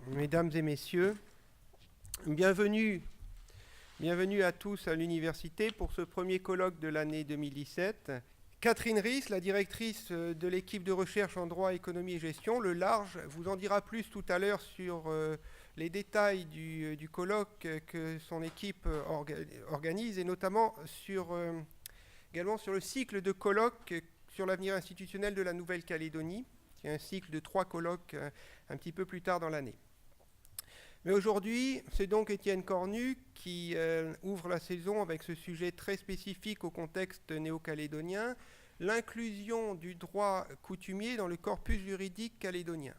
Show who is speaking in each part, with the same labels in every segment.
Speaker 1: Mesdames et messieurs, bienvenue à tous à l'université pour ce premier colloque de l'année 2017. Catherine Ries, la directrice de l'équipe de recherche en droit, économie et gestion, le large, vous en dira plus tout à l'heure sur les détails du colloque que son équipe organise et notamment également sur le cycle de colloques sur l'avenir institutionnel de la Nouvelle-Calédonie, qui est un cycle de 3 colloques un petit peu plus tard dans l'année. Mais aujourd'hui, c'est donc Étienne Cornu qui ouvre la saison avec ce sujet très spécifique au contexte néo-calédonien, l'inclusion du droit coutumier dans le corpus juridique calédonien.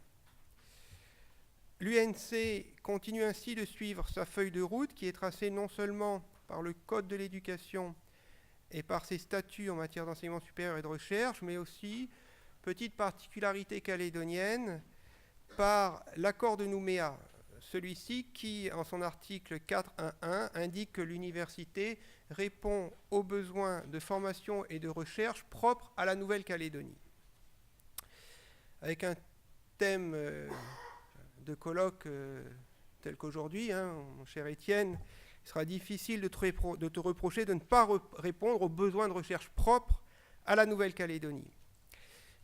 Speaker 1: L'UNC continue ainsi de suivre sa feuille de route qui est tracée non seulement par le Code de l'éducation et par ses statuts en matière d'enseignement supérieur et de recherche, mais aussi, petite particularité calédonienne, par l'accord de Nouméa. Celui-ci qui, en son article 4.1.1, indique que l'université répond aux besoins de formation et de recherche propres à la Nouvelle-Calédonie. Avec un thème de colloque tel qu'aujourd'hui, mon cher Étienne, il sera difficile de te reprocher de ne pas répondre aux besoins de recherche propres à la Nouvelle-Calédonie.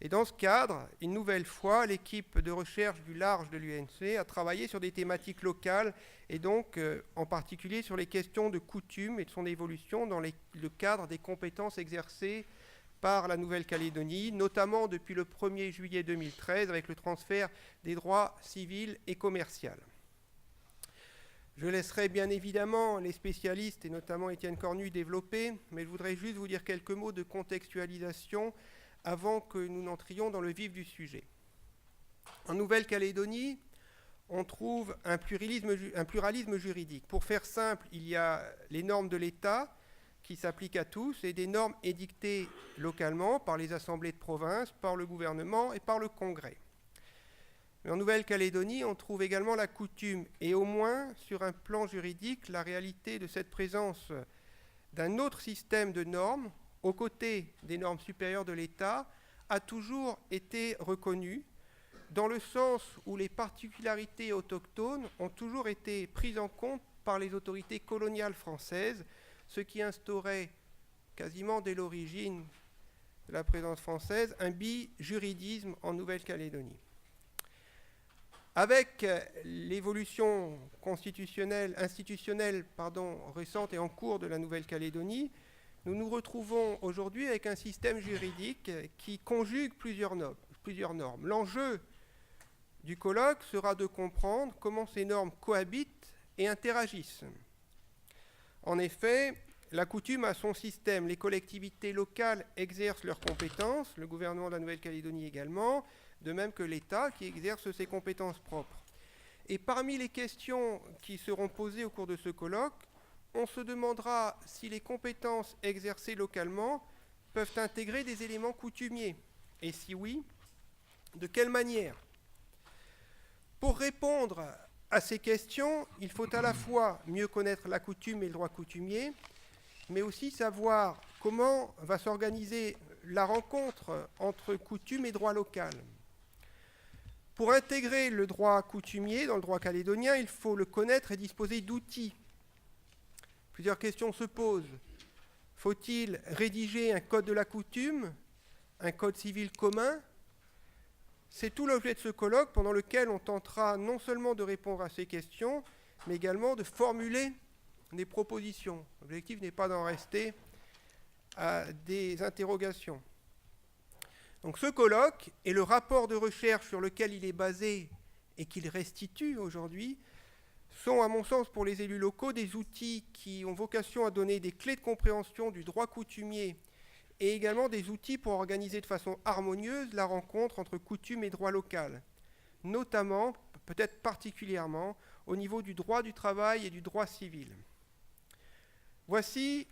Speaker 1: Et dans ce cadre, une nouvelle fois, l'équipe de recherche du large de l'UNC a travaillé sur des thématiques locales et donc en particulier sur les questions de coutume et de son évolution dans le cadre des compétences exercées par la Nouvelle-Calédonie, notamment depuis le 1er juillet 2013 avec le transfert des droits civils et commerciaux. Je laisserai bien évidemment les spécialistes et notamment Étienne Cornu développer, mais je voudrais juste vous dire quelques mots de contextualisation avant que nous n'entrions dans le vif du sujet. En Nouvelle-Calédonie, on trouve un pluralisme juridique. Pour faire simple, il y a les normes de l'État qui s'appliquent à tous et des normes édictées localement par les assemblées de province, par le gouvernement et par le Congrès. Mais en Nouvelle-Calédonie, on trouve également la coutume et au moins, sur un plan juridique, la réalité de cette présence d'un autre système de normes aux côtés des normes supérieures de l'État, a toujours été reconnue, dans le sens où les particularités autochtones ont toujours été prises en compte par les autorités coloniales françaises, ce qui instaurait quasiment dès l'origine de la présence française un bijuridisme en Nouvelle-Calédonie. Avec l'évolution institutionnelle récente et en cours de la Nouvelle-Calédonie, nous nous retrouvons aujourd'hui avec un système juridique qui conjugue plusieurs normes. L'enjeu du colloque sera de comprendre comment ces normes cohabitent et interagissent. En effet, la coutume a son système. Les collectivités locales exercent leurs compétences, le gouvernement de la Nouvelle-Calédonie également, de même que l'État qui exerce ses compétences propres. Et parmi les questions qui seront posées au cours de ce colloque, on se demandera si les compétences exercées localement peuvent intégrer des éléments coutumiers. Et si oui, de quelle manière ? Pour répondre à ces questions, il faut à la fois mieux connaître la coutume et le droit coutumier, mais aussi savoir comment va s'organiser la rencontre entre coutume et droit local. Pour intégrer le droit coutumier dans le droit calédonien, il faut le connaître et disposer d'outils. Plusieurs questions se posent. Faut-il rédiger un code de la coutume, un code civil commun ? C'est tout l'objet de ce colloque pendant lequel on tentera non seulement de répondre à ces questions, mais également de formuler des propositions. L'objectif n'est pas d'en rester à des interrogations. Donc ce colloque et le rapport de recherche sur lequel il est basé et qu'il restitue aujourd'hui sont, à mon sens, pour les élus locaux, des outils qui ont vocation à donner des clés de compréhension du droit coutumier et également des outils pour organiser de façon harmonieuse la rencontre entre coutume et droit local, notamment, peut-être particulièrement, au niveau du droit du travail et du droit civil. Voici,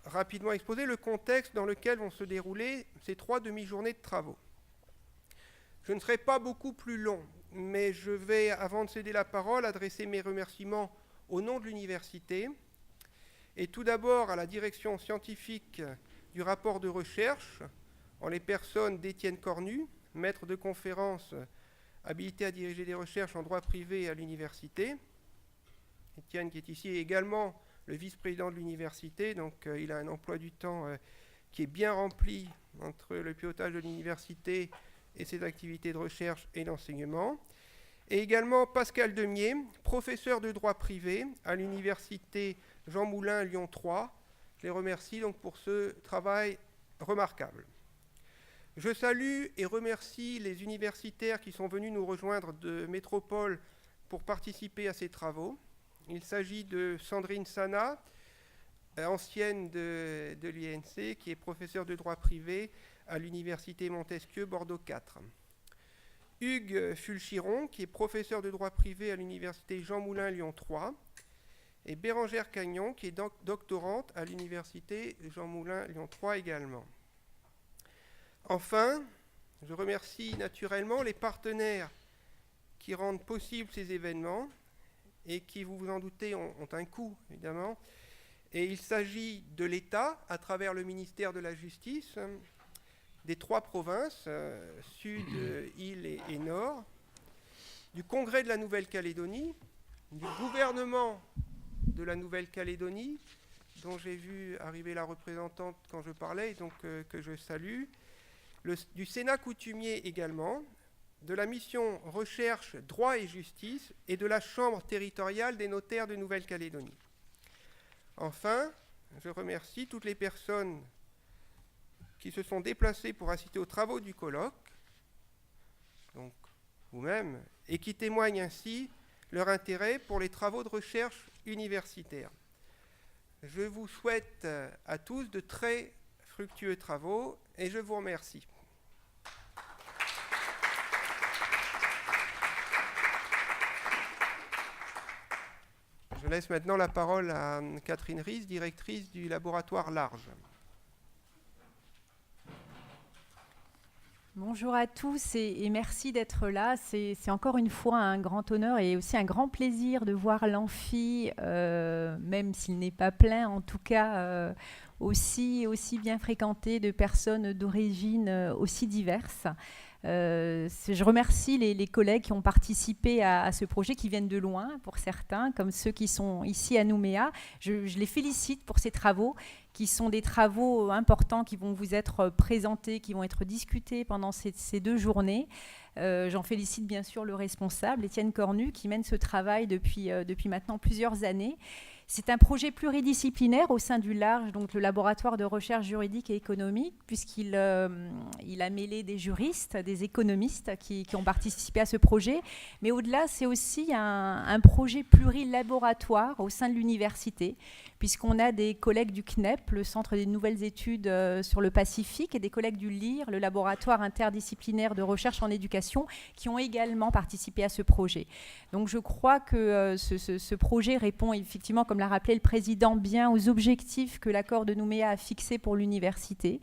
Speaker 1: rapidement exposé, le contexte dans lequel vont se dérouler ces 3 demi-journées de travaux. Je ne serai pas beaucoup plus long, mais je vais, avant de céder la parole, adresser mes remerciements au nom de l'université, et tout d'abord à la direction scientifique du rapport de recherche, en les personnes d'Étienne Cornu, maître de conférence habilité à diriger des recherches en droit privé à l'université. Étienne, qui est ici, est également le vice-président de l'université, donc il a un emploi du temps qui est bien rempli entre le pilotage de l'université et ses activités de recherche et d'enseignement. Et également Pascal Demier, professeur de droit privé à l'université Jean Moulin Lyon 3. Je les remercie donc pour ce travail remarquable. Je salue et remercie les universitaires qui sont venus nous rejoindre de métropole pour participer à ces travaux. Il s'agit de Sandrine Sana, ancienne de l'INC, qui est professeure de droit privé à l'université Montesquieu Bordeaux 4. Hugues Fulchiron, qui est professeur de droit privé à l'université Jean Moulin Lyon 3. Et Bérangère Cagnon, qui est doctorante à l'université Jean Moulin Lyon 3 également. Enfin, je remercie naturellement les partenaires qui rendent possible ces événements et qui, vous vous en doutez, ont un coût, évidemment. Et il s'agit de l'État, à travers le ministère de la Justice, des 3 provinces, Sud, Île et Nord, du Congrès de la Nouvelle-Calédonie, du gouvernement de la Nouvelle-Calédonie, dont j'ai vu arriver la représentante quand je parlais, et donc que je salue, du Sénat coutumier également, de la mission Recherche, Droit et Justice et de la Chambre territoriale des notaires de Nouvelle-Calédonie. Enfin, je remercie toutes les personnes qui se sont déplacées pour assister aux travaux du colloque, donc vous-même, et qui témoignent ainsi leur intérêt pour les travaux de recherche universitaires. Je vous souhaite à tous de très fructueux travaux et je vous remercie. Je laisse maintenant la parole à Catherine Ries, directrice du laboratoire Large.
Speaker 2: Bonjour à tous et merci d'être là. C'est encore une fois un grand honneur et aussi un grand plaisir de voir l'amphi, même s'il n'est pas plein, en tout cas aussi bien fréquenté de personnes d'origine aussi diverses. Je remercie les collègues qui ont participé à ce projet, qui viennent de loin pour certains, comme ceux qui sont ici à Nouméa. Je les félicite pour ces travaux, qui sont des travaux importants qui vont vous être présentés, qui vont être discutés pendant ces 2 journées. J'en félicite bien sûr le responsable, Étienne Cornu, qui mène ce travail depuis maintenant plusieurs années. C'est un projet pluridisciplinaire au sein du Large, donc le laboratoire de recherche juridique et économique, puisqu'il a mêlé des juristes, des économistes qui ont participé à ce projet. Mais au-delà, c'est aussi un projet plurilaboratoire au sein de l'université, puisqu'on a des collègues du CNEP, le Centre des Nouvelles Études sur le Pacifique, et des collègues du LIR, le laboratoire interdisciplinaire de recherche en éducation, qui ont également participé à ce projet. Donc je crois que ce projet répond effectivement, comme l'a rappelé le président, bien aux objectifs que l'accord de Nouméa a fixés pour l'université.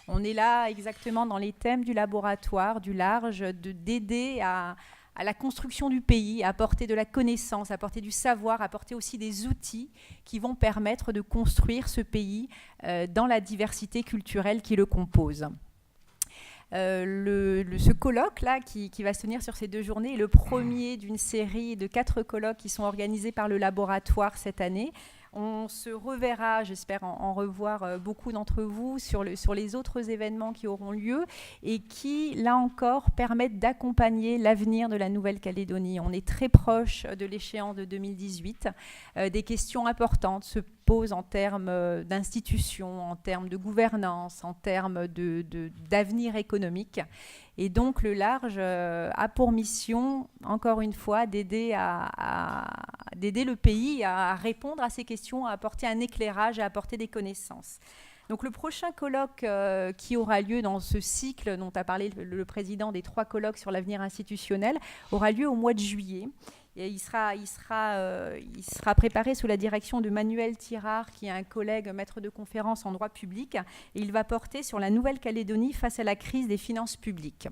Speaker 2: On est là exactement dans les thèmes du laboratoire, du Large, d'aider à la construction du pays, à apporter de la connaissance, à apporter du savoir, à apporter aussi des outils qui vont permettre de construire ce pays dans la diversité culturelle qui le compose. Ce colloque-là qui va se tenir sur ces 2 journées est le premier d'une série de 4 colloques qui sont organisés par le laboratoire cette année. On se reverra, j'espère en revoir beaucoup d'entre vous sur les autres événements qui auront lieu et qui, là encore, permettent d'accompagner l'avenir de la Nouvelle-Calédonie. On est très proche de l'échéance de 2018. Des questions importantes se posent en termes d'institutions, en termes de gouvernance, en termes d'avenir économique. Et donc, le Large a pour mission, encore une fois, d'aider le pays à répondre à ces questions, à apporter un éclairage, à apporter des connaissances. Donc, le prochain colloque qui aura lieu dans ce cycle dont a parlé le président des 3 colloques sur l'avenir institutionnel aura lieu au mois de juillet. Et il sera préparé sous la direction de Manuel Tirard, qui est un collègue maître de conférence en droit public. Et il va porter sur la Nouvelle-Calédonie face à la crise des finances publiques.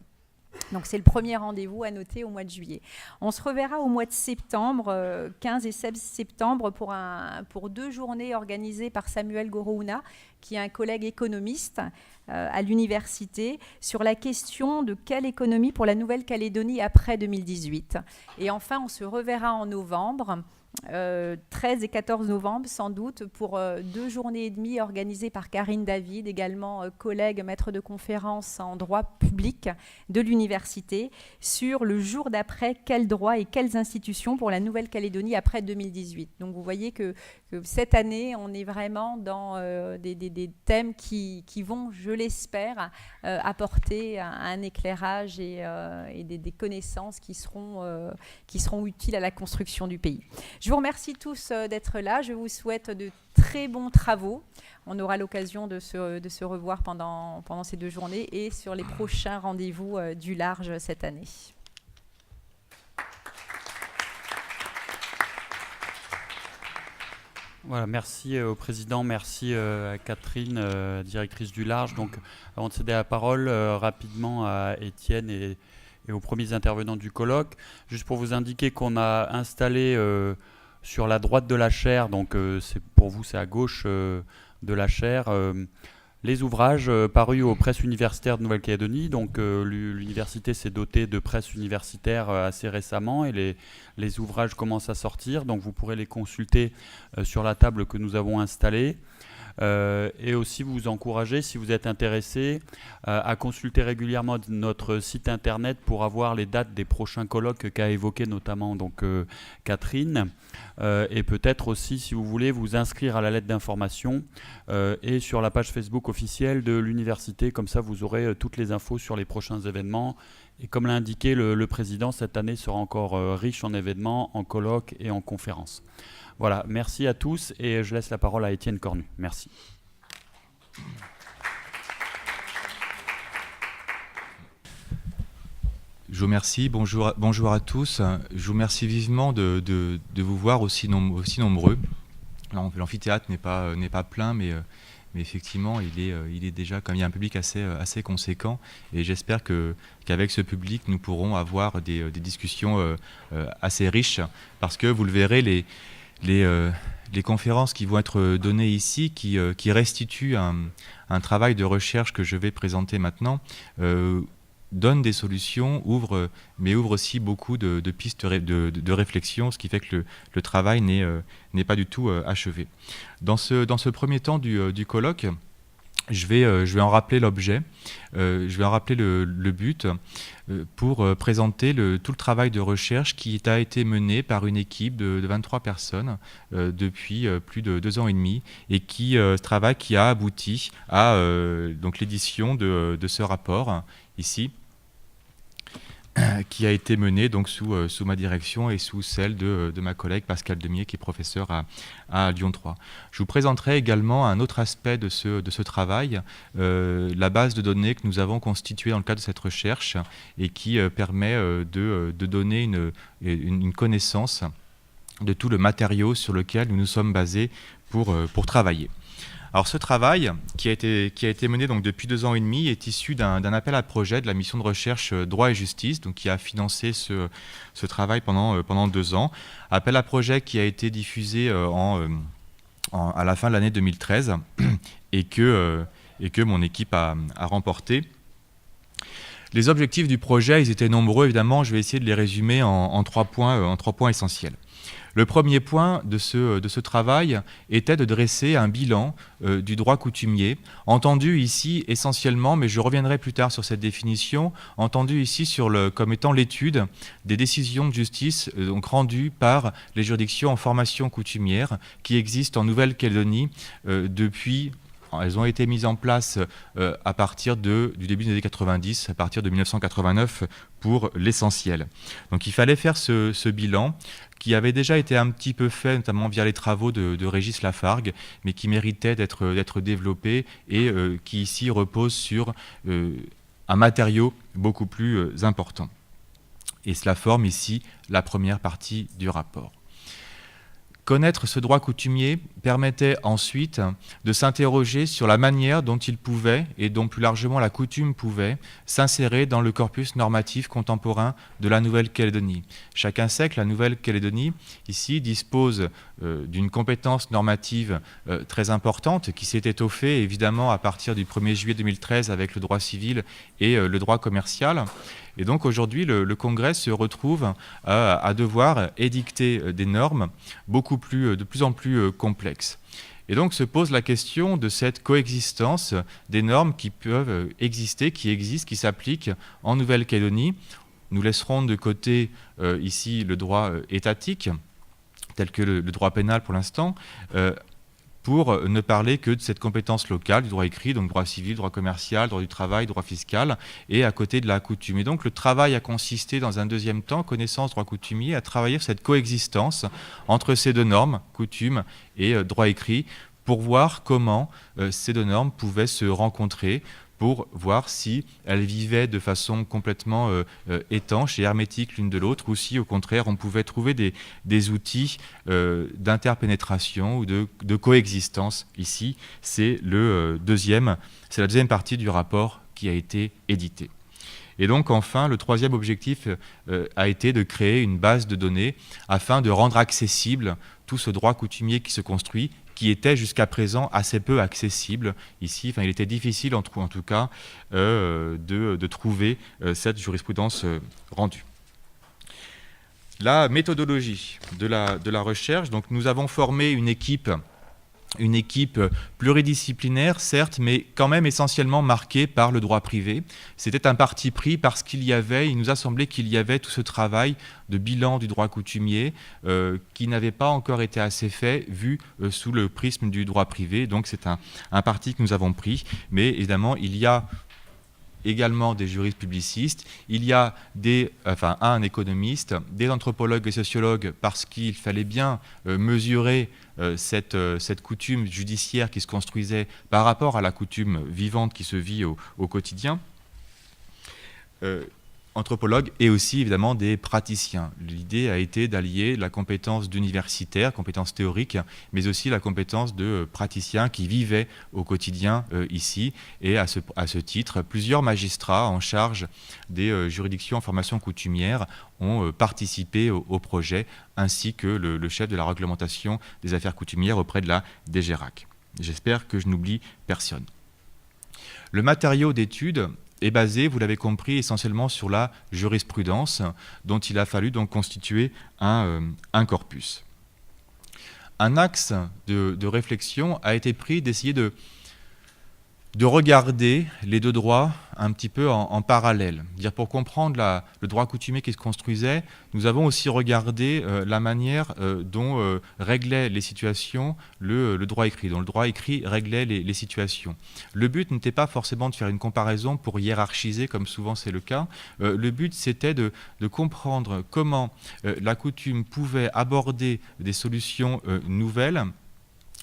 Speaker 2: Donc c'est le premier rendez-vous à noter au mois de juillet. On se reverra au mois de septembre, 15 et 16 septembre, pour 2 journées organisées par Samuel Gorouna, qui est un collègue économiste à l'université, sur la question de quelle économie pour la Nouvelle-Calédonie après 2018. Et enfin, on se reverra en novembre, 13 et 14 novembre sans doute, pour 2 journées et demie organisées par Karine David, également collègue maître de conférence en droit public de l'université, sur le jour d'après, quels droits et quelles institutions pour la Nouvelle-Calédonie après 2018. Donc vous voyez que cette année, on est vraiment dans des thèmes qui vont, je l'espère, apporter un éclairage et des connaissances qui seront utiles à la construction du pays. Je vous remercie tous d'être là. Je vous souhaite de très bons travaux. On aura l'occasion de se revoir pendant ces 2 journées et sur les prochains rendez-vous du large cette année.
Speaker 3: Voilà, merci au président, merci à Catherine, directrice du large. Donc, avant de céder la parole rapidement à Étienne et aux premiers intervenants du colloque, juste pour vous indiquer qu'on a installé sur la droite de la chaire, donc pour vous c'est à gauche de la chaire, les ouvrages parus aux presses universitaires de Nouvelle-Calédonie. Donc l'université s'est dotée de presse universitaire assez récemment et les ouvrages commencent à sortir. Donc vous pourrez les consulter sur la table que nous avons installée. Et aussi vous encourager, si vous êtes intéressé, à consulter régulièrement notre site internet pour avoir les dates des prochains colloques qu'a évoqué notamment donc, Catherine, et peut-être aussi, si vous voulez, vous inscrire à la lettre d'information et sur la page Facebook officielle de l'université. Comme ça, vous aurez toutes les infos sur les prochains événements. Et comme l'a indiqué le président, cette année sera encore riche en événements, en colloques et en conférences. Voilà, merci à tous et je laisse la parole à Étienne Cornu. Merci.
Speaker 4: Je vous remercie, bonjour à tous. Je vous remercie vivement de vous voir aussi nombreux. L'amphithéâtre n'est pas plein, mais effectivement, il est déjà, comme il y a un public assez conséquent, et j'espère qu'avec ce public, nous pourrons avoir des discussions assez riches, parce que vous le verrez, les conférences qui vont être données ici, qui restituent un travail de recherche que je vais présenter maintenant, donnent des solutions, mais ouvrent aussi beaucoup de pistes de réflexion, ce qui fait que le travail n'est pas du tout achevé. Dans ce premier temps du colloque, je vais en rappeler l'objet, je vais en rappeler le but, pour présenter tout le travail de recherche qui a été mené par une équipe de 23 personnes depuis plus de 2 ans et demi, et ce travail qui a abouti à donc l'édition de ce rapport ici, qui a été mené donc sous ma direction et sous celle de ma collègue Pascal Demier, qui est professeur à Lyon 3. Je vous présenterai également un autre aspect de ce travail, la base de données que nous avons constituée dans le cadre de cette recherche et qui permet de donner une connaissance de tout le matériau sur lequel nous nous sommes basés pour travailler. Alors ce travail, qui a été mené donc depuis 2 ans et demi, est issu d'un appel à projet de la mission de recherche Droit et Justice, donc qui a financé ce travail pendant 2 ans. Appel à projet qui a été diffusé à la fin de l'année 2013 et que mon équipe a remporté. Les objectifs du projet, ils étaient nombreux, évidemment. Je vais essayer de les résumer en 3 points essentiels. Le premier point de ce travail était de dresser un bilan du droit coutumier, entendu ici essentiellement, mais je reviendrai plus tard sur cette définition, entendu ici comme étant l'étude des décisions de justice donc rendues par les juridictions en formation coutumière qui existent en Nouvelle-Calédonie depuis. Elles ont été mises en place à partir du début des années 90, à partir de 1989 pour l'essentiel. Donc il fallait faire ce bilan qui avait déjà été un petit peu fait, notamment via les travaux de Régis Lafargue, mais qui méritait d'être développé et qui ici repose sur un matériau beaucoup plus important. Et cela forme ici la première partie du rapport. Connaître ce droit coutumier permettait ensuite de s'interroger sur la manière dont il pouvait, et dont plus largement la coutume pouvait, s'insérer dans le corpus normatif contemporain de la Nouvelle-Calédonie. Chacun sait que la Nouvelle-Calédonie, ici, dispose d'une compétence normative très importante qui s'est étoffée, évidemment, à partir du 1er juillet 2013 avec le droit civil et le droit commercial. Et donc aujourd'hui, le Congrès se retrouve à devoir édicter des normes de plus en plus complexes. Et donc se pose la question de cette coexistence des normes qui peuvent exister, qui s'appliquent en Nouvelle-Calédonie. Nous laisserons de côté ici le droit étatique, tel que le droit pénal pour l'instant, pour ne parler que de cette compétence locale, du droit écrit, donc droit civil, droit commercial, droit du travail, droit fiscal, et à côté de la coutume. Et donc le travail a consisté dans un deuxième temps, connaissance, droit coutumier, à travailler sur cette coexistence entre ces deux normes, coutume et droit écrit, pour voir comment ces deux normes pouvaient se rencontrer, pour voir si elles vivaient de façon complètement étanche et hermétique l'une de l'autre, ou si au contraire on pouvait trouver des outils d'interpénétration ou de coexistence. Ici, c'est la deuxième partie du rapport qui a été édité. Et donc enfin, le troisième objectif a été de créer une base de données afin de rendre accessible tout ce droit coutumier qui se construit, qui était jusqu'à présent assez peu accessible ici. Enfin, il était difficile en tout cas de trouver cette jurisprudence rendue. La méthodologie de la recherche. Donc, nous avons formé une équipe pluridisciplinaire, certes, mais quand même essentiellement marquée par le droit privé. C'était un parti pris parce il nous a semblé qu'il y avait tout ce travail de bilan du droit coutumier qui n'avait pas encore été assez fait vu sous le prisme du droit privé. Donc c'est un parti que nous avons pris, mais évidemment il y a également des juristes publicistes, il y a un économiste, des anthropologues et sociologues, parce qu'il fallait bien mesurer cette coutume judiciaire qui se construisait par rapport à la coutume vivante qui se vit au quotidien. Anthropologues et aussi évidemment des praticiens. L'idée a été d'allier la compétence d'universitaire, compétence théorique, mais aussi la compétence de praticiens qui vivaient au quotidien ici. Et à ce titre, plusieurs magistrats en charge des juridictions en formation coutumière ont participé au projet, ainsi que le chef de la réglementation des affaires coutumières auprès de la DGRAC. J'espère que je n'oublie personne. Le matériau d'étude est basé, vous l'avez compris, essentiellement sur la jurisprudence dont il a fallu donc constituer un corpus. Un axe de réflexion a été pris d'essayer de regarder les deux droits un petit peu en parallèle. Pour comprendre le droit coutumier qui se construisait, nous avons aussi regardé la manière dont réglait les situations le droit écrit, dont le droit écrit réglait les situations. Le but n'était pas forcément de faire une comparaison pour hiérarchiser, comme souvent c'est le cas. Le but, c'était de comprendre comment la coutume pouvait aborder des solutions nouvelles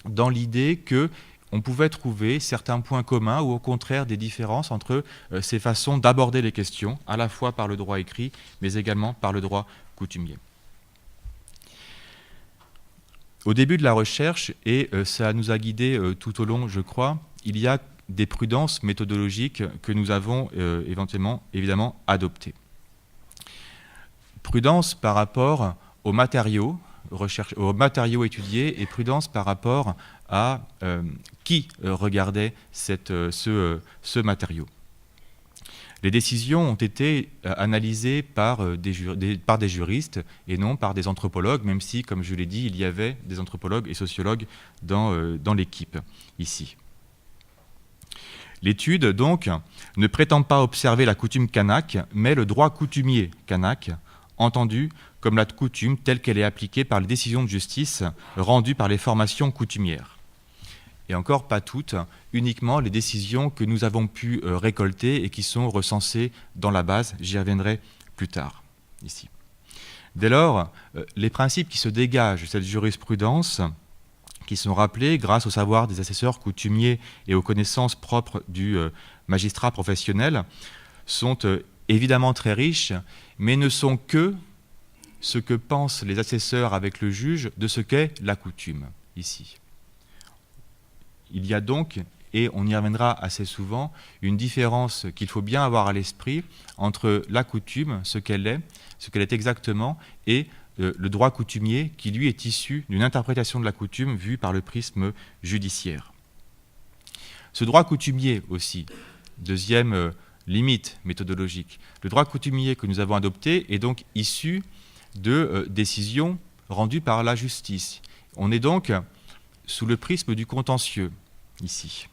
Speaker 4: dans l'idée que on pouvait trouver certains points communs ou au contraire des différences entre ces façons d'aborder les questions, à la fois par le droit écrit, mais également par le droit coutumier. Au début de la recherche, et ça nous a guidés tout au long, je crois, il y a des prudences méthodologiques que nous avons évidemment adoptées. Prudence par rapport aux matériaux étudiés et prudence par rapport à qui regardait ce matériau. Les décisions ont été analysées par des juristes et non par des anthropologues, même si, comme je l'ai dit, il y avait des anthropologues et sociologues dans l'équipe ici. L'étude, donc, ne prétend pas observer la coutume kanak, mais le droit coutumier kanak, entendu comme la coutume telle qu'elle est appliquée par les décisions de justice rendues par les formations coutumières. Et encore pas toutes, uniquement les décisions que nous avons pu récolter et qui sont recensées dans la base. J'y reviendrai plus tard, ici. Dès lors, les principes qui se dégagent de cette jurisprudence, qui sont rappelés grâce au savoir des assesseurs coutumiers et aux connaissances propres du magistrat professionnel, sont évidemment très riches, mais ne sont que ce que pensent les assesseurs avec le juge de ce qu'est la coutume, ici. Il y a donc, et on y reviendra assez souvent, une différence qu'il faut bien avoir à l'esprit entre la coutume, ce qu'elle est exactement, et le droit coutumier qui, lui, est issu d'une interprétation de la coutume vue par le prisme judiciaire. Ce droit coutumier aussi, deuxième limite méthodologique, le droit coutumier que nous avons adopté est donc issu de décisions rendues par la justice. On est donc sous le prisme du contentieux, ici.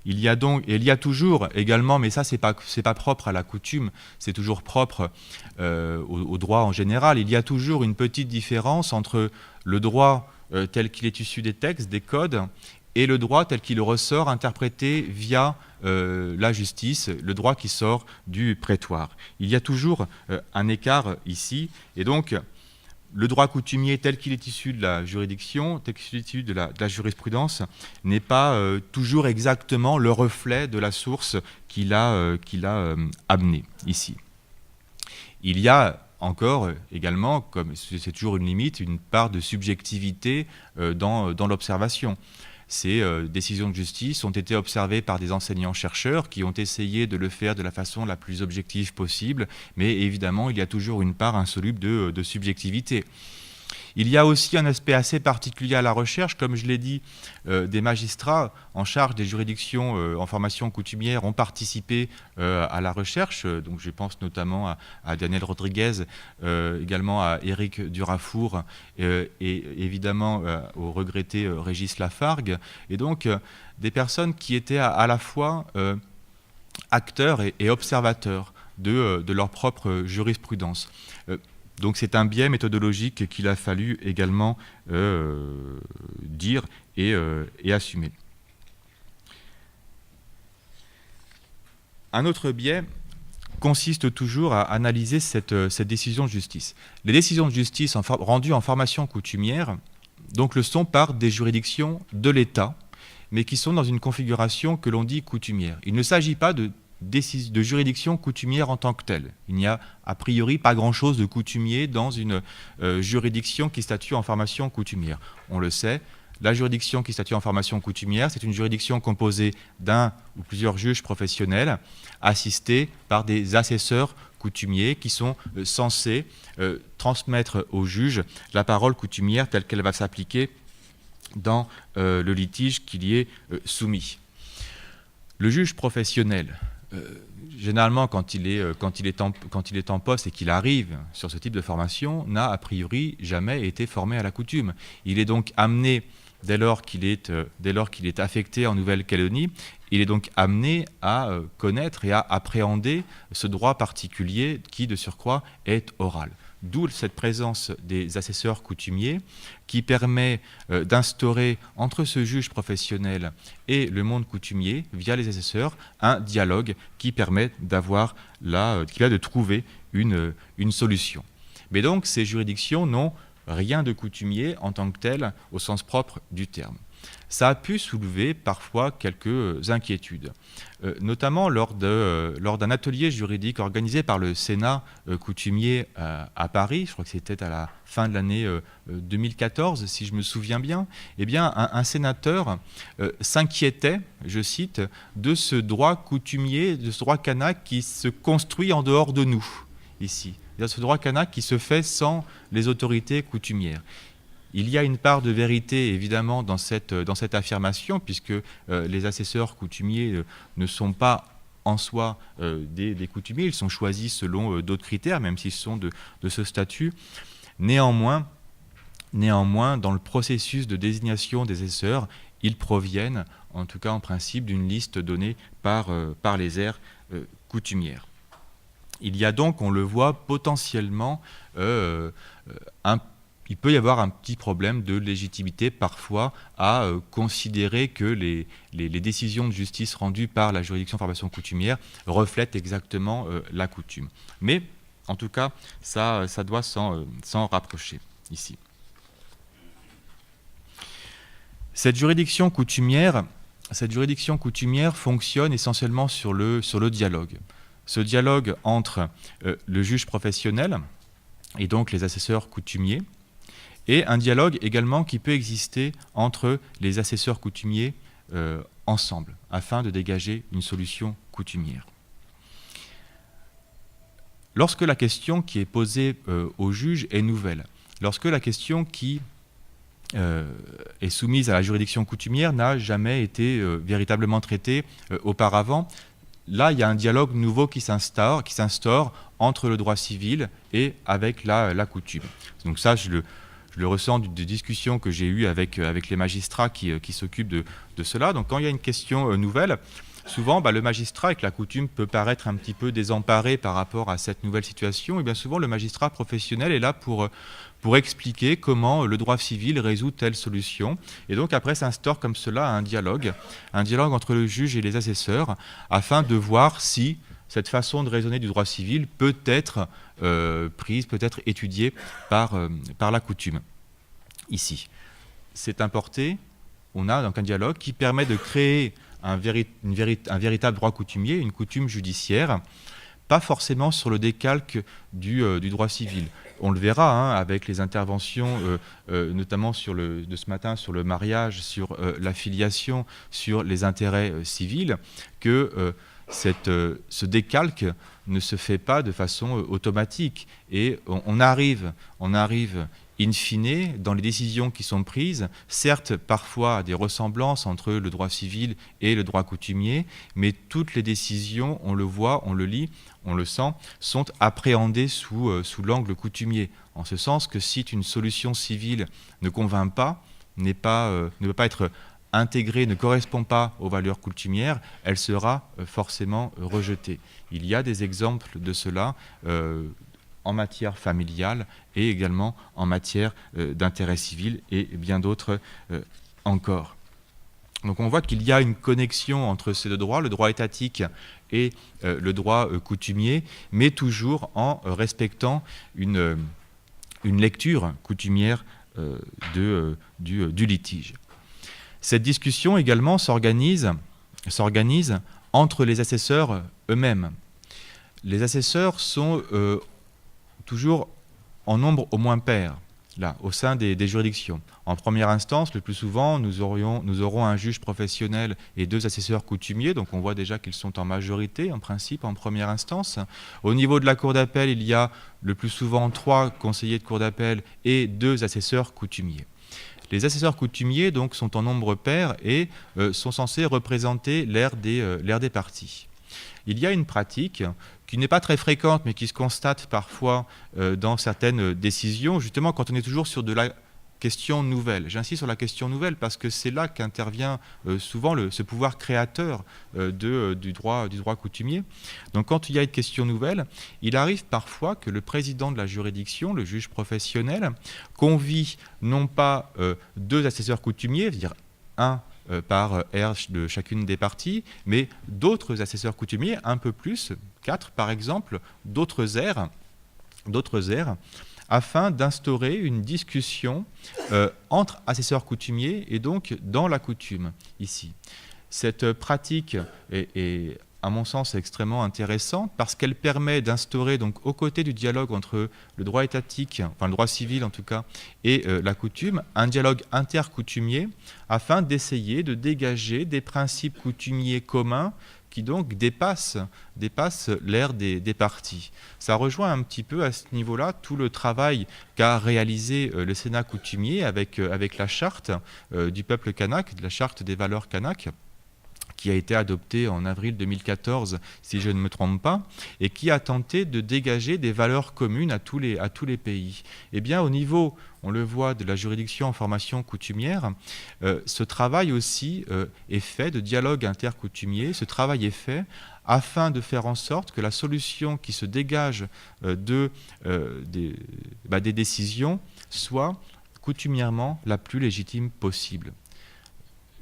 Speaker 4: Il y a toujours également, mais ça c'est pas propre à la coutume, c'est toujours propre au droit en général, il y a toujours une petite différence entre le droit tel qu'il est issu des textes, des codes, et le droit tel qu'il ressort interprété via la justice, le droit qui sort du prétoire. Il y a toujours un écart ici, et donc le droit coutumier tel qu'il est issu de la juridiction, tel qu'il est issu de la jurisprudence, n'est pas toujours exactement le reflet de la source qu'il a amené ici. Il y a encore également, comme c'est toujours une limite, une part de subjectivité dans l'observation. Ces décisions de justice ont été observées par des enseignants-chercheurs qui ont essayé de le faire de la façon la plus objective possible, mais évidemment, il y a toujours une part insoluble de subjectivité. Il y a aussi un aspect assez particulier à la recherche, comme je l'ai dit, des magistrats en charge des juridictions en formation coutumière ont participé à la recherche, donc je pense notamment à Daniel Rodriguez, également à Éric Durafour et évidemment au regretté Régis Lafargue, et donc des personnes qui étaient à la fois acteurs et observateurs de leur propre jurisprudence. Donc c'est un biais méthodologique qu'il a fallu également dire et assumer. Un autre biais consiste toujours à analyser cette décision de justice. Les décisions de justice rendues en formation coutumière donc, le sont par des juridictions de l'État, mais qui sont dans une configuration que l'on dit coutumière. Il ne s'agit pas de juridiction coutumière en tant que telle. Il n'y a a priori pas grand-chose de coutumier dans une juridiction qui statue en formation coutumière. On le sait, la juridiction qui statue en formation coutumière, c'est une juridiction composée d'un ou plusieurs juges professionnels assistés par des assesseurs coutumiers qui sont censés transmettre aux juges la parole coutumière telle qu'elle va s'appliquer dans le litige qui y est soumis. Le juge professionnel, généralement, quand il est en poste et qu'il arrive sur ce type de formation, n'a a priori jamais été formé à la coutume. Il est donc amené, dès lors qu'il est affecté en Nouvelle-Calédonie, il est donc amené à connaître et à appréhender ce droit particulier qui, de surcroît, est oral. D'où cette présence des assesseurs coutumiers qui permet d'instaurer entre ce juge professionnel et le monde coutumier, via les assesseurs, un dialogue qui permet de trouver une solution. Mais donc ces juridictions n'ont rien de coutumier en tant que tel au sens propre du terme. Ça a pu soulever parfois quelques inquiétudes, notamment lors d'un atelier juridique organisé par le Sénat coutumier à Paris, je crois que c'était à la fin de l'année 2014, si je me souviens bien. Eh bien, un sénateur s'inquiétait, je cite, de ce droit coutumier, de ce droit kanak qui se construit en dehors de nous, ici. C'est-à-dire ce droit kanak qui se fait sans les autorités coutumières. Il y a une part de vérité, évidemment, dans cette affirmation, puisque les assesseurs coutumiers ne sont pas en soi des coutumiers, ils sont choisis selon d'autres critères, même s'ils sont de ce statut. Néanmoins, dans le processus de désignation des assesseurs, ils proviennent, en tout cas en principe, d'une liste donnée par les aires coutumières. Il y a donc, on le voit, potentiellement il peut y avoir un petit problème de légitimité parfois à considérer que les décisions de justice rendues par la juridiction de formation coutumière reflètent exactement la coutume. Mais en tout cas, ça doit s'en rapprocher ici. Cette juridiction coutumière fonctionne essentiellement sur le dialogue. Ce dialogue entre le juge professionnel, et donc les assesseurs coutumiers, et un dialogue également qui peut exister entre les assesseurs coutumiers ensemble, afin de dégager une solution coutumière. Lorsque la question qui est posée au juge est nouvelle, lorsque la question qui est soumise à la juridiction coutumière n'a jamais été véritablement traitée auparavant, là, il y a un dialogue nouveau qui s'instaure entre le droit civil et avec la coutume. Donc ça, je le ressens des discussions que j'ai eues avec les magistrats qui s'occupent de cela. Donc quand il y a une question nouvelle, souvent le magistrat, avec la coutume, peut paraître un petit peu désemparé par rapport à cette nouvelle situation. Et bien souvent, le magistrat professionnel est là pour expliquer comment le droit civil résout telle solution. Et donc après s'instaure comme cela un dialogue entre le juge et les assesseurs, afin de voir si cette façon de raisonner du droit civil peut être prise, peut être étudiée par la coutume. Ici, c'est importé, on a donc un dialogue qui permet de créer un véritable droit coutumier, une coutume judiciaire, pas forcément sur le décalque du droit civil. On le verra avec les interventions, notamment de ce matin sur le mariage, sur la filiation, sur les intérêts civils, que ce décalque ne se fait pas de façon automatique. Et on arrive in fine, dans les décisions qui sont prises, certes parfois à des ressemblances entre le droit civil et le droit coutumier, mais toutes les décisions, on le voit, on le lit, on le sent, sont appréhendées sous l'angle coutumier. En ce sens que si une solution civile ne convainc pas, ne peut pas être intégrée, ne correspond pas aux valeurs coutumières, elle sera forcément rejetée. Il y a des exemples de cela en matière familiale et également en matière d'intérêt civil et bien d'autres encore. Donc on voit qu'il y a une connexion entre ces deux droits, le droit étatique et le droit coutumier, mais toujours en respectant une lecture coutumière du litige. Cette discussion également s'organise entre les assesseurs eux-mêmes. Les assesseurs sont toujours en nombre au moins pair, là, au sein des juridictions. En première instance, le plus souvent, nous aurons un juge professionnel et 2 assesseurs coutumiers, donc on voit déjà qu'ils sont en majorité, en principe, en première instance. Au niveau de la cour d'appel, il y a le plus souvent 3 conseillers de cour d'appel et 2 assesseurs coutumiers. Les assesseurs coutumiers donc, sont en nombre pair et sont censés représenter l'aire des parties. Il y a une pratique qui n'est pas très fréquente, mais qui se constate parfois dans certaines décisions, justement quand on est toujours sur de la question nouvelle. J'insiste sur la question nouvelle parce que c'est là qu'intervient souvent ce pouvoir créateur du droit coutumier. Donc quand il y a une question nouvelle, il arrive parfois que le président de la juridiction, le juge professionnel, convie non pas 2 assesseurs coutumiers, c'est-à-dire un par aire de chacune des parties, mais d'autres assesseurs coutumiers, un peu plus, 4 par exemple, d'autres aires, afin d'instaurer une discussion entre assesseurs coutumiers et donc dans la coutume, ici. Cette pratique est à mon sens, extrêmement intéressante parce qu'elle permet d'instaurer, donc, aux côtés du dialogue entre le droit étatique, enfin le droit civil en tout cas, et la coutume, un dialogue intercoutumier afin d'essayer de dégager des principes coutumiers communs qui donc dépassent l'ère des parties. Ça rejoint un petit peu à ce niveau-là tout le travail qu'a réalisé le Sénat coutumier avec la charte du peuple kanak, la charte des valeurs kanak, qui a été adoptée en avril 2014, si je ne me trompe pas, et qui a tenté de dégager des valeurs communes à tous les pays. Eh bien, au niveau, on le voit, de la juridiction en formation coutumière, ce travail aussi est fait, de dialogue intercoutumier, ce travail est fait afin de faire en sorte que la solution qui se dégage des décisions soit coutumièrement la plus légitime possible.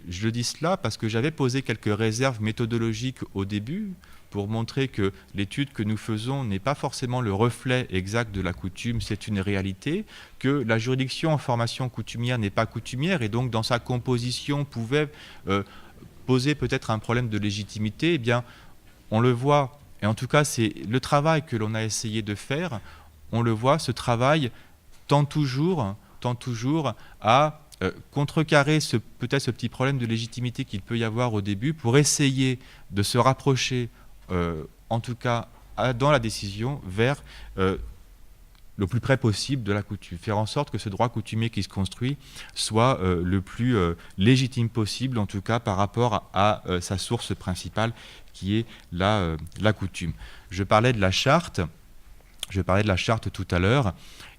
Speaker 4: Je le dis cela parce que j'avais posé quelques réserves méthodologiques au début pour montrer que l'étude que nous faisons n'est pas forcément le reflet exact de la coutume, c'est une réalité, que la juridiction en formation coutumière n'est pas coutumière et donc dans sa composition pouvait poser peut-être un problème de légitimité. Eh bien, on le voit, et en tout cas c'est le travail que l'on a essayé de faire. on le voit, ce travail tend toujours à contrecarrer peut-être ce petit problème de légitimité qu'il peut y avoir au début pour essayer de se rapprocher, en tout cas dans la décision, vers le plus près possible de la coutume. Faire en sorte que ce droit coutumier qui se construit soit le plus légitime possible, en tout cas par rapport à sa source principale qui est la coutume. Je parlais de la charte tout à l'heure.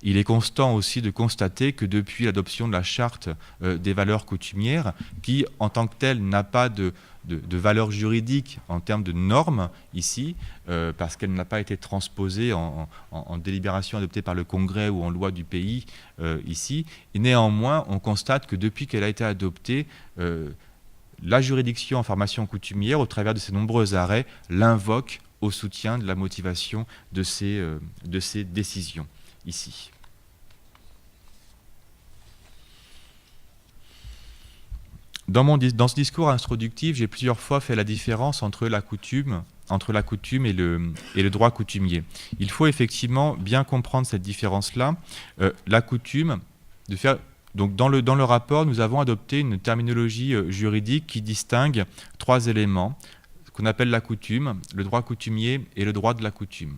Speaker 4: Il est constant aussi de constater que depuis l'adoption de la charte des valeurs coutumières, qui en tant que telle n'a pas de valeur juridique en termes de normes ici, parce qu'elle n'a pas été transposée en délibération adoptée par le Congrès ou en loi du pays ici, et néanmoins on constate que depuis qu'elle a été adoptée, la juridiction en formation coutumière, au travers de ses nombreux arrêts, l'invoque au soutien de la motivation de ces décisions ici. Dans ce discours introductif, j'ai plusieurs fois fait la différence entre la coutume et le droit coutumier. Il faut effectivement bien comprendre cette différence-là. La coutume, donc dans le rapport, nous avons adopté une terminologie juridique qui distingue 3 éléments qu'on appelle la coutume, le droit coutumier et le droit de la coutume.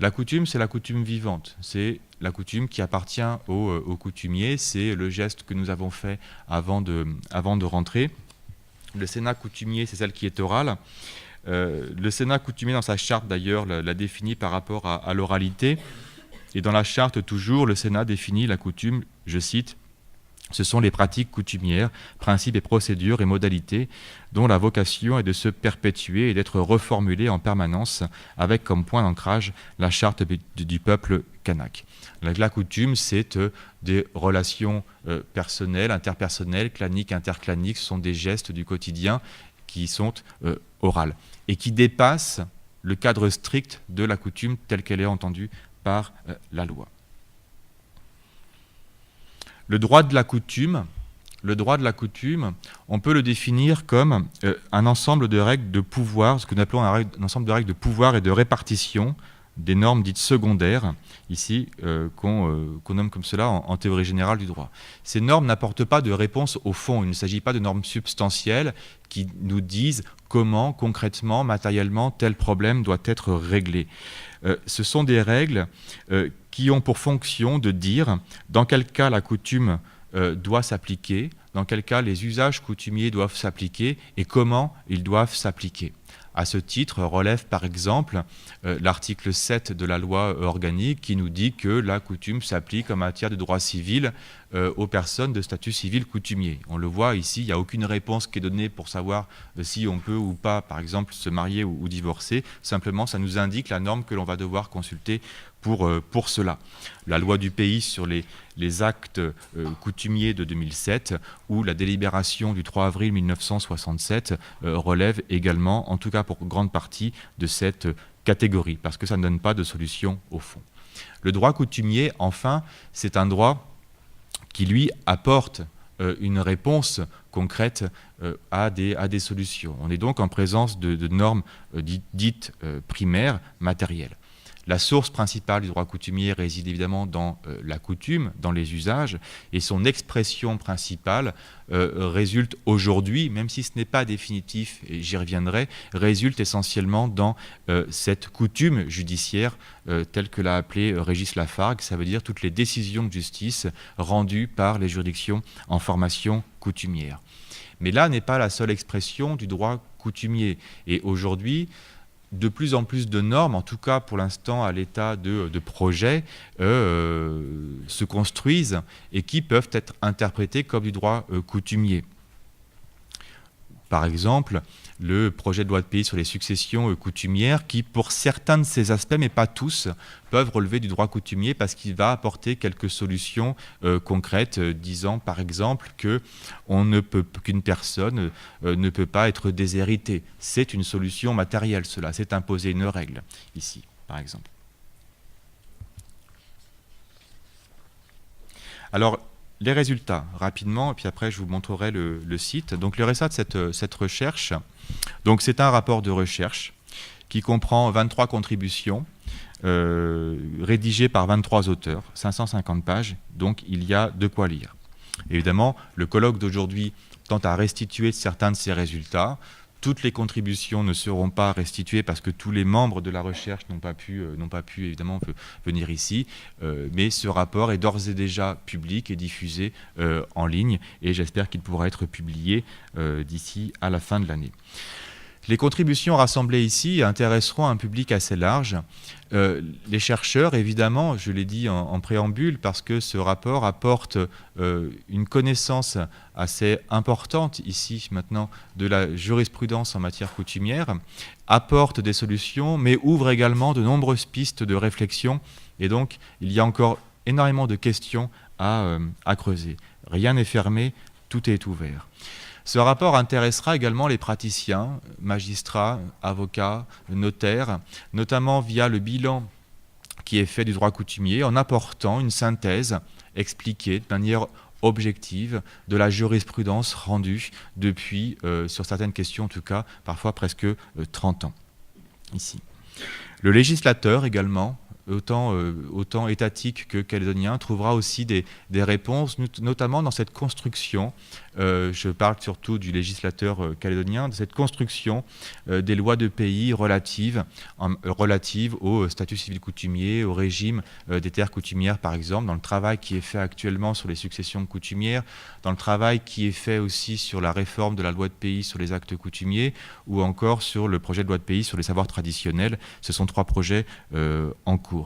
Speaker 4: La coutume, c'est la coutume vivante, c'est la coutume qui appartient au coutumier, c'est le geste que nous avons fait avant de rentrer. Le sénat coutumier, c'est celle qui est orale. Le sénat coutumier, dans sa charte d'ailleurs, la définit par rapport à l'oralité. Et dans la charte, toujours, le sénat définit la coutume, je cite, ce sont les pratiques coutumières, principes et procédures et modalités dont la vocation est de se perpétuer et d'être reformulée en permanence avec comme point d'ancrage la charte du peuple kanak. La coutume, c'est des relations personnelles, interpersonnelles, claniques, interclaniques, ce sont des gestes du quotidien qui sont orales et qui dépassent le cadre strict de la coutume telle qu'elle est entendue par la loi. Le droit de la coutume, on peut le définir comme un ensemble de règles de pouvoir, ce que nous appelons un ensemble de règles de pouvoir et de répartition des normes dites secondaires, ici, qu'on nomme comme cela en théorie générale du droit. Ces normes n'apportent pas de réponse au fond, il ne s'agit pas de normes substantielles qui nous disent comment, concrètement, matériellement, tel problème doit être réglé. Ce sont des règles qui ont pour fonction de dire dans quel cas la coutume doit s'appliquer, dans quel cas les usages coutumiers doivent s'appliquer et comment ils doivent s'appliquer. À ce titre, relève par exemple l'article 7 de la loi organique qui nous dit que la coutume s'applique en matière de droit civil aux personnes de statut civil coutumier. On le voit ici, il n'y a aucune réponse qui est donnée pour savoir si on peut ou pas, par exemple, se marier ou divorcer. Simplement, ça nous indique la norme que l'on va devoir consulter pour cela. La loi du pays sur les actes coutumiers de 2007 ou la délibération du 3 avril 1967 relève également, en tout cas pour grande partie, de cette catégorie, parce que ça ne donne pas de solution au fond. Le droit coutumier, enfin, c'est un droit qui, lui, apporte une réponse concrète à des solutions. On est donc en présence de normes dites primaires, matérielles. La source principale du droit coutumier réside évidemment dans la coutume, dans les usages, et son expression principale résulte aujourd'hui, même si ce n'est pas définitif, et j'y reviendrai, résulte essentiellement dans cette coutume judiciaire telle que l'a appelée Régis Lafargue, ça veut dire toutes les décisions de justice rendues par les juridictions en formation coutumière. Mais là n'est pas la seule expression du droit coutumier, et aujourd'hui, de plus en plus de normes, en tout cas pour l'instant à l'état de projet, se construisent et qui peuvent être interprétées comme du droit coutumier. Par exemple, le projet de loi de pays sur les successions coutumières qui, pour certains de ces aspects, mais pas tous, peuvent relever du droit coutumier parce qu'il va apporter quelques solutions concrètes, disant par exemple qu'une personne ne peut pas être déshéritée. C'est une solution matérielle, cela, c'est imposer une règle, ici, par exemple. Alors, les résultats, rapidement, et puis après je vous montrerai le site. Donc le résultat de cette recherche, donc c'est un rapport de recherche qui comprend 23 contributions rédigé par 23 auteurs, 550 pages, donc il y a de quoi lire. Évidemment, le colloque d'aujourd'hui tend à restituer certains de ces résultats. Toutes les contributions ne seront pas restituées parce que tous les membres de la recherche n'ont pas pu évidemment venir ici, mais ce rapport est d'ores et déjà public et diffusé en ligne, et j'espère qu'il pourra être publié d'ici à la fin de l'année. Les contributions rassemblées ici intéresseront un public assez large. Les chercheurs, évidemment, je l'ai dit en préambule, parce que ce rapport apporte une connaissance assez importante ici maintenant de la jurisprudence en matière coutumière, apporte des solutions, mais ouvre également de nombreuses pistes de réflexion. Et donc, il y a encore énormément de questions à creuser. Rien n'est fermé, tout est ouvert. Ce rapport intéressera également les praticiens, magistrats, avocats, notaires, notamment via le bilan qui est fait du droit coutumier, en apportant une synthèse expliquée de manière objective de la jurisprudence rendue depuis, sur certaines questions en tout cas, parfois presque 30 ans, ici. Le législateur également, autant étatique que calédonien, trouvera aussi des réponses, notamment dans cette construction, je parle surtout du législateur calédonien, de cette construction des lois de pays relatives au statut civil coutumier, au régime des terres coutumières par exemple, dans le travail qui est fait actuellement sur les successions coutumières, dans le travail qui est fait aussi sur la réforme de la loi de pays sur les actes coutumiers, ou encore sur le projet de loi de pays sur les savoirs traditionnels. Ce sont 3 projets en cours.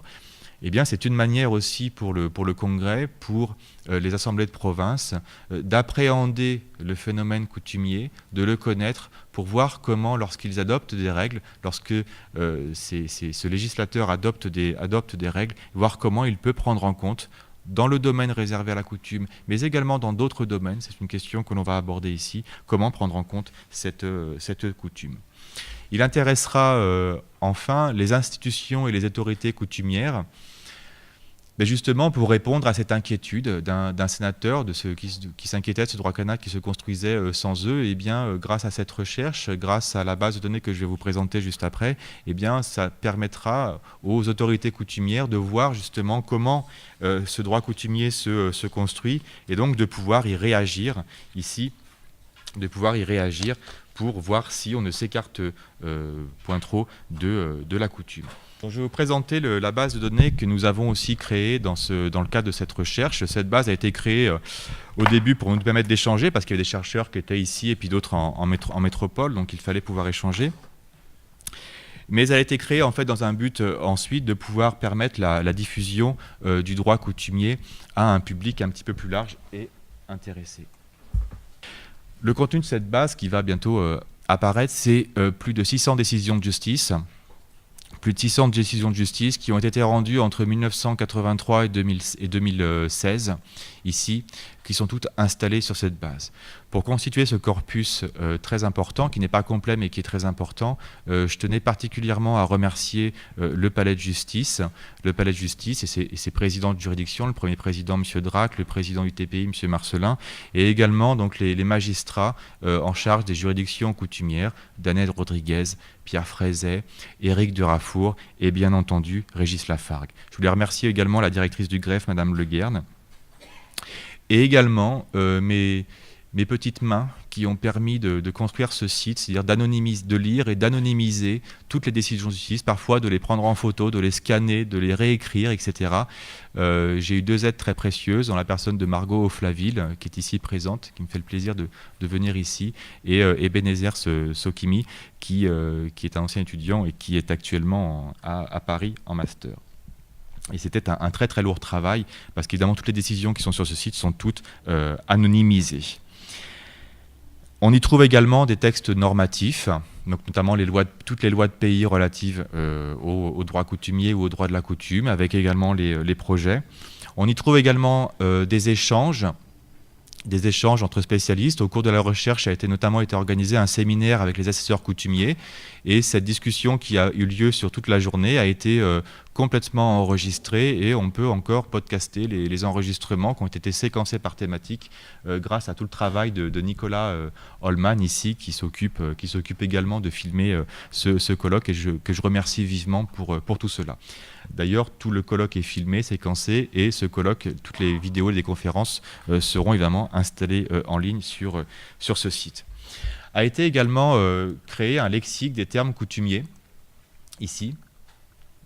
Speaker 4: Eh bien, c'est une manière aussi pour le Congrès, pour les assemblées de province, d'appréhender le phénomène coutumier, de le connaître, pour voir comment, lorsqu'ils adoptent des règles, lorsque ce législateur adopte des règles, voir comment il peut prendre en compte, dans le domaine réservé à la coutume, mais également dans d'autres domaines, c'est une question que l'on va aborder ici, comment prendre en compte cette coutume. Il intéressera enfin les institutions et les autorités coutumières, mais justement pour répondre à cette inquiétude d'un sénateur, de ceux qui s'inquiétaient de ce droit canal qui se construisait sans eux. Et bien, grâce à cette recherche, grâce à la base de données que je vais vous présenter juste après, eh bien, ça permettra aux autorités coutumières de voir justement comment ce droit coutumier se construit, et donc de pouvoir y réagir ici, pour voir si on ne s'écarte point trop de la coutume. Donc, je vais vous présenter la base de données que nous avons aussi créée dans le cadre de cette recherche. Cette base a été créée au début pour nous permettre d'échanger, parce qu'il y avait des chercheurs qui étaient ici et puis d'autres en métropole, donc il fallait pouvoir échanger. Mais elle a été créée en fait dans un but ensuite de pouvoir permettre la diffusion du droit coutumier à un public un petit peu plus large et intéressé. Le contenu de cette base qui va bientôt apparaître, c'est plus de 600 décisions de justice. Plus de 600 décisions de justice qui ont été rendues entre 1983 et 2016, ici, qui sont toutes installées sur cette base. Pour constituer ce corpus très important, qui n'est pas complet mais qui est très important, je tenais particulièrement à remercier le Palais de Justice et ses présidents de juridiction, le premier président, M. Drac, le président du TPI, M. Marcelin, et également donc, les magistrats en charge des juridictions coutumières, Daniel Rodriguez, Pierre Frézet, Éric Durafour et bien entendu Régis Lafargue. Je voulais remercier également la directrice du greffe, Mme Le Guerne, et également mes petites mains qui ont permis de construire ce site, c'est-à-dire de lire et d'anonymiser toutes les décisions de justice, parfois de les prendre en photo, de les scanner, de les réécrire, etc. J'ai eu 2 aides très précieuses, dans la personne de Margot Oflaville, qui est ici présente, qui me fait le plaisir de venir ici, et Ebenezer Sokimi, qui est un ancien étudiant et qui est actuellement à Paris en master. Et c'était un très très lourd travail, parce qu'évidemment toutes les décisions qui sont sur ce site sont toutes anonymisées. On y trouve également des textes normatifs, donc notamment toutes les lois de pays relatives au droit coutumier ou au droit de la coutume, avec également les projets. On y trouve également des échanges entre spécialistes. Au cours de la recherche a notamment été organisé un séminaire avec les assesseurs coutumiers, et cette discussion qui a eu lieu sur toute la journée a été complètement enregistrée, et on peut encore podcaster les enregistrements qui ont été séquencés par thématique grâce à tout le travail de Nicolas Holman ici, qui s'occupe également de filmer ce colloque, et que je remercie vivement pour tout cela. D'ailleurs, tout le colloque est filmé, séquencé, et ce colloque, toutes les vidéos et les conférences seront évidemment installées en ligne sur ce site. A été également créé un lexique des termes coutumiers, ici.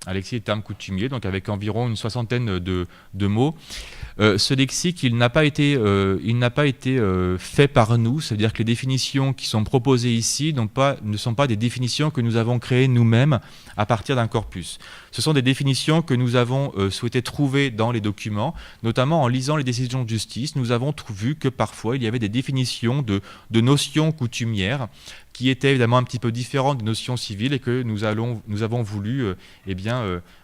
Speaker 4: Un lexique des termes coutumiers, donc avec environ une soixantaine de mots. Ce lexique, il n'a pas été fait par nous, c'est-à-dire que les définitions qui sont proposées ici ne sont pas des définitions que nous avons créées nous-mêmes à partir d'un corpus. Ce sont des définitions que nous avons souhaité trouver dans les documents, notamment en lisant les décisions de justice. Nous avons vu que parfois il y avait des définitions de notions coutumières qui étaient évidemment un petit peu différentes des notions civiles et que nous avons voulu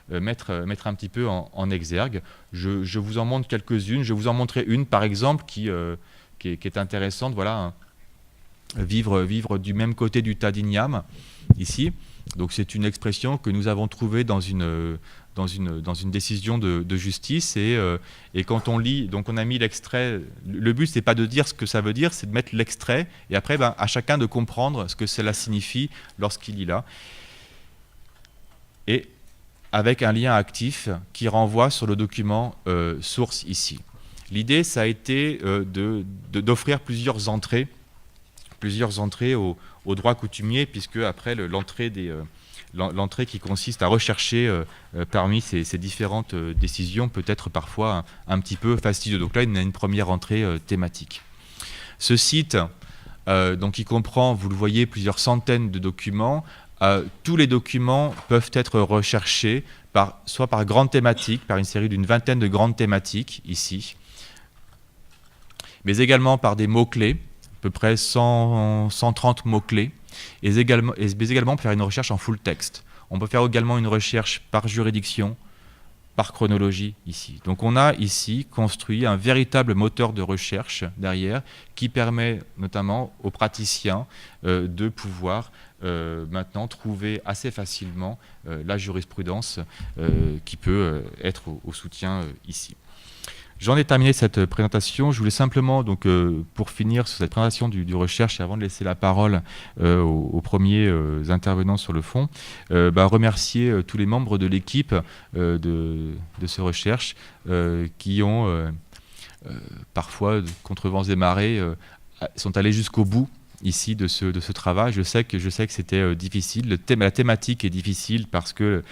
Speaker 4: mettre un petit peu en exergue. Je vous en montre quelques-unes. Je vais vous en montrer une, par exemple, qui est intéressante. Voilà, vivre du même côté du tas d'igname, ici. Donc c'est une expression que nous avons trouvée dans une décision de justice. Et quand on lit, donc on a mis l'extrait. Le but, c'est pas de dire ce que ça veut dire, c'est de mettre l'extrait. Et après, à chacun de comprendre ce que cela signifie lorsqu'il lit là. Et avec un lien actif qui renvoie sur le document source ici. L'idée, ça a été d'offrir plusieurs entrées au droit coutumier, puisque après l'entrée qui consiste à rechercher parmi ces différentes décisions peut être parfois un petit peu fastidieux. Donc là, il y a une première entrée thématique. Ce site, donc, il comprend, vous le voyez, plusieurs centaines de documents. Tous les documents peuvent être recherchés soit par grandes thématiques, par une série d'une vingtaine de grandes thématiques, ici, mais également par des mots-clés, à peu près 130 mots-clés, mais également faire une recherche en full texte. On peut faire également une recherche par juridiction, par chronologie, ici. Donc on a ici construit un véritable moteur de recherche derrière qui permet notamment aux praticiens de pouvoir maintenant trouver assez facilement la jurisprudence qui peut être au soutien ici. J'en ai terminé cette présentation. Je voulais simplement, donc, pour finir sur cette présentation du recherche, et avant de laisser la parole aux premiers intervenants sur le fond, remercier tous les membres de l'équipe de ce recherche qui ont, parfois, contre vents et marées, sont allés jusqu'au bout ici de ce travail. Je sais que c'était difficile. La thématique est difficile parce que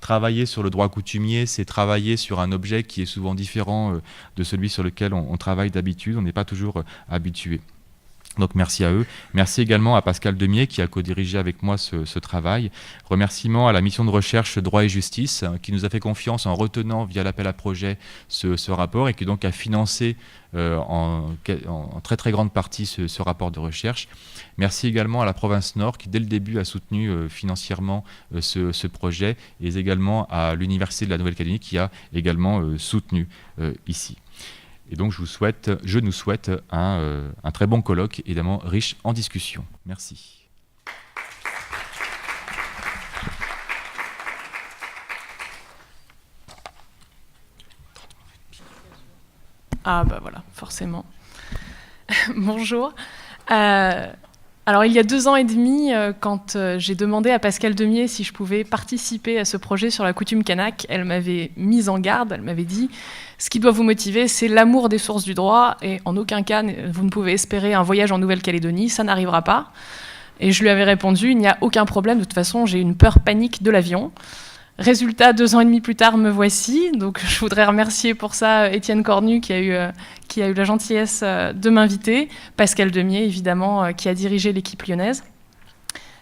Speaker 4: travailler sur le droit coutumier, c'est travailler sur un objet qui est souvent différent de celui sur lequel on travaille d'habitude. On n'est pas toujours habitué. Donc merci à eux. Merci également à Pascal Demier qui a co-dirigé avec moi ce travail. Remerciements à la mission de recherche Droit et Justice qui nous a fait confiance en retenant via l'appel à projet ce rapport et qui donc a financé en très très grande partie ce rapport de recherche. Merci également à la province Nord qui dès le début a soutenu financièrement ce projet et également à l'Université de la Nouvelle-Calédonie qui a également soutenu ici. Et donc je nous souhaite un très bon colloque, évidemment riche en discussions. Merci.
Speaker 5: Ah bah voilà, forcément. Bonjour. Alors il y a 2 ans et demi, quand j'ai demandé à Pascal Demier si je pouvais participer à ce projet sur la coutume kanak, elle m'avait mise en garde, elle m'avait dit « Ce qui doit vous motiver, c'est l'amour des sources du droit et en aucun cas vous ne pouvez espérer un voyage en Nouvelle-Calédonie, ça n'arrivera pas. » Et je lui avais répondu « Il n'y a aucun problème, de toute façon j'ai une peur panique de l'avion. » Résultat, 2 ans et demi plus tard, me voici. Donc, je voudrais remercier pour ça Étienne Cornu qui a eu la gentillesse de m'inviter, Pascal Demier, évidemment, qui a dirigé l'équipe lyonnaise.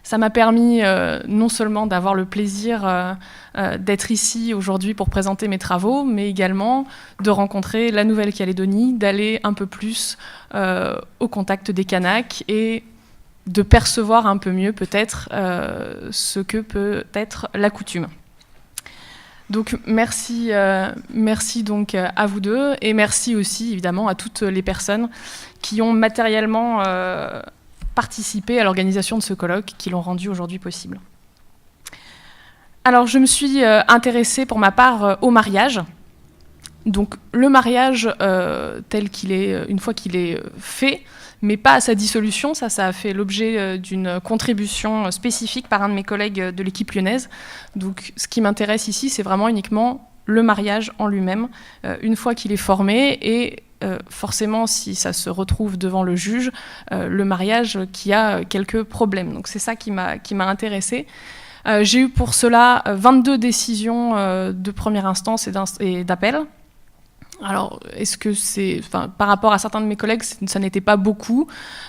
Speaker 5: Ça m'a permis non seulement d'avoir le plaisir d'être ici aujourd'hui pour présenter mes travaux, mais également de rencontrer la Nouvelle-Calédonie, d'aller un peu plus au contact des Kanaks et de percevoir un peu mieux peut-être ce que peut être la coutume. Donc merci donc à vous deux et merci aussi évidemment à toutes les personnes qui ont matériellement participé à l'organisation de ce colloque, qui l'ont rendu aujourd'hui possible. Alors je me suis intéressée pour ma part au mariage Donc le mariage tel qu'il est, une fois qu'il est fait, mais pas à sa dissolution, ça a fait l'objet d'une contribution spécifique par un de mes collègues de l'équipe lyonnaise. Donc ce qui m'intéresse ici, c'est vraiment uniquement le mariage en lui-même, une fois qu'il est formé, et forcément, si ça se retrouve devant le juge, le mariage qui a quelques problèmes. Donc c'est ça qui m'a intéressée. J'ai eu pour cela 22 décisions de première instance et d'appel. Alors, est-ce que c'est, par rapport à certains de mes collègues, ça n'était pas beaucoup.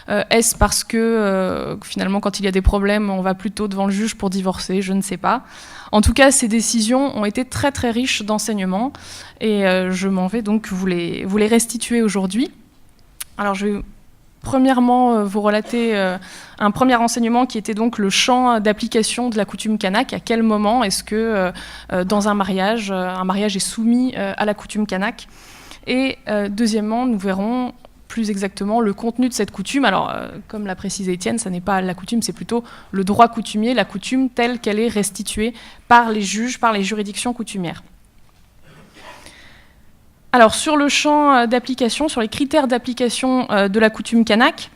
Speaker 5: Est-ce parce que finalement, quand il y a des problèmes, on va plutôt devant le juge pour divorcer? Je ne sais pas. En tout cas, ces décisions ont été très très riches d'enseignements et je m'en vais donc vous les restituer aujourd'hui. Alors, je vais premièrement vous relater un premier enseignement qui était donc le champ d'application de la coutume kanak. À quel moment est-ce que dans un mariage est soumis à la coutume kanak? Et deuxièmement, nous verrons plus exactement le contenu de cette coutume. Alors, comme l'a précisé Étienne, ça n'est pas la coutume, c'est plutôt le droit coutumier, la coutume telle qu'elle est restituée par les juges, par les juridictions coutumières. Alors, sur le champ d'application, sur les critères d'application de la coutume kanak,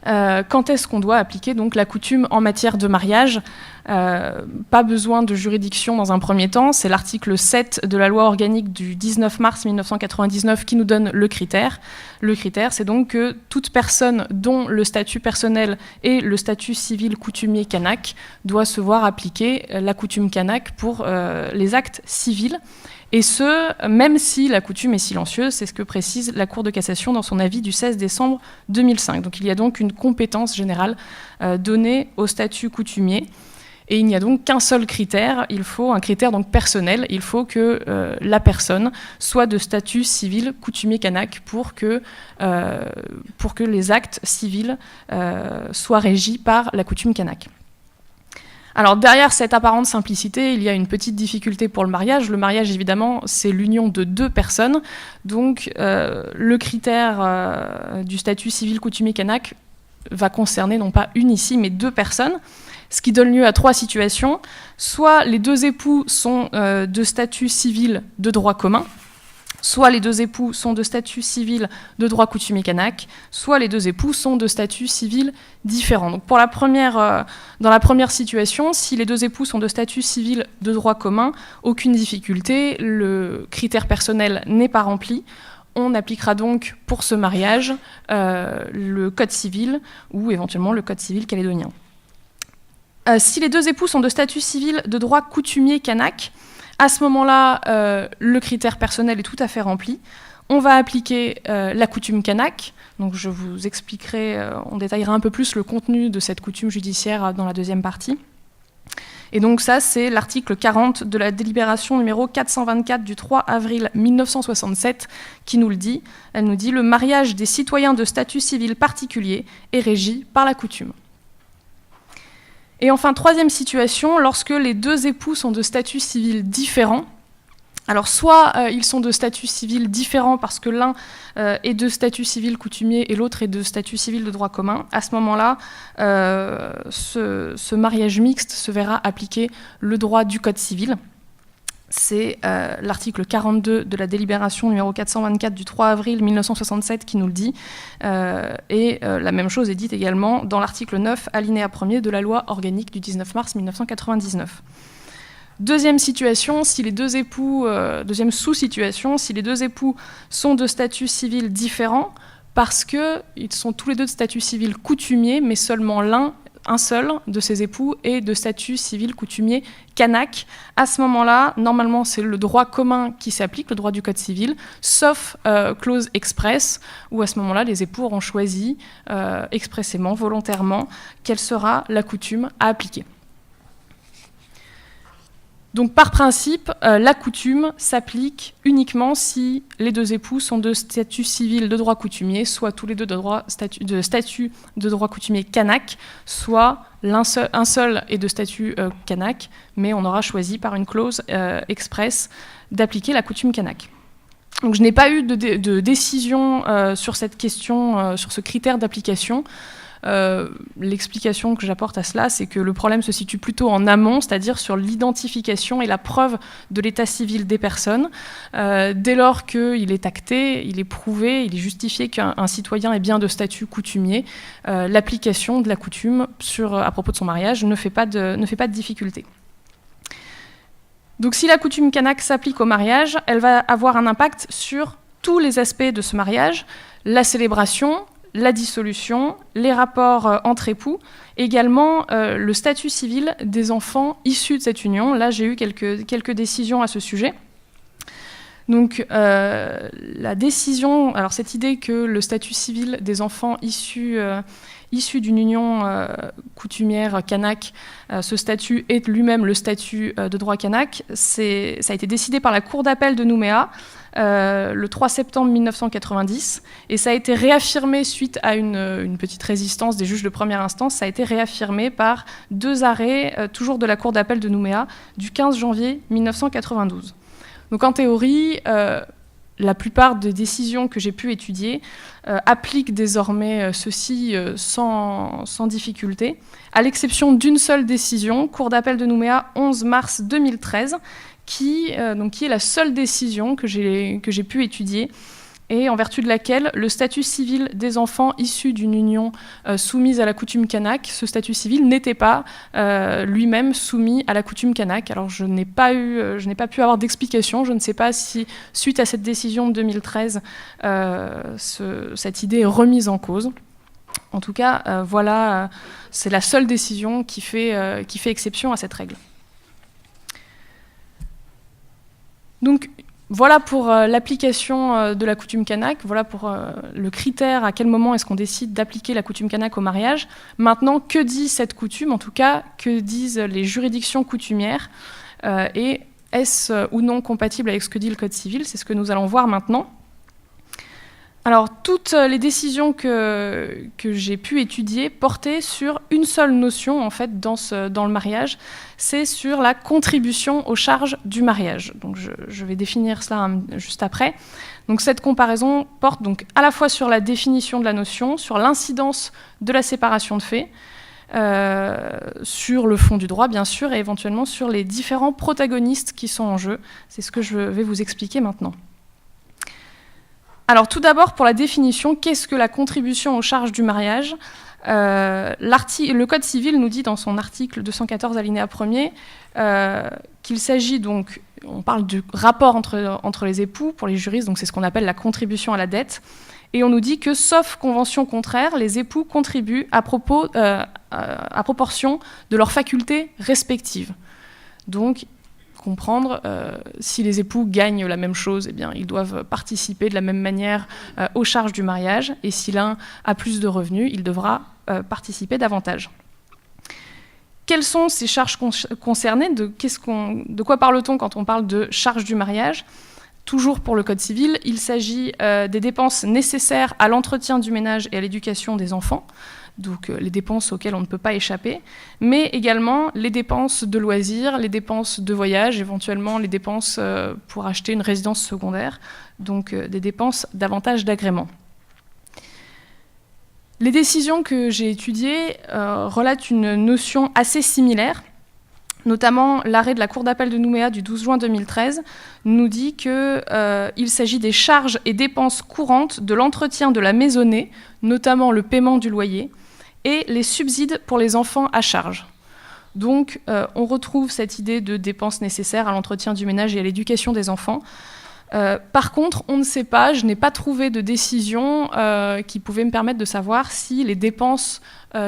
Speaker 5: quand est-ce qu'on doit appliquer donc la coutume en matière de mariage? Pas besoin de juridiction dans un premier temps, c'est l'article 7 de la loi organique du 19 mars 1999 qui nous donne le critère. Le critère, c'est donc que toute personne dont le statut personnel est le statut civil coutumier kanak doit se voir appliquer la coutume kanak pour les actes civils. Et ce, même si la coutume est silencieuse, c'est ce que précise la Cour de cassation dans son avis du 16 décembre 2005. Donc il y a donc une compétence générale donnée au statut coutumier. Et il n'y a donc qu'un seul critère, il faut un critère donc personnel, il faut que la personne soit de statut civil coutumier kanak pour que les actes civils soient régis par la coutume kanak. Alors derrière cette apparente simplicité, il y a une petite difficulté pour le mariage. Le mariage, évidemment, c'est l'union de deux personnes. Donc le critère du statut civil coutumier kanak va concerner non pas une ici, mais deux personnes, ce qui donne lieu à trois situations. Soit les deux époux sont de statut civil de droit commun, soit les deux époux sont de statut civil de droit coutumier kanak, soit les deux époux sont de statut civil différent. Donc dans la première situation, si les deux époux sont de statut civil de droit commun, aucune difficulté, le critère personnel n'est pas rempli. On appliquera donc pour ce mariage le code civil ou éventuellement le code civil calédonien. Si les deux époux sont de statut civil de droit coutumier kanak, à ce moment-là, le critère personnel est tout à fait rempli. On va appliquer la coutume kanak. Donc je vous expliquerai, on détaillera un peu plus le contenu de cette coutume judiciaire dans la deuxième partie. Et donc ça, c'est l'article 40 de la délibération numéro 424 du 3 avril 1967 qui nous le dit. Elle nous dit « Le mariage des citoyens de statut civil particulier est régi par la coutume ». Et enfin, troisième situation, lorsque les deux époux sont de statut civil différent. Alors soit ils sont de statut civil différent parce que l'un est de statut civil coutumier et l'autre est de statut civil de droit commun. À ce moment-là, ce mariage mixte se verra appliquer le droit du Code civil. C'est l'article 42 de la délibération numéro 424 du 3 avril 1967 qui nous le dit. Et la même chose est dite également dans l'article 9, alinéa 1er de la loi organique du 19 mars 1999. Deuxième situation, si les deux époux, deuxième sous-situation, si les deux époux sont de statut civil différent, parce qu'ils sont tous les deux de statut civil coutumier, mais seulement un seul de ces époux est de statut civil coutumier kanak. À ce moment-là, normalement, c'est le droit commun qui s'applique, le droit du Code civil, sauf clause expresse, où à ce moment-là, les époux auront choisi expressément, volontairement, quelle sera la coutume à appliquer. Donc par principe, la coutume s'applique uniquement si les deux époux sont de statut civil de droit coutumier, soit tous les deux de statut de droit coutumier kanak, soit un seul est de statut kanak, mais on aura choisi par une clause expresse d'appliquer la coutume kanak. Donc je n'ai pas eu de décision sur cette question, sur ce critère d'application. L'explication que j'apporte à cela, c'est que le problème se situe plutôt en amont, c'est-à-dire sur l'identification et la preuve de l'état civil des personnes. Dès lors qu'il est acté, il est prouvé, il est justifié qu'un citoyen est bien de statut coutumier, l'application de la coutume à propos de son mariage ne fait pas de difficulté. Donc si la coutume kanak s'applique au mariage, elle va avoir un impact sur tous les aspects de ce mariage, la célébration, la dissolution, les rapports entre époux, également le statut civil des enfants issus de cette union. Là, j'ai eu quelques décisions à ce sujet. Donc la décision, alors cette idée que le statut civil des enfants issus d'une union coutumière kanak, ce statut est lui-même le statut de droit kanak, ça a été décidé par la Cour d'appel de Nouméa le 3 septembre 1990, et ça a été réaffirmé suite à une petite résistance des juges de première instance, ça a été réaffirmé par 2 arrêts, toujours de la Cour d'appel de Nouméa, du 15 janvier 1992. Donc en théorie, la plupart des décisions que j'ai pu étudier appliquent désormais ceci sans difficulté, à l'exception d'une seule décision, Cour d'appel de Nouméa, 11 mars 2013, qui est la seule décision que j'ai pu étudier, et en vertu de laquelle le statut civil des enfants issus d'une union soumise à la coutume kanak, ce statut civil n'était pas lui-même soumis à la coutume kanak. Alors je n'ai pas pu avoir d'explication, je ne sais pas si, suite à cette décision de 2013, cette idée est remise en cause. En tout cas, voilà, c'est la seule décision qui fait exception à cette règle. Donc, voilà pour l'application de la coutume kanak, voilà pour le critère à quel moment est-ce qu'on décide d'appliquer la coutume kanak au mariage. Maintenant, que dit cette coutume, en tout cas, que disent les juridictions coutumières, et est-ce ou non compatible avec ce que dit le Code civil? C'est ce que nous allons voir maintenant. Alors, toutes les décisions que j'ai pu étudier portaient sur une seule notion, en fait, dans le mariage, c'est sur la contribution aux charges du mariage. Donc, je vais définir cela juste après. Donc, cette comparaison porte donc à la fois sur la définition de la notion, sur l'incidence de la séparation de fait, sur le fond du droit, bien sûr, et éventuellement sur les différents protagonistes qui sont en jeu. C'est ce que je vais vous expliquer maintenant. Alors tout d'abord, pour la définition, qu'est-ce que la contribution aux charges du mariage ? Le Code civil nous dit dans son article 214 alinéa 1er qu'il s'agit donc, on parle du rapport entre les époux pour les juristes, donc c'est ce qu'on appelle la contribution à la dette, et on nous dit que sauf convention contraire, les époux contribuent à proportion de leurs facultés respectives. Donc comprendre si les époux gagnent la même chose, eh bien, ils doivent participer de la même manière aux charges du mariage, et si l'un a plus de revenus, il devra participer davantage. Quelles sont ces charges concernées ? De quoi parle-t-on quand on parle de charges du mariage ? Toujours pour le Code civil, il s'agit des dépenses nécessaires à l'entretien du ménage et à l'éducation des enfants, donc les dépenses auxquelles on ne peut pas échapper, mais également les dépenses de loisirs, les dépenses de voyage, éventuellement les dépenses pour acheter une résidence secondaire, donc des dépenses davantage d'agrément. Les décisions que j'ai étudiées relatent une notion assez similaire, notamment l'arrêt de la Cour d'appel de Nouméa du 12 juin 2013 nous dit qu'il s'agit des charges et dépenses courantes de l'entretien de la maisonnée, notamment le paiement du loyer, et les subsides pour les enfants à charge. Donc, on retrouve cette idée de dépenses nécessaires à l'entretien du ménage et à l'éducation des enfants. Par contre, on ne sait pas, je n'ai pas trouvé de décision qui pouvait me permettre de savoir si les dépenses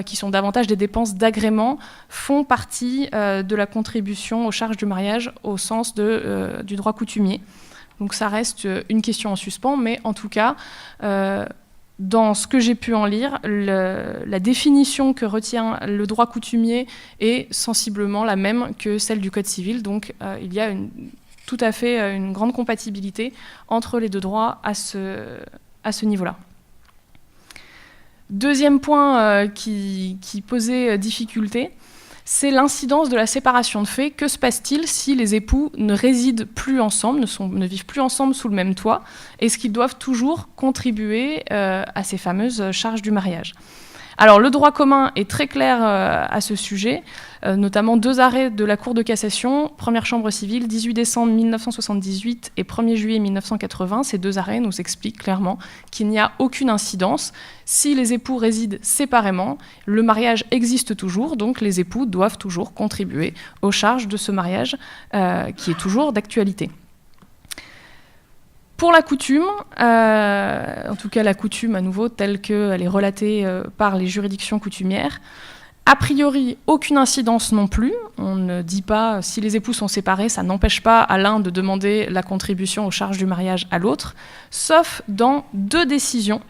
Speaker 5: qui sont davantage des dépenses d'agrément font partie de la contribution aux charges du mariage au sens du droit coutumier. Donc ça reste une question en suspens, mais en tout cas, dans ce que j'ai pu en lire, la définition que retient le droit coutumier est sensiblement la même que celle du Code civil. Donc il y a tout à fait une grande compatibilité entre les deux droits à ce niveau-là. Deuxième point qui posait difficulté, c'est l'incidence de la séparation de fait. Que se passe-t-il si les époux ne résident plus ensemble, ne vivent plus ensemble sous le même toit? Est-ce qu'ils doivent toujours contribuer à ces fameuses charges du mariage? Alors, le droit commun est très clair à ce sujet, notamment 2 arrêts de la Cour de cassation, première chambre civile, 18 décembre 1978 et 1er juillet 1980. Ces 2 arrêts nous expliquent clairement qu'il n'y a aucune incidence. Si les époux résident séparément, le mariage existe toujours, donc les époux doivent toujours contribuer aux charges de ce mariage qui est toujours d'actualité. Pour la coutume, en tout cas la coutume à nouveau telle qu'elle est relatée par les juridictions coutumières, a priori aucune incidence non plus. On ne dit pas si les époux sont séparés, ça n'empêche pas à l'un de demander la contribution aux charges du mariage à l'autre, sauf dans 2 décisions.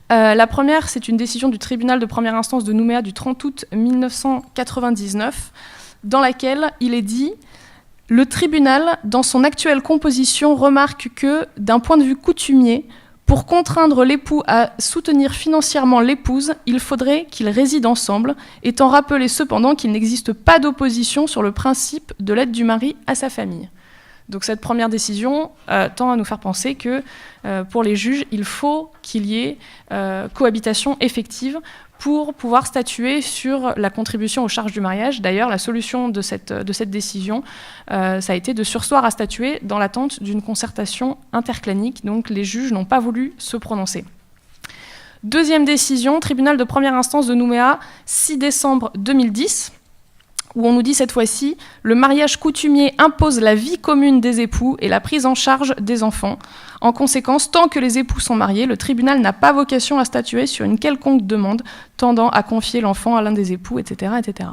Speaker 5: La première, c'est une décision du tribunal de première instance de Nouméa du 30 août 1999, dans laquelle il est dit: le tribunal, dans son actuelle composition, remarque que, d'un point de vue coutumier, pour contraindre l'époux à soutenir financièrement l'épouse, il faudrait qu'ils résident ensemble, étant rappelé cependant qu'il n'existe pas d'opposition sur le principe de l'aide du mari à sa famille. Donc cette première décision tend à nous faire penser que pour les juges, il faut qu'il y ait cohabitation effective pour pouvoir statuer sur la contribution aux charges du mariage. D'ailleurs, la solution de cette décision, ça a été de surseoir à statuer dans l'attente d'une concertation interclanique. Donc les juges n'ont pas voulu se prononcer. Deuxième décision, tribunal de première instance de Nouméa, 6 décembre 2010, où on nous dit cette fois-ci « Le mariage coutumier impose la vie commune des époux et la prise en charge des enfants. En conséquence, tant que les époux sont mariés, le tribunal n'a pas vocation à statuer sur une quelconque demande tendant à confier l'enfant à l'un des époux, etc. etc. »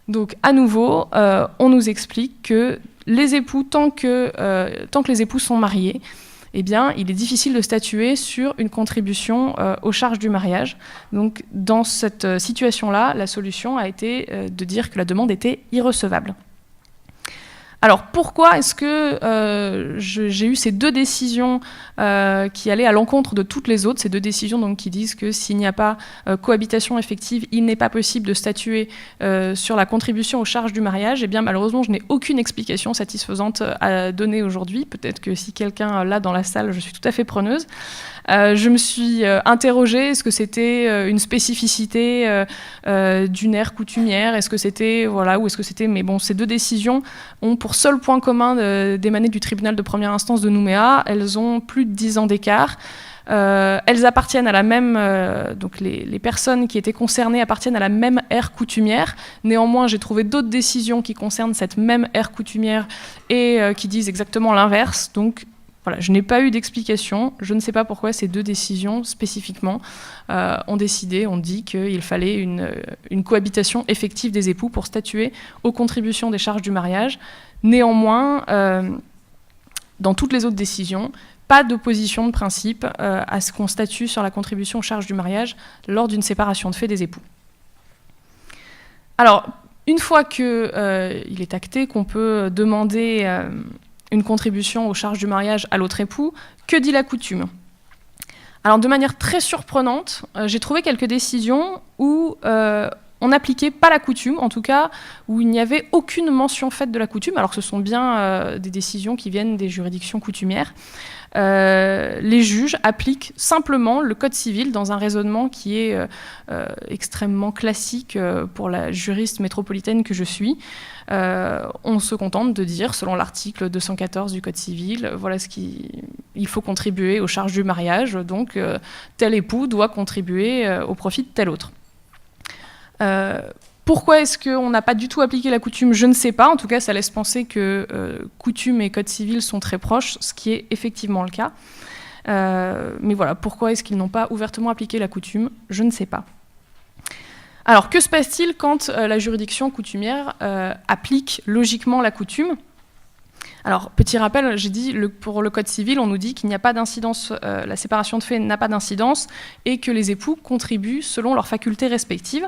Speaker 5: Donc, à nouveau, on nous explique que les époux, tant que les époux sont mariés, eh bien, il est difficile de statuer sur une contribution aux charges du mariage. Donc, dans cette situation-là, la solution a été de dire que la demande était irrecevable. Alors, pourquoi est-ce que j'ai eu ces 2 décisions qui allaient à l'encontre de toutes les autres, ces 2 décisions donc, qui disent que s'il n'y a pas cohabitation effective, il n'est pas possible de statuer sur la contribution aux charges du mariage? Eh bien, malheureusement, je n'ai aucune explication satisfaisante à donner aujourd'hui. Peut-être que si quelqu'un l'a dans la salle, je suis tout à fait preneuse. Je me suis interrogée, est-ce que c'était une spécificité d'une ère coutumière? Est-ce que c'était, voilà, ou est-ce que c'était... Mais bon, ces 2 décisions ont pour seul point commun d'émaner du tribunal de première instance de Nouméa. Elles ont plus de 10 ans d'écart. Elles appartiennent à la même... donc les personnes qui étaient concernées appartiennent à la même ère coutumière. Néanmoins, j'ai trouvé d'autres décisions qui concernent cette même ère coutumière et qui disent exactement l'inverse. Donc, voilà, je n'ai pas eu d'explication. Je ne sais pas pourquoi ces 2 décisions, spécifiquement, ont dit qu'il fallait une cohabitation effective des époux pour statuer aux contributions des charges du mariage. Néanmoins, dans toutes les autres décisions, pas d'opposition de principe à ce qu'on statue sur la contribution aux charges du mariage lors d'une séparation de fait des époux. Alors, une fois qu'il est acté qu'on peut demander une contribution aux charges du mariage à l'autre époux, que dit la coutume? Alors, de manière très surprenante, j'ai trouvé quelques décisions où on n'appliquait pas la coutume, en tout cas où il n'y avait aucune mention faite de la coutume, alors que ce sont bien des décisions qui viennent des juridictions coutumières. Les juges appliquent simplement le code civil dans un raisonnement qui est extrêmement classique pour la juriste métropolitaine que je suis. On se contente de dire, selon l'article 214 du code civil, voilà il faut contribuer aux charges du mariage, donc tel époux doit contribuer au profit de tel autre. Pourquoi est-ce qu'on n'a pas du tout appliqué la coutume? Je ne sais pas. En tout cas, ça laisse penser que coutume et code civil sont très proches, ce qui est effectivement le cas. Mais voilà, pourquoi est-ce qu'ils n'ont pas ouvertement appliqué la coutume? Je ne sais pas. Alors, que se passe-t-il quand la juridiction coutumière applique logiquement la coutume? Alors, petit rappel, j'ai dit, pour le code civil, on nous dit qu'il n'y a pas d'incidence, la séparation de fait n'a pas d'incidence et que les époux contribuent selon leurs facultés respectives.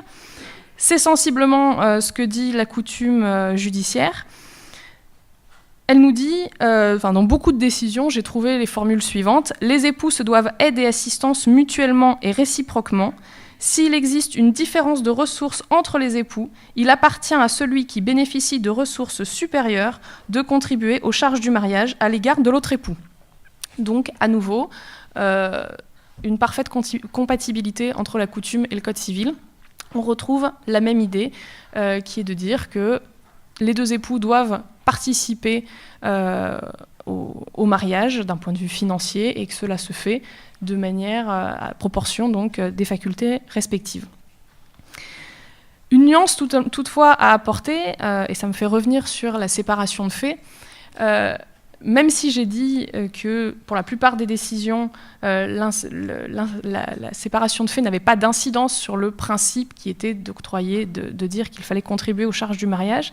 Speaker 5: C'est sensiblement ce que dit la coutume judiciaire. Elle nous dit, dans beaucoup de décisions, j'ai trouvé les formules suivantes. Les époux se doivent aide et assistance mutuellement et réciproquement. S'il existe une différence de ressources entre les époux, il appartient à celui qui bénéficie de ressources supérieures de contribuer aux charges du mariage à l'égard de l'autre époux. Donc, à nouveau, une parfaite compatibilité entre la coutume et le code civil. On retrouve la même idée qui est de dire que les deux époux doivent participer au mariage d'un point de vue financier et que cela se fait de manière à proportion donc, des facultés respectives. Une nuance toutefois à apporter, et ça me fait revenir sur la séparation de faits, même si j'ai dit que pour la plupart des décisions, la séparation de faits n'avait pas d'incidence sur le principe qui était d'octroyer, de dire qu'il fallait contribuer aux charges du mariage,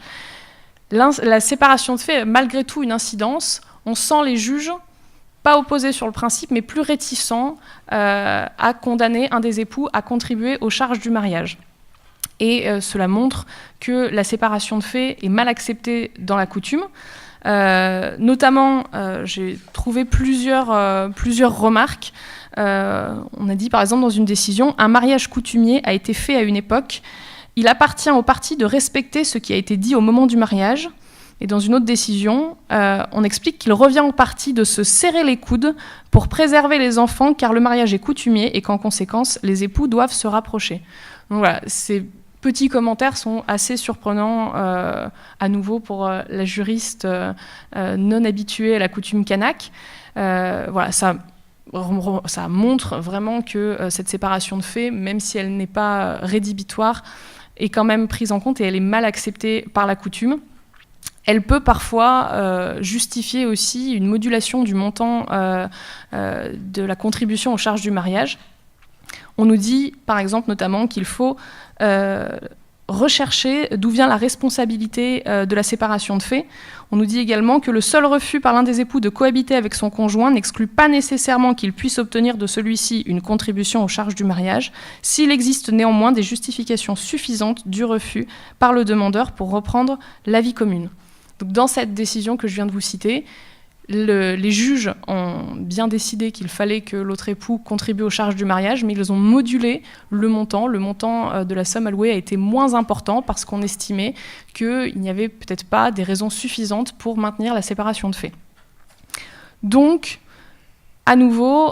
Speaker 5: la séparation de faits a malgré tout une incidence. On sent les juges pas opposés sur le principe, mais plus réticents à condamner un des époux à contribuer aux charges du mariage. Et cela montre que la séparation de faits est mal acceptée dans la coutume. Notamment, j'ai trouvé plusieurs remarques. On a dit par exemple dans une décision, un mariage coutumier a été fait à une époque. Il appartient aux parties de respecter ce qui a été dit au moment du mariage. Et dans une autre décision, on explique qu'il revient aux parties de se serrer les coudes pour préserver les enfants, car le mariage est coutumier et qu'en conséquence, les époux doivent se rapprocher. Donc voilà, ces petits commentaires sont assez surprenants à nouveau pour la juriste non habituée à la coutume kanak. Voilà, ça montre vraiment que cette séparation de faits, même si elle n'est pas rédhibitoire, est quand même prise en compte et elle est mal acceptée par la coutume. Elle peut parfois justifier aussi une modulation du montant de la contribution aux charges du mariage. On nous dit, par exemple, notamment qu'il faut rechercher d'où vient la responsabilité de la séparation de faits. On nous dit également que le seul refus par l'un des époux de cohabiter avec son conjoint n'exclut pas nécessairement qu'il puisse obtenir de celui-ci une contribution aux charges du mariage, s'il existe néanmoins des justifications suffisantes du refus par le demandeur pour reprendre la vie commune. Donc, dans cette décision que je viens de vous citer, les juges ont bien décidé qu'il fallait que l'autre époux contribue aux charges du mariage, mais ils ont modulé le montant. Le montant de la somme allouée a été moins important parce qu'on estimait qu'il n'y avait peut-être pas des raisons suffisantes pour maintenir la séparation de faits. Donc, à nouveau,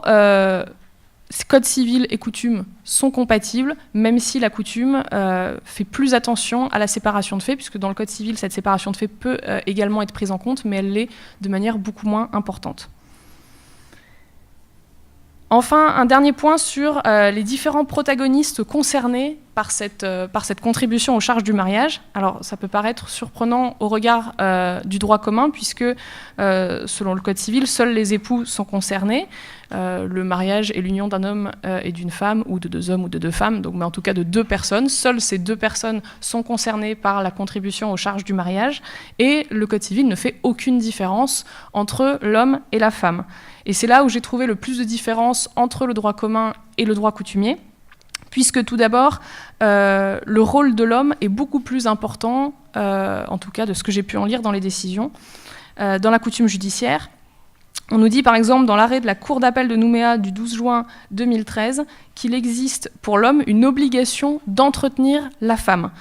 Speaker 5: code civil et coutume sont compatibles, même si la coutume fait plus attention à la séparation de faits, puisque dans le code civil, cette séparation de faits peut également être prise en compte, mais elle l'est de manière beaucoup moins importante. Enfin, un dernier point sur les différents protagonistes concernés par cette contribution aux charges du mariage. Alors, ça peut paraître surprenant au regard du droit commun, puisque, selon le Code civil, seuls les époux sont concernés. Le mariage est l'union d'un homme et d'une femme, ou de deux hommes ou de deux femmes, donc, mais en tout cas de deux personnes. Seules ces deux personnes sont concernées par la contribution aux charges du mariage, et le Code civil ne fait aucune différence entre l'homme et la femme. Et c'est là où j'ai trouvé le plus de différence entre le droit commun et le droit coutumier, puisque tout d'abord, le rôle de l'homme est beaucoup plus important, en tout cas de ce que j'ai pu en lire dans les décisions, dans la coutume judiciaire. On nous dit par exemple dans l'arrêt de la Cour d'appel de Nouméa du 12 juin 2013 qu'il existe pour l'homme une obligation d'entretenir la femme.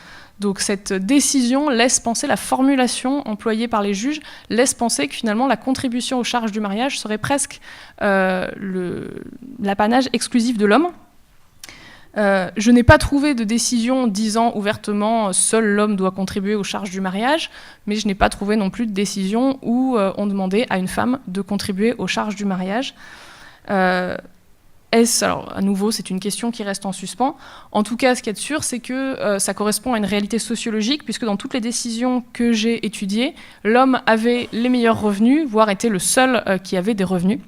Speaker 5: Donc cette décision laisse penser, la formulation employée par les juges laisse penser que finalement la contribution aux charges du mariage serait presque l'apanage exclusif de l'homme. Je n'ai pas trouvé de décision disant ouvertement seul l'homme doit contribuer aux charges du mariage, mais je n'ai pas trouvé non plus de décision où on demandait à une femme de contribuer aux charges du mariage. Alors, à nouveau, c'est une question qui reste en suspens. En tout cas, ce qu'il y a de sûr, c'est que ça correspond à une réalité sociologique, puisque dans toutes les décisions que j'ai étudiées, l'homme avait les meilleurs revenus, voire était le seul qui avait des revenus.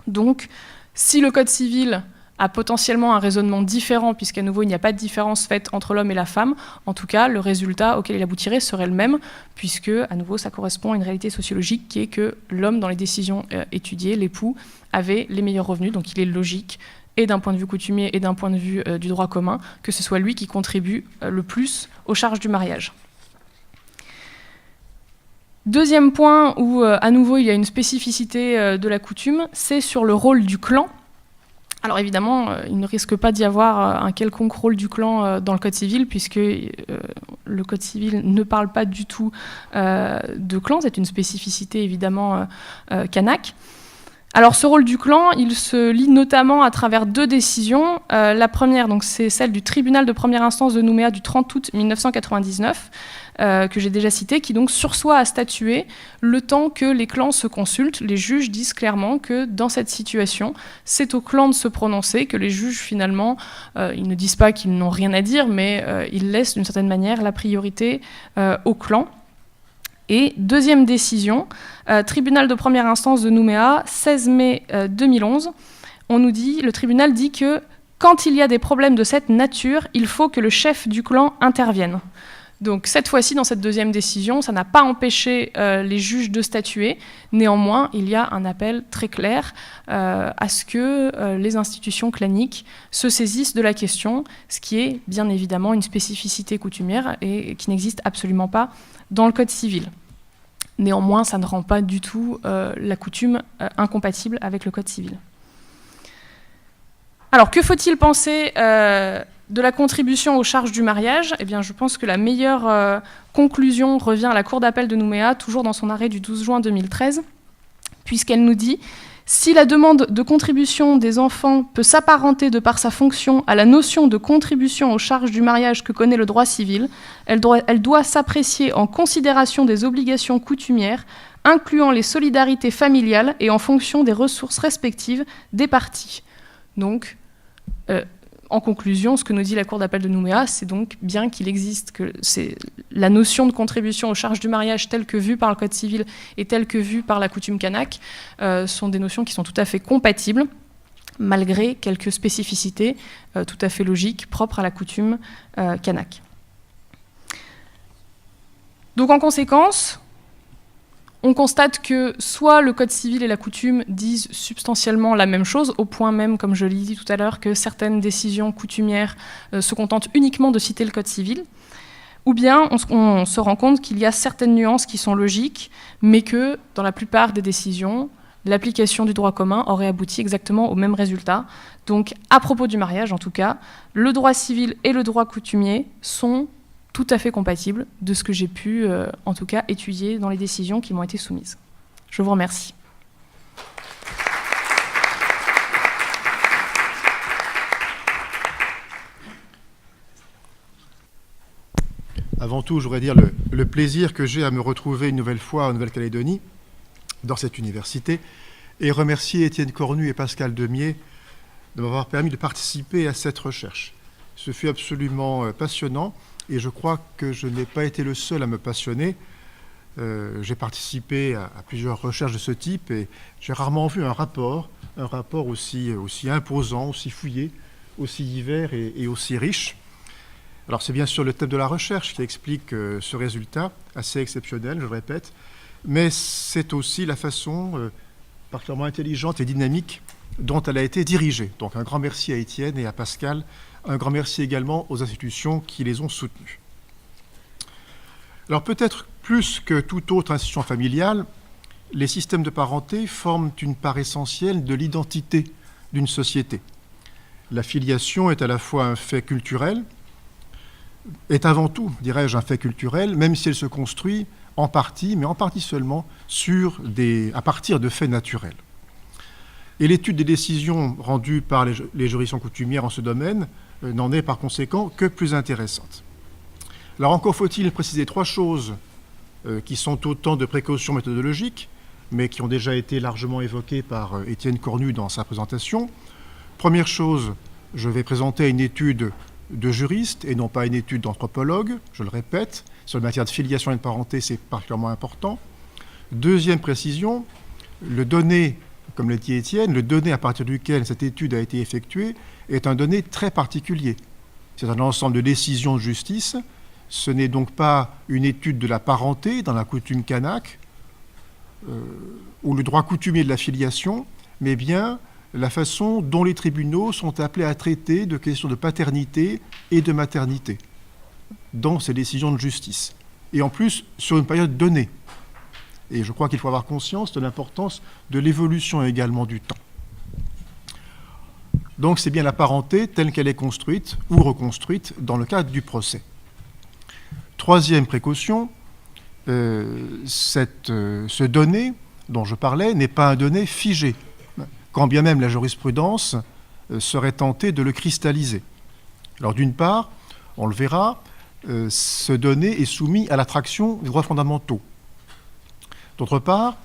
Speaker 5: Donc, si le Code civil a potentiellement un raisonnement différent, puisqu'à nouveau, il n'y a pas de différence faite entre l'homme et la femme, en tout cas, le résultat auquel il aboutirait serait le même, puisque, à nouveau, ça correspond à une réalité sociologique qui est que l'homme, dans les décisions étudiées, l'époux, avait les meilleurs revenus, donc il est logique, et d'un point de vue coutumier et d'un point de vue du droit commun, que ce soit lui qui contribue le plus aux charges du mariage. Deuxième point où, à nouveau, il y a une spécificité de la coutume, c'est sur le rôle du clan. Alors évidemment, il ne risque pas d'y avoir un quelconque rôle du clan dans le Code civil, puisque le Code civil ne parle pas du tout de clan. C'est une spécificité évidemment kanak. Alors ce rôle du clan, il se lit notamment à travers 2 décisions. La première, donc, c'est celle du tribunal de première instance de Nouméa du 30 août 1999, que j'ai déjà citée, qui donc sursoit à statuer le temps que les clans se consultent. Les juges disent clairement que dans cette situation, c'est au clan de se prononcer, que les juges finalement, ils ne disent pas qu'ils n'ont rien à dire, mais ils laissent d'une certaine manière la priorité au clan. Et deuxième décision, tribunal de première instance de Nouméa, 16 mai 2011, le tribunal dit que quand il y a des problèmes de cette nature, il faut que le chef du clan intervienne. Donc cette fois-ci, dans cette deuxième décision, ça n'a pas empêché les juges de statuer. Néanmoins, il y a un appel très clair à ce que les institutions claniques se saisissent de la question, ce qui est bien évidemment une spécificité coutumière et qui n'existe absolument pas dans le Code civil. Néanmoins, ça ne rend pas du tout la coutume incompatible avec le Code civil. Alors, que faut-il penser de la contribution aux charges du mariage ? Eh bien, je pense que la meilleure conclusion revient à la Cour d'appel de Nouméa, toujours dans son arrêt du 12 juin 2013, puisqu'elle nous dit « Si la demande de contribution des enfants peut s'apparenter de par sa fonction à la notion de contribution aux charges du mariage que connaît le droit civil, elle doit s'apprécier en considération des obligations coutumières, incluant les solidarités familiales et en fonction des ressources respectives des parties. » Donc, en conclusion, ce que nous dit la Cour d'appel de Nouméa, c'est donc bien qu'il existe que la notion de contribution aux charges du mariage telle que vue par le Code civil et telle que vue par la coutume kanak sont des notions qui sont tout à fait compatibles, malgré quelques spécificités tout à fait logiques propres à la coutume kanak. Donc en conséquence, on constate que soit le Code civil et la coutume disent substantiellement la même chose, au point même, comme je l'ai dit tout à l'heure, que certaines décisions coutumières se contentent uniquement de citer le Code civil, ou bien on se rend compte qu'il y a certaines nuances qui sont logiques, mais que dans la plupart des décisions, l'application du droit commun aurait abouti exactement au même résultat. Donc à propos du mariage, en tout cas, le droit civil et le droit coutumier sont tout à fait compatible de ce que j'ai pu, en tout cas, étudier dans les décisions qui m'ont été soumises. Je vous remercie.
Speaker 6: Avant tout, je voudrais dire le plaisir que j'ai à me retrouver une nouvelle fois en Nouvelle-Calédonie, dans cette université, et remercier Étienne Cornu et Pascal Demier de m'avoir permis de participer à cette recherche. Ce fut absolument passionnant. Et je crois que je n'ai pas été le seul à me passionner. J'ai participé à plusieurs recherches de ce type et j'ai rarement vu un rapport aussi imposant, aussi fouillé, aussi divers et aussi riche. Alors c'est bien sûr le thème de la recherche qui explique ce résultat assez exceptionnel, je le répète, mais c'est aussi la façon particulièrement intelligente et dynamique dont elle a été dirigée. Donc un grand merci à Étienne et à Pascal. Un grand merci également aux institutions qui les ont soutenues. Alors peut-être plus que toute autre institution familiale, les systèmes de parenté forment une part essentielle de l'identité d'une société. La filiation est à la fois un fait culturel, est avant tout, dirais-je, un fait culturel, même si elle se construit en partie, mais en partie seulement, à partir de faits naturels. Et l'étude des décisions rendues par les juridictions coutumières en ce domaine n'en est par conséquent que plus intéressante. Alors encore faut-il préciser 3 choses qui sont autant de précautions méthodologiques, mais qui ont déjà été largement évoquées par Étienne Cornu dans sa présentation. Première chose, je vais présenter une étude de juriste et non pas une étude d'anthropologue, je le répète, sur la matière de filiation et de parenté, c'est particulièrement important. Deuxième précision, le donné, comme l'a dit Étienne, le donné à partir duquel cette étude a été effectuée est un donné très particulier. C'est un ensemble de décisions de justice. Ce n'est donc pas une étude de la parenté dans la coutume kanak ou le droit coutumier de la filiation, mais bien la façon dont les tribunaux sont appelés à traiter de questions de paternité et de maternité dans ces décisions de justice. Et en plus, sur une période donnée. Et je crois qu'il faut avoir conscience de l'importance de l'évolution également du temps. Donc c'est bien la parenté telle qu'elle est construite ou reconstruite dans le cadre du procès. Troisième précaution, ce donné dont je parlais n'est pas un donné figé. quand bien même la jurisprudence serait tentée de le cristalliser. Alors d'une part, on le verra, ce donné est soumis à l'attraction des droits fondamentaux. D'autre part,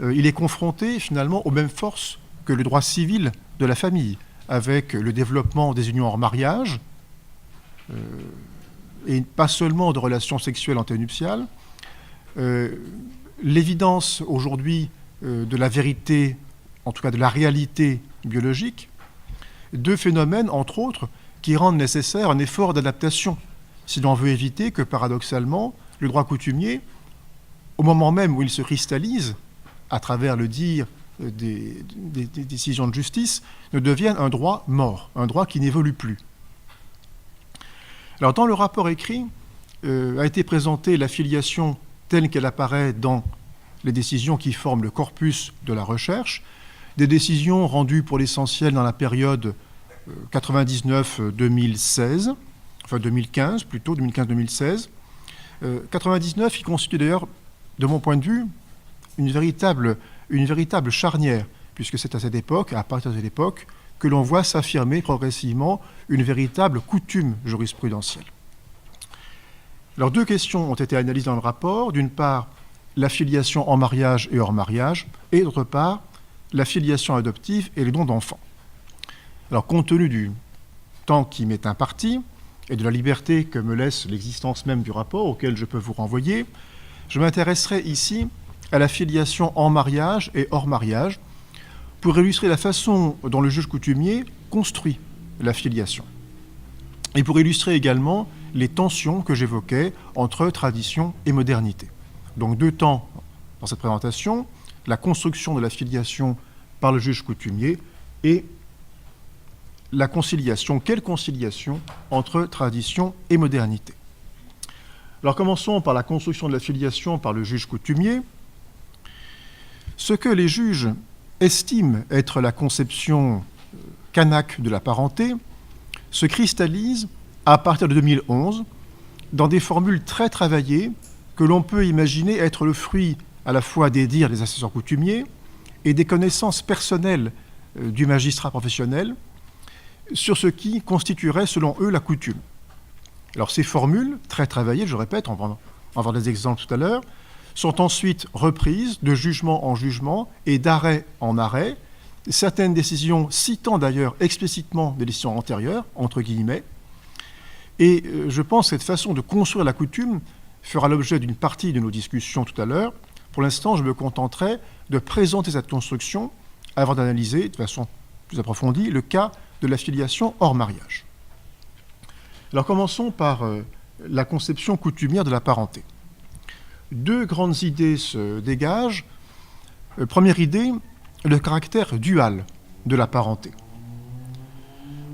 Speaker 6: il est confronté finalement aux mêmes forces que le droit civil de la famille, avec le développement des unions hors mariage, et pas seulement de relations sexuelles anténuptiales, l'évidence aujourd'hui de la vérité, en tout cas de la réalité biologique, deux phénomènes, entre autres, qui rendent nécessaire un effort d'adaptation, si l'on veut éviter que, paradoxalement, le droit coutumier, au moment même où il se cristallise, à travers le dire des décisions de justice, ne devienne un droit mort, un droit qui n'évolue plus. Alors, dans le rapport écrit, a été présentée la filiation telle qu'elle apparaît dans les décisions qui forment le corpus de la recherche, des décisions rendues pour l'essentiel dans la période 99-2016, enfin 2015 plutôt, 2015-2016. 99 qui constitue d'ailleurs, de mon point de vue, une véritable charnière, puisque c'est à cette époque, à partir de cette époque, que l'on voit s'affirmer progressivement une véritable coutume jurisprudentielle. Alors, deux questions ont été analysées dans le rapport. D'une part, la filiation en mariage et hors mariage, et d'autre part, la filiation adoptive et les dons d'enfants. Alors, compte tenu du temps qui m'est imparti et de la liberté que me laisse l'existence même du rapport, auquel je peux vous renvoyer, je m'intéresserai ici à la filiation en mariage et hors mariage, pour illustrer la façon dont le juge coutumier construit la filiation. Et pour illustrer également les tensions que j'évoquais entre tradition et modernité. Donc deux temps dans cette présentation, la construction de la filiation par le juge coutumier et la conciliation. Quelle conciliation entre tradition et modernité? Alors commençons par la construction de la filiation par le juge coutumier. Ce que les juges estiment être la conception canaque de la parenté se cristallise à partir de 2011 dans des formules très travaillées que l'on peut imaginer être le fruit à la fois des dires des assesseurs coutumiers et des connaissances personnelles du magistrat professionnel sur ce qui constituerait selon eux la coutume. Alors ces formules, très travaillées, je répète, on va en voir des exemples tout à l'heure, sont ensuite reprises de jugement en jugement et d'arrêt en arrêt, certaines décisions citant d'ailleurs explicitement des décisions antérieures, entre guillemets, et je pense que cette façon de construire la coutume fera l'objet d'une partie de nos discussions tout à l'heure. Pour l'instant, je me contenterai de présenter cette construction avant d'analyser de façon plus approfondie le cas de la filiation hors mariage. Alors commençons par la conception coutumière de la parenté. Deux grandes idées se dégagent. Première idée, le caractère dual de la parenté.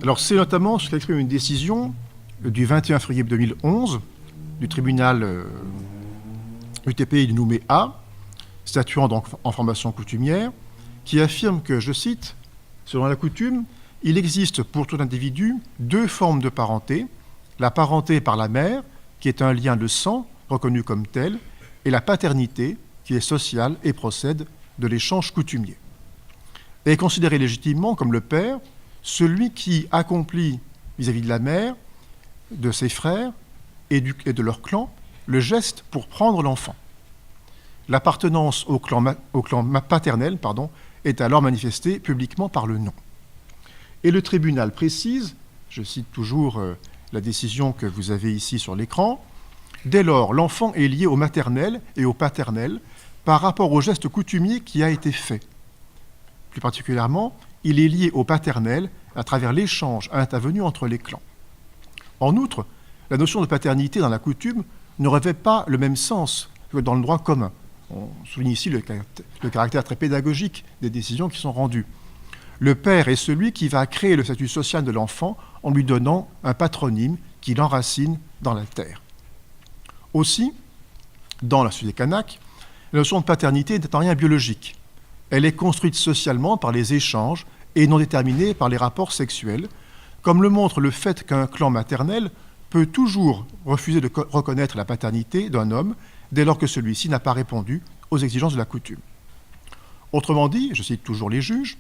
Speaker 6: Alors c'est notamment ce qu'exprime une décision du 21 février 2011 du tribunal UTPI de Nouméa, statuant donc en formation coutumière, qui affirme que, je cite, « Selon la coutume, il existe pour tout individu deux formes de parenté, la parenté par la mère, qui est un lien de sang reconnu comme tel, et la paternité, qui est sociale et procède de l'échange coutumier. Et est considéré légitimement comme le père celui qui accomplit vis-à-vis de la mère, de ses frères et de leur clan le geste pour prendre l'enfant. L'appartenance au clan paternel est alors manifestée publiquement par le nom. Et le tribunal précise, je cite toujours la décision que vous avez ici sur l'écran, dès lors, l'enfant est lié au maternel et au paternel par rapport au geste coutumier qui a été fait. Plus particulièrement, il est lié au paternel à travers l'échange intervenu entre les clans. En outre, la notion de paternité dans la coutume ne revêt pas le même sens que dans le droit commun. On souligne ici le caractère très pédagogique des décisions qui sont rendues. Le père est celui qui va créer le statut social de l'enfant en lui donnant un patronyme qui l'enracine dans la terre. Aussi, dans la société kanak, la notion de paternité n'est en rien biologique. Elle est construite socialement par les échanges et non déterminée par les rapports sexuels, comme le montre le fait qu'un clan maternel peut toujours refuser de reconnaître la paternité d'un homme dès lors que celui-ci n'a pas répondu aux exigences de la coutume. Autrement dit, je cite toujours les juges,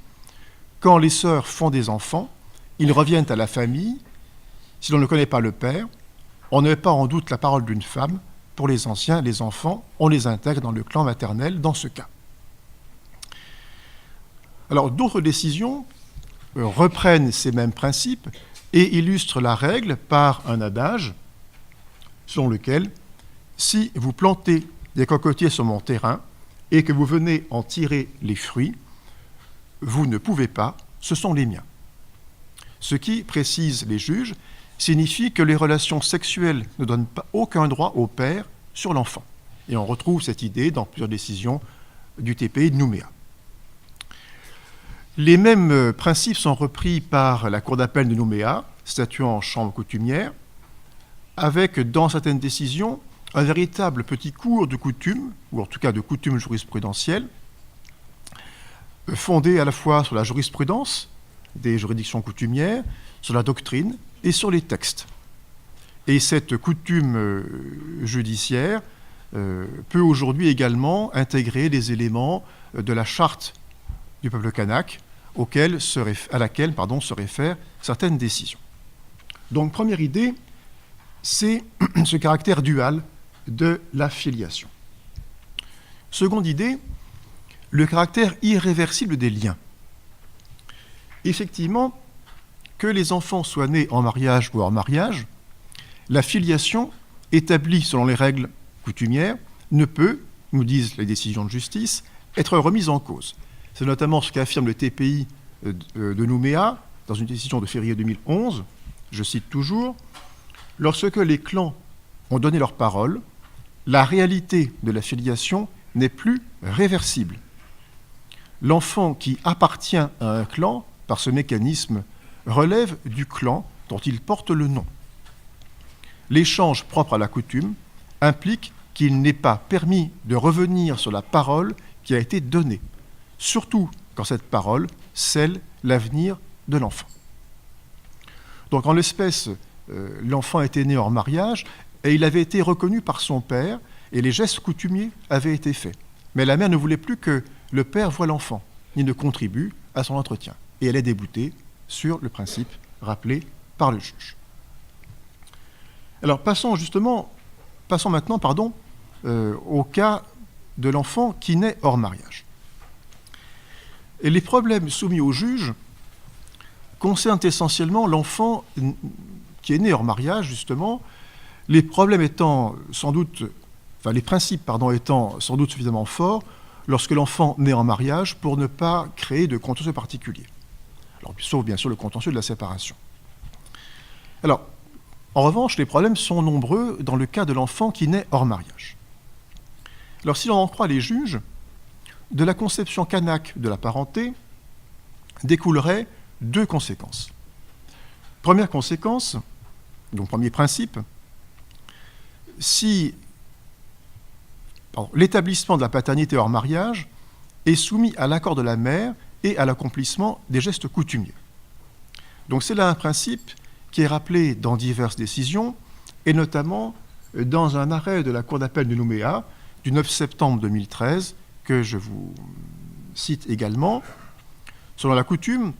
Speaker 6: quand les sœurs font des enfants, ils reviennent à la famille. Si l'on ne connaît pas le père, on ne met pas en doute la parole d'une femme. Pour les anciens, les enfants, on les intègre dans le clan maternel dans ce cas. Alors, d'autres décisions reprennent ces mêmes principes et illustrent la règle par un adage selon lequel, si vous plantez des cocotiers sur mon terrain et que vous venez en tirer les fruits, vous ne pouvez pas, ce sont les miens. Ce qui, précisent les juges, signifie que les relations sexuelles ne donnent pas aucun droit au père sur l'enfant. Et on retrouve cette idée dans plusieurs décisions du TPI de Nouméa. Les mêmes principes sont repris par la Cour d'appel de Nouméa, statuant en chambre coutumière, avec, dans certaines décisions, un véritable petit cours de coutume, ou en tout cas de coutume jurisprudentielle, fondé à la fois sur la jurisprudence des juridictions coutumières, sur la doctrine et sur les textes. Et cette coutume judiciaire peut aujourd'hui également intégrer des éléments de la charte du peuple kanak à laquelle se réfèrent certaines décisions. Donc, première idée, c'est ce caractère dual de la filiation. Seconde idée, le caractère irréversible des liens. Effectivement, que les enfants soient nés en mariage ou hors mariage, la filiation, établie selon les règles coutumières, ne peut, nous disent les décisions de justice, être remise en cause. C'est notamment ce qu'affirme le TPI de Nouméa dans une décision de février 2011, je cite toujours, « Lorsque les clans ont donné leur parole, la réalité de la filiation n'est plus réversible. L'enfant qui appartient à un clan, par ce mécanisme, relève du clan dont il porte le nom. L'échange propre à la coutume implique qu'il n'est pas permis de revenir sur la parole qui a été donnée, surtout quand cette parole scelle l'avenir de l'enfant. » Donc en l'espèce, l'enfant était né hors mariage et il avait été reconnu par son père et les gestes coutumiers avaient été faits. Mais la mère ne voulait plus que le père voie l'enfant, ni ne contribue à son entretien. Et elle est déboutée sur le principe rappelé par le juge. Alors passons maintenant au cas de l'enfant qui naît hors mariage. Et les problèmes soumis au juge concernent essentiellement l'enfant qui est né hors mariage, justement, les problèmes étant sans doute, enfin les principes, étant sans doute suffisamment forts lorsque l'enfant naît en mariage pour ne pas créer de contentieux particulier. Alors, sauf bien sûr le contentieux de la séparation. Alors, en revanche, les problèmes sont nombreux dans le cas de l'enfant qui naît hors mariage. Alors, si l'on en croit les juges, de la conception kanak de la parenté découlerait deux conséquences. Première conséquence, donc premier principe, si l'établissement de la paternité hors mariage est soumis à l'accord de la mère et à l'accomplissement des gestes coutumiers. Donc c'est là un principe qui est rappelé dans diverses décisions, et notamment dans un arrêt de la Cour d'appel de Nouméa du 9 septembre 2013, que je vous cite également. Selon la coutume,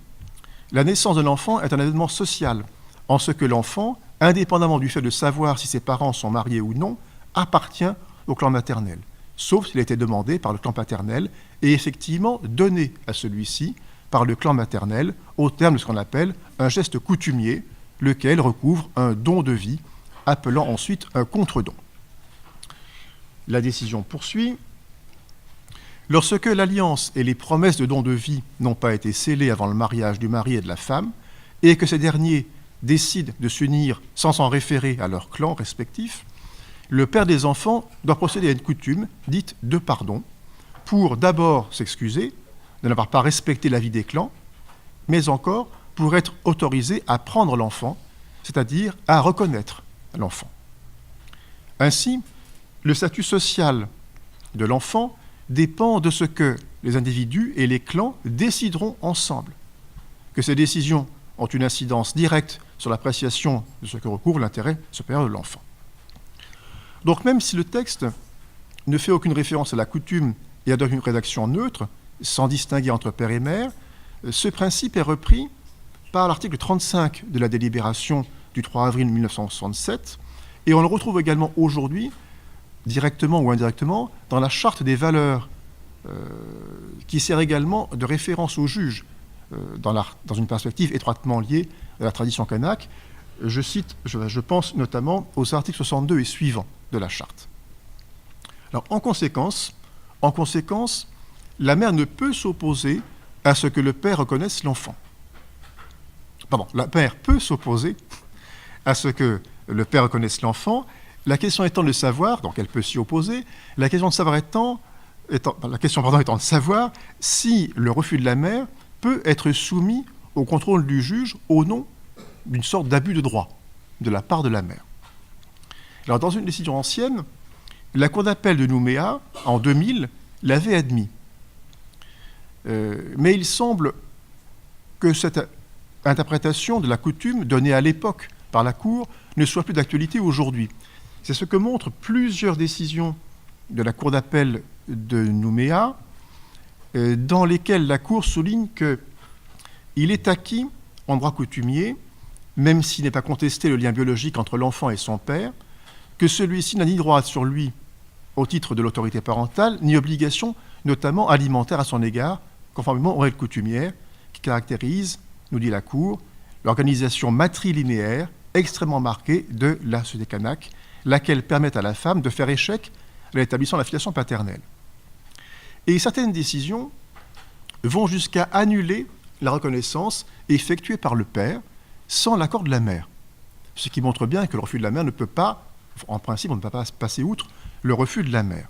Speaker 6: la naissance d'un enfant est un événement social, en ce que l'enfant, indépendamment du fait de savoir si ses parents sont mariés ou non, appartient au clan maternel, sauf s'il a été demandé par le clan paternel et effectivement donné à celui-ci par le clan maternel au terme de ce qu'on appelle un geste coutumier, lequel recouvre un don de vie, appelant ensuite un contre-don. La décision poursuit. Lorsque l'alliance et les promesses de don de vie n'ont pas été scellées avant le mariage du mari et de la femme, et que ces derniers décident de s'unir sans s'en référer à leur clan respectif, le père des enfants doit procéder à une coutume dite de pardon, pour d'abord s'excuser de n'avoir pas respecté l'avis des clans, mais encore pour être autorisé à prendre l'enfant, c'est-à-dire à reconnaître l'enfant. Ainsi, le statut social de l'enfant dépend de ce que les individus et les clans décideront ensemble, que ces décisions ont une incidence directe sur l'appréciation de ce que recouvre l'intérêt supérieur de l'enfant. Donc même si le texte ne fait aucune référence à la coutume et adopte une rédaction neutre, sans distinguer entre père et mère, Ce principe est repris par l'article 35 de la délibération du 3 avril 1967, et on le retrouve également aujourd'hui, directement ou indirectement, dans la charte des valeurs, qui sert également de référence aux juges, dans une perspective étroitement liée à la tradition kanak. Je pense notamment aux articles 62 et suivants de la charte. Alors, en conséquence, la mère ne peut s'opposer à ce que le père reconnaisse l'enfant. Pardon, la mère peut s'opposer à ce que le père reconnaisse l'enfant. La question étant de savoir, donc elle peut s'y opposer, la question étant de savoir si le refus de la mère peut être soumis au contrôle du juge au nom d'une sorte d'abus de droit de la part de la mère. Alors, dans une décision ancienne, la Cour d'appel de Nouméa, en 2000, l'avait admis. Mais il semble que cette interprétation de la coutume donnée à l'époque par la Cour ne soit plus d'actualité aujourd'hui. C'est ce que montrent plusieurs décisions de la Cour d'appel de Nouméa, dans lesquelles la Cour souligne qu'il est acquis en droit coutumier, même s'il n'est pas contesté le lien biologique entre l'enfant et son père, que celui-ci n'a ni droit sur lui au titre de l'autorité parentale, ni obligation, notamment alimentaire à son égard, conformément aux règles coutumières qui caractérisent, nous dit la Cour, l'organisation matrilinéaire extrêmement marquée de la société kanak, laquelle permet à la femme de faire échec à l'établissement de la filiation paternelle. Et certaines décisions vont jusqu'à annuler la reconnaissance effectuée par le père sans l'accord de la mère. Ce qui montre bien que le refus de la mère ne peut pas, en principe, on ne peut pas passer outre le refus de la mère.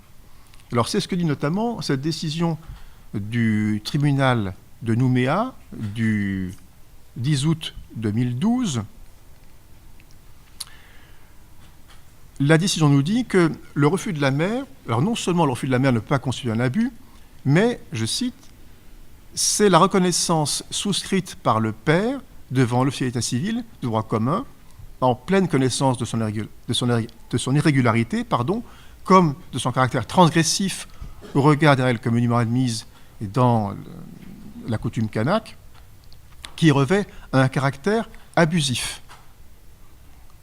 Speaker 6: Alors c'est ce que dit notamment cette décision du tribunal de Nouméa du 10 août 2012. La décision nous dit que le refus de la mère, alors non seulement le refus de la mère ne peut pas constituer un abus, mais, je cite, c'est la reconnaissance souscrite par le père devant l'officier d'état civil de droit commun, en pleine connaissance de son irrégularité, comme de son caractère transgressif au regard des règles communément admises dans la coutume kanak, qui revêt un caractère abusif.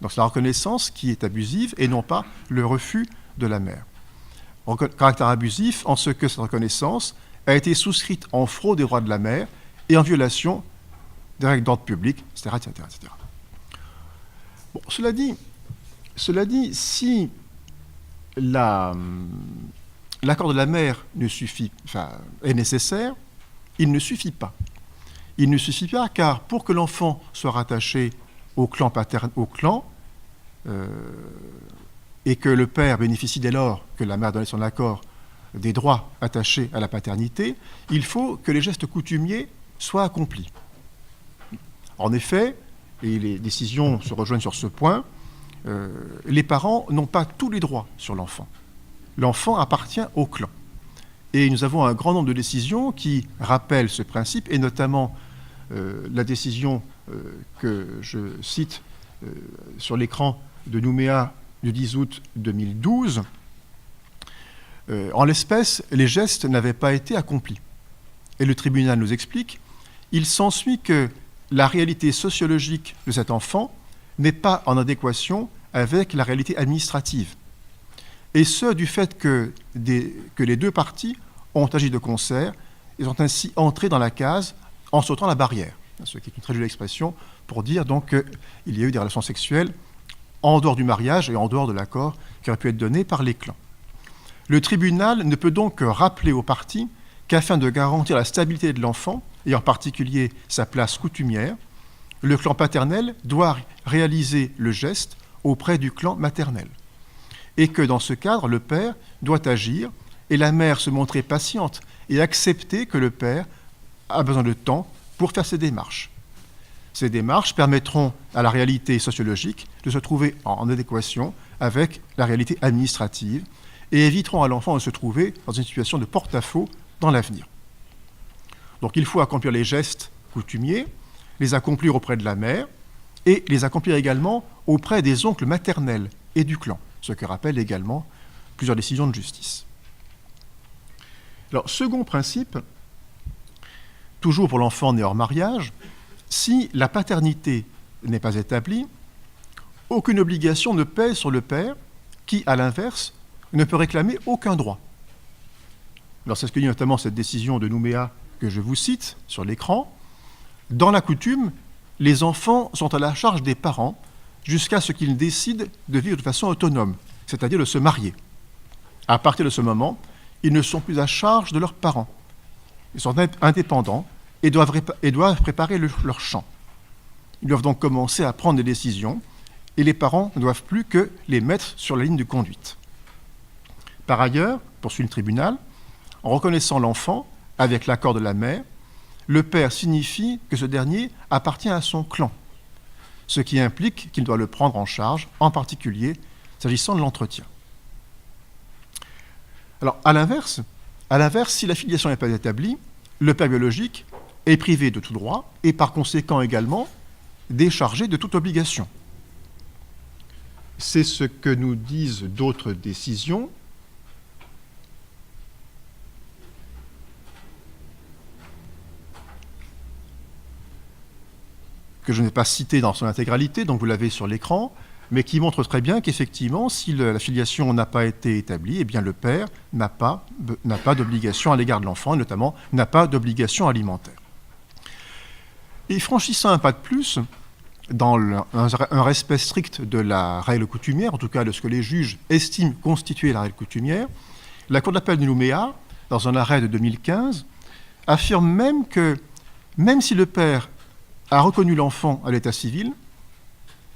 Speaker 6: Donc c'est la reconnaissance qui est abusive et non pas le refus de la mère. Caractère abusif en ce que cette reconnaissance a été souscrite en fraude des droits de la mère et en violation des règles d'ordre public, etc. etc. Bon, cela dit, si l'accord de la mère est nécessaire, il ne suffit pas. Il ne suffit pas car pour que l'enfant soit rattaché au clan et que le père bénéficie dès lors que la mère a donné son accord des droits attachés à la paternité, il faut que les gestes coutumiers soient accomplis. En effet, et les décisions se rejoignent sur ce point, les parents n'ont pas tous les droits sur l'enfant. L'enfant appartient au clan. Et nous avons un grand nombre de décisions qui rappellent ce principe, et notamment la décision que je cite sur l'écran de Nouméa du 10 août 2012. En l'espèce, les gestes n'avaient pas été accomplis. Et le tribunal nous explique, il s'ensuit que la réalité sociologique de cet enfant n'est pas en adéquation avec la réalité administrative. Et ce, du fait que les deux parties ont agi de concert et sont ainsi entrés dans la case en sautant la barrière. Ce qui est une très jolie expression pour dire donc qu'il y a eu des relations sexuelles en dehors du mariage et en dehors de l'accord qui aurait pu être donné par les clans. Le tribunal ne peut donc rappeler aux parties qu'afin de garantir la stabilité de l'enfant, et en particulier sa place coutumière, le clan paternel doit réaliser le geste auprès du clan maternel. Et que dans ce cadre, le père doit agir et la mère se montrer patiente et accepter que le père a besoin de temps pour faire ses démarches. Ces démarches permettront à la réalité sociologique de se trouver en adéquation avec la réalité administrative et éviteront à l'enfant de se trouver dans une situation de porte-à-faux dans l'avenir. Donc il faut accomplir les gestes coutumiers, les accomplir auprès de la mère et les accomplir également auprès des oncles maternels et du clan, ce que rappellent également plusieurs décisions de justice. Alors, second principe, toujours pour l'enfant né hors mariage, si la paternité n'est pas établie, aucune obligation ne pèse sur le père qui, à l'inverse, ne peut réclamer aucun droit. Alors c'est ce que dit notamment cette décision de Nouméa que je vous cite sur l'écran. Dans la coutume, les enfants sont à la charge des parents jusqu'à ce qu'ils décident de vivre de façon autonome, c'est-à-dire de se marier. À partir de ce moment, ils ne sont plus à charge de leurs parents. Ils sont indépendants et doivent préparer leur champ. Ils doivent donc commencer à prendre des décisions et les parents ne doivent plus que les mettre sur la ligne de conduite. Par ailleurs, poursuit le tribunal, en reconnaissant l'enfant avec l'accord de la mère, le père signifie que ce dernier appartient à son clan, ce qui implique qu'il doit le prendre en charge, en particulier s'agissant de l'entretien. Alors, à l'inverse, si la filiation n'est pas établie, le père biologique est privé de tout droit et par conséquent également déchargé de toute obligation. C'est ce que nous disent d'autres décisions. Que je n'ai pas cité dans son intégralité, donc vous l'avez sur l'écran, mais qui montre très bien qu'effectivement, si la filiation n'a pas été établie, eh bien le père n'a pas d'obligation à l'égard de l'enfant, et notamment n'a pas d'obligation alimentaire. Et franchissant un pas de plus, dans un respect strict de la règle coutumière, en tout cas de ce que les juges estiment constituer la règle coutumière, la Cour d'appel de Nouméa, dans un arrêt de 2015, affirme même que, même si le père a reconnu l'enfant à l'état civil,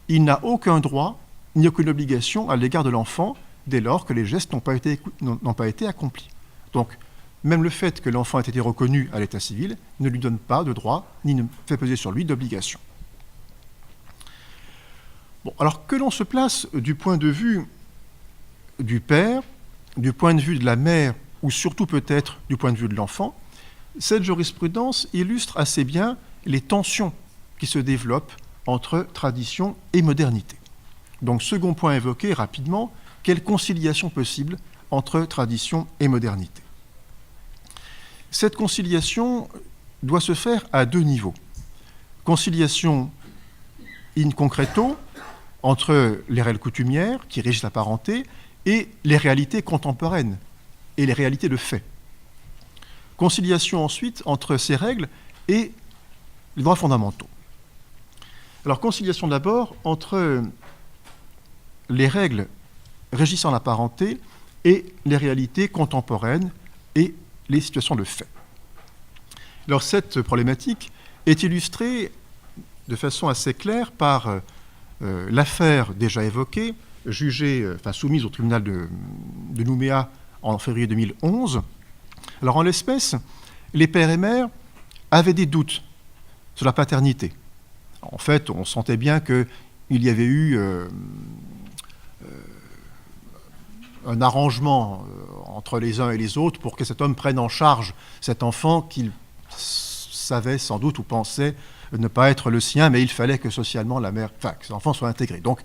Speaker 6: il n'a aucun droit ni aucune obligation à l'égard de l'enfant dès lors que les gestes n'ont pas été accomplis. Donc, même le fait que l'enfant ait été reconnu à l'état civil ne lui donne pas de droit ni ne fait peser sur lui d'obligation. Bon, alors que l'on se place du point de vue du père, du point de vue de la mère, ou surtout peut-être du point de vue de l'enfant, cette jurisprudence illustre assez bien les tensions qui se développent entre tradition et modernité. Donc, second point évoqué rapidement, quelle conciliation possible entre tradition et modernité? Cette conciliation doit se faire à deux niveaux. Conciliation in concreto, entre les règles coutumières qui régissent la parenté et les réalités contemporaines et les réalités de fait. Conciliation ensuite entre ces règles et les droits fondamentaux. Alors, conciliation d'abord entre les règles régissant la parenté et les réalités contemporaines et les situations de fait. Alors, cette problématique est illustrée de façon assez claire par l'affaire déjà évoquée, soumise au tribunal de Nouméa en février 2011. Alors, en l'espèce, les pères et mères avaient des doutes sur la paternité. En fait, on sentait bien qu'il y avait eu un arrangement entre les uns et les autres pour que cet homme prenne en charge cet enfant qu'il savait sans doute ou pensait ne pas être le sien, mais il fallait que socialement que l'enfant soit intégré. Donc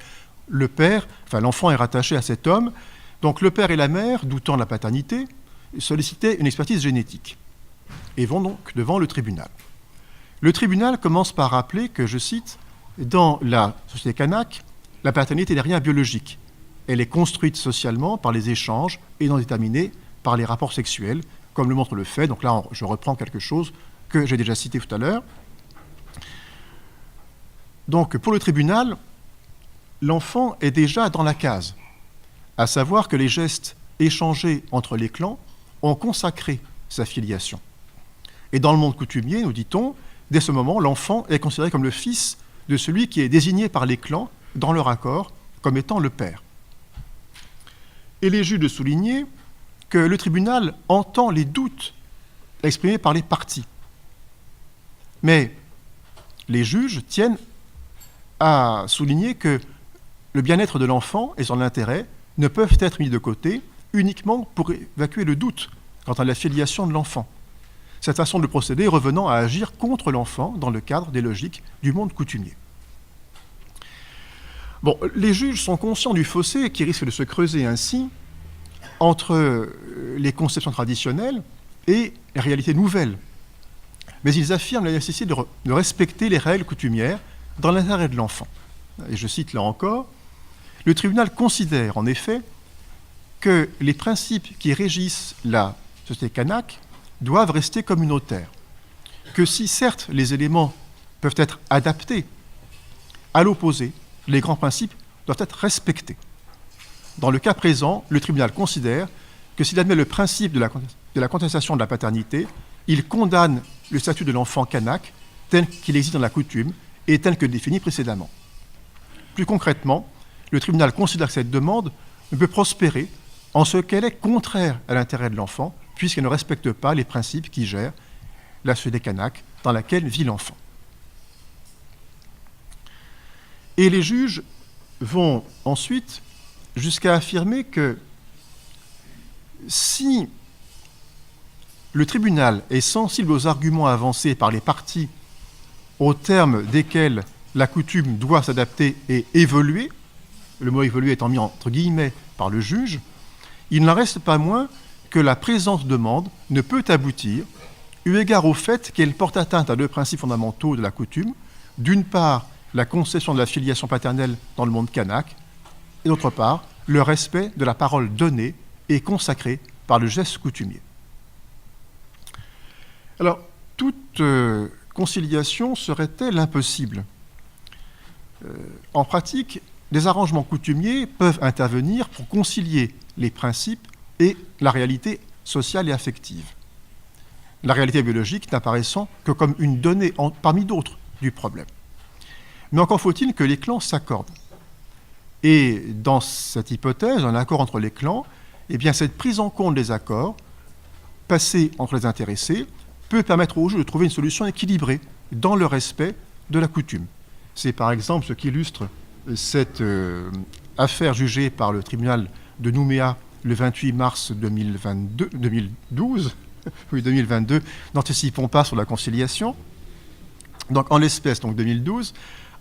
Speaker 6: l'enfant est rattaché à cet homme. Donc le père et la mère, doutant de la paternité, sollicitaient une expertise génétique et vont donc devant le tribunal. Le tribunal commence par rappeler que, je cite, « Dans la société kanak, la paternité n'est rien biologique. Elle est construite socialement par les échanges et non déterminée par les rapports sexuels, comme le montre le fait. » Donc là, je reprends quelque chose que j'ai déjà cité tout à l'heure. Donc, pour le tribunal, l'enfant est déjà dans la case, à savoir que les gestes échangés entre les clans ont consacré sa filiation. Et dans le monde coutumier, nous dit-on, dès ce moment, l'enfant est considéré comme le fils de celui qui est désigné par les clans, dans leur accord, comme étant le père. Et les juges de souligner que le tribunal entend les doutes exprimés par les parties. Mais les juges tiennent à souligner que le bien-être de l'enfant et son intérêt ne peuvent être mis de côté uniquement pour évacuer le doute quant à la filiation de l'enfant. Cette façon de procéder revenant à agir contre l'enfant dans le cadre des logiques du monde coutumier. Bon, les juges sont conscients du fossé qui risque de se creuser ainsi entre les conceptions traditionnelles et les réalités nouvelles mais ils affirment la nécessité de respecter les règles coutumières dans l'intérêt de l'enfant. Et je cite là encore, « Le tribunal considère en effet que les principes qui régissent la société kanak doivent rester communautaires, que si certes les éléments peuvent être adaptés, à l'opposé, les grands principes doivent être respectés. Dans le cas présent, le tribunal considère que s'il admet le principe de la contestation de la paternité, il condamne le statut de l'enfant kanak tel qu'il existe dans la coutume et tel que défini précédemment. Plus concrètement, le tribunal considère que cette demande ne peut prospérer en ce qu'elle est contraire à l'intérêt de l'enfant, puisqu'elle ne respecte pas les principes qui gèrent la société kanak dans laquelle vit l'enfant. Et les juges vont ensuite jusqu'à affirmer que si le tribunal est sensible aux arguments avancés par les parties au terme desquels la coutume doit s'adapter et évoluer, le mot évoluer étant mis entre guillemets par le juge, il n'en reste pas moins que la présente demande ne peut aboutir, eu égard au fait qu'elle porte atteinte à deux principes fondamentaux de la coutume, d'une part la concession de la filiation paternelle dans le monde kanak, et d'autre part le respect de la parole donnée et consacrée par le geste coutumier. Alors, toute conciliation serait-elle impossible ? En pratique, des arrangements coutumiers peuvent intervenir pour concilier les principes et la réalité sociale et affective. La réalité biologique n'apparaissant que comme une donnée parmi d'autres du problème. Mais encore faut-il que les clans s'accordent. Et dans cette hypothèse, un accord entre les clans, eh bien, cette prise en compte des accords passés entre les intéressés peut permettre au juge de trouver une solution équilibrée dans le respect de la coutume. C'est par exemple ce qui illustre cette affaire jugée par le tribunal de Nouméa le 28 mars 2012, oui 2022, n'anticipons pas sur la conciliation. Donc en l'espèce, donc 2012,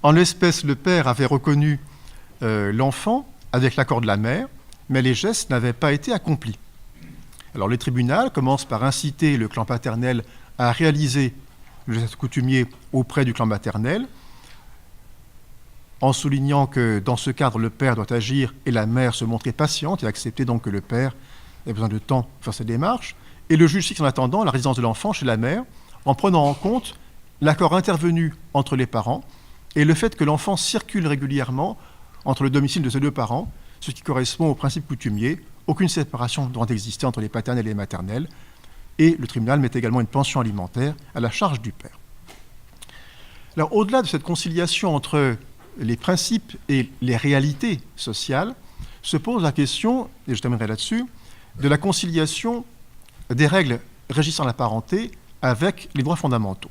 Speaker 6: en l'espèce le père avait reconnu l'enfant avec l'accord de la mère, mais les gestes n'avaient pas été accomplis. Alors le tribunal commence par inciter le clan paternel à réaliser le geste coutumier auprès du clan maternel, en soulignant que dans ce cadre, le père doit agir et la mère se montrer patiente et accepter donc que le père ait besoin de temps pour faire ses démarches. Et le juge fixe en attendant la résidence de l'enfant chez la mère, en prenant en compte l'accord intervenu entre les parents et le fait que l'enfant circule régulièrement entre le domicile de ses deux parents, ce qui correspond au principe coutumier. Aucune séparation doit exister entre les paternels et les maternels. Et le tribunal met également une pension alimentaire à la charge du père. Alors, au-delà de cette conciliation entre les principes et les réalités sociales, se pose la question, et je terminerai là-dessus, de la conciliation des règles régissant la parenté avec les droits fondamentaux.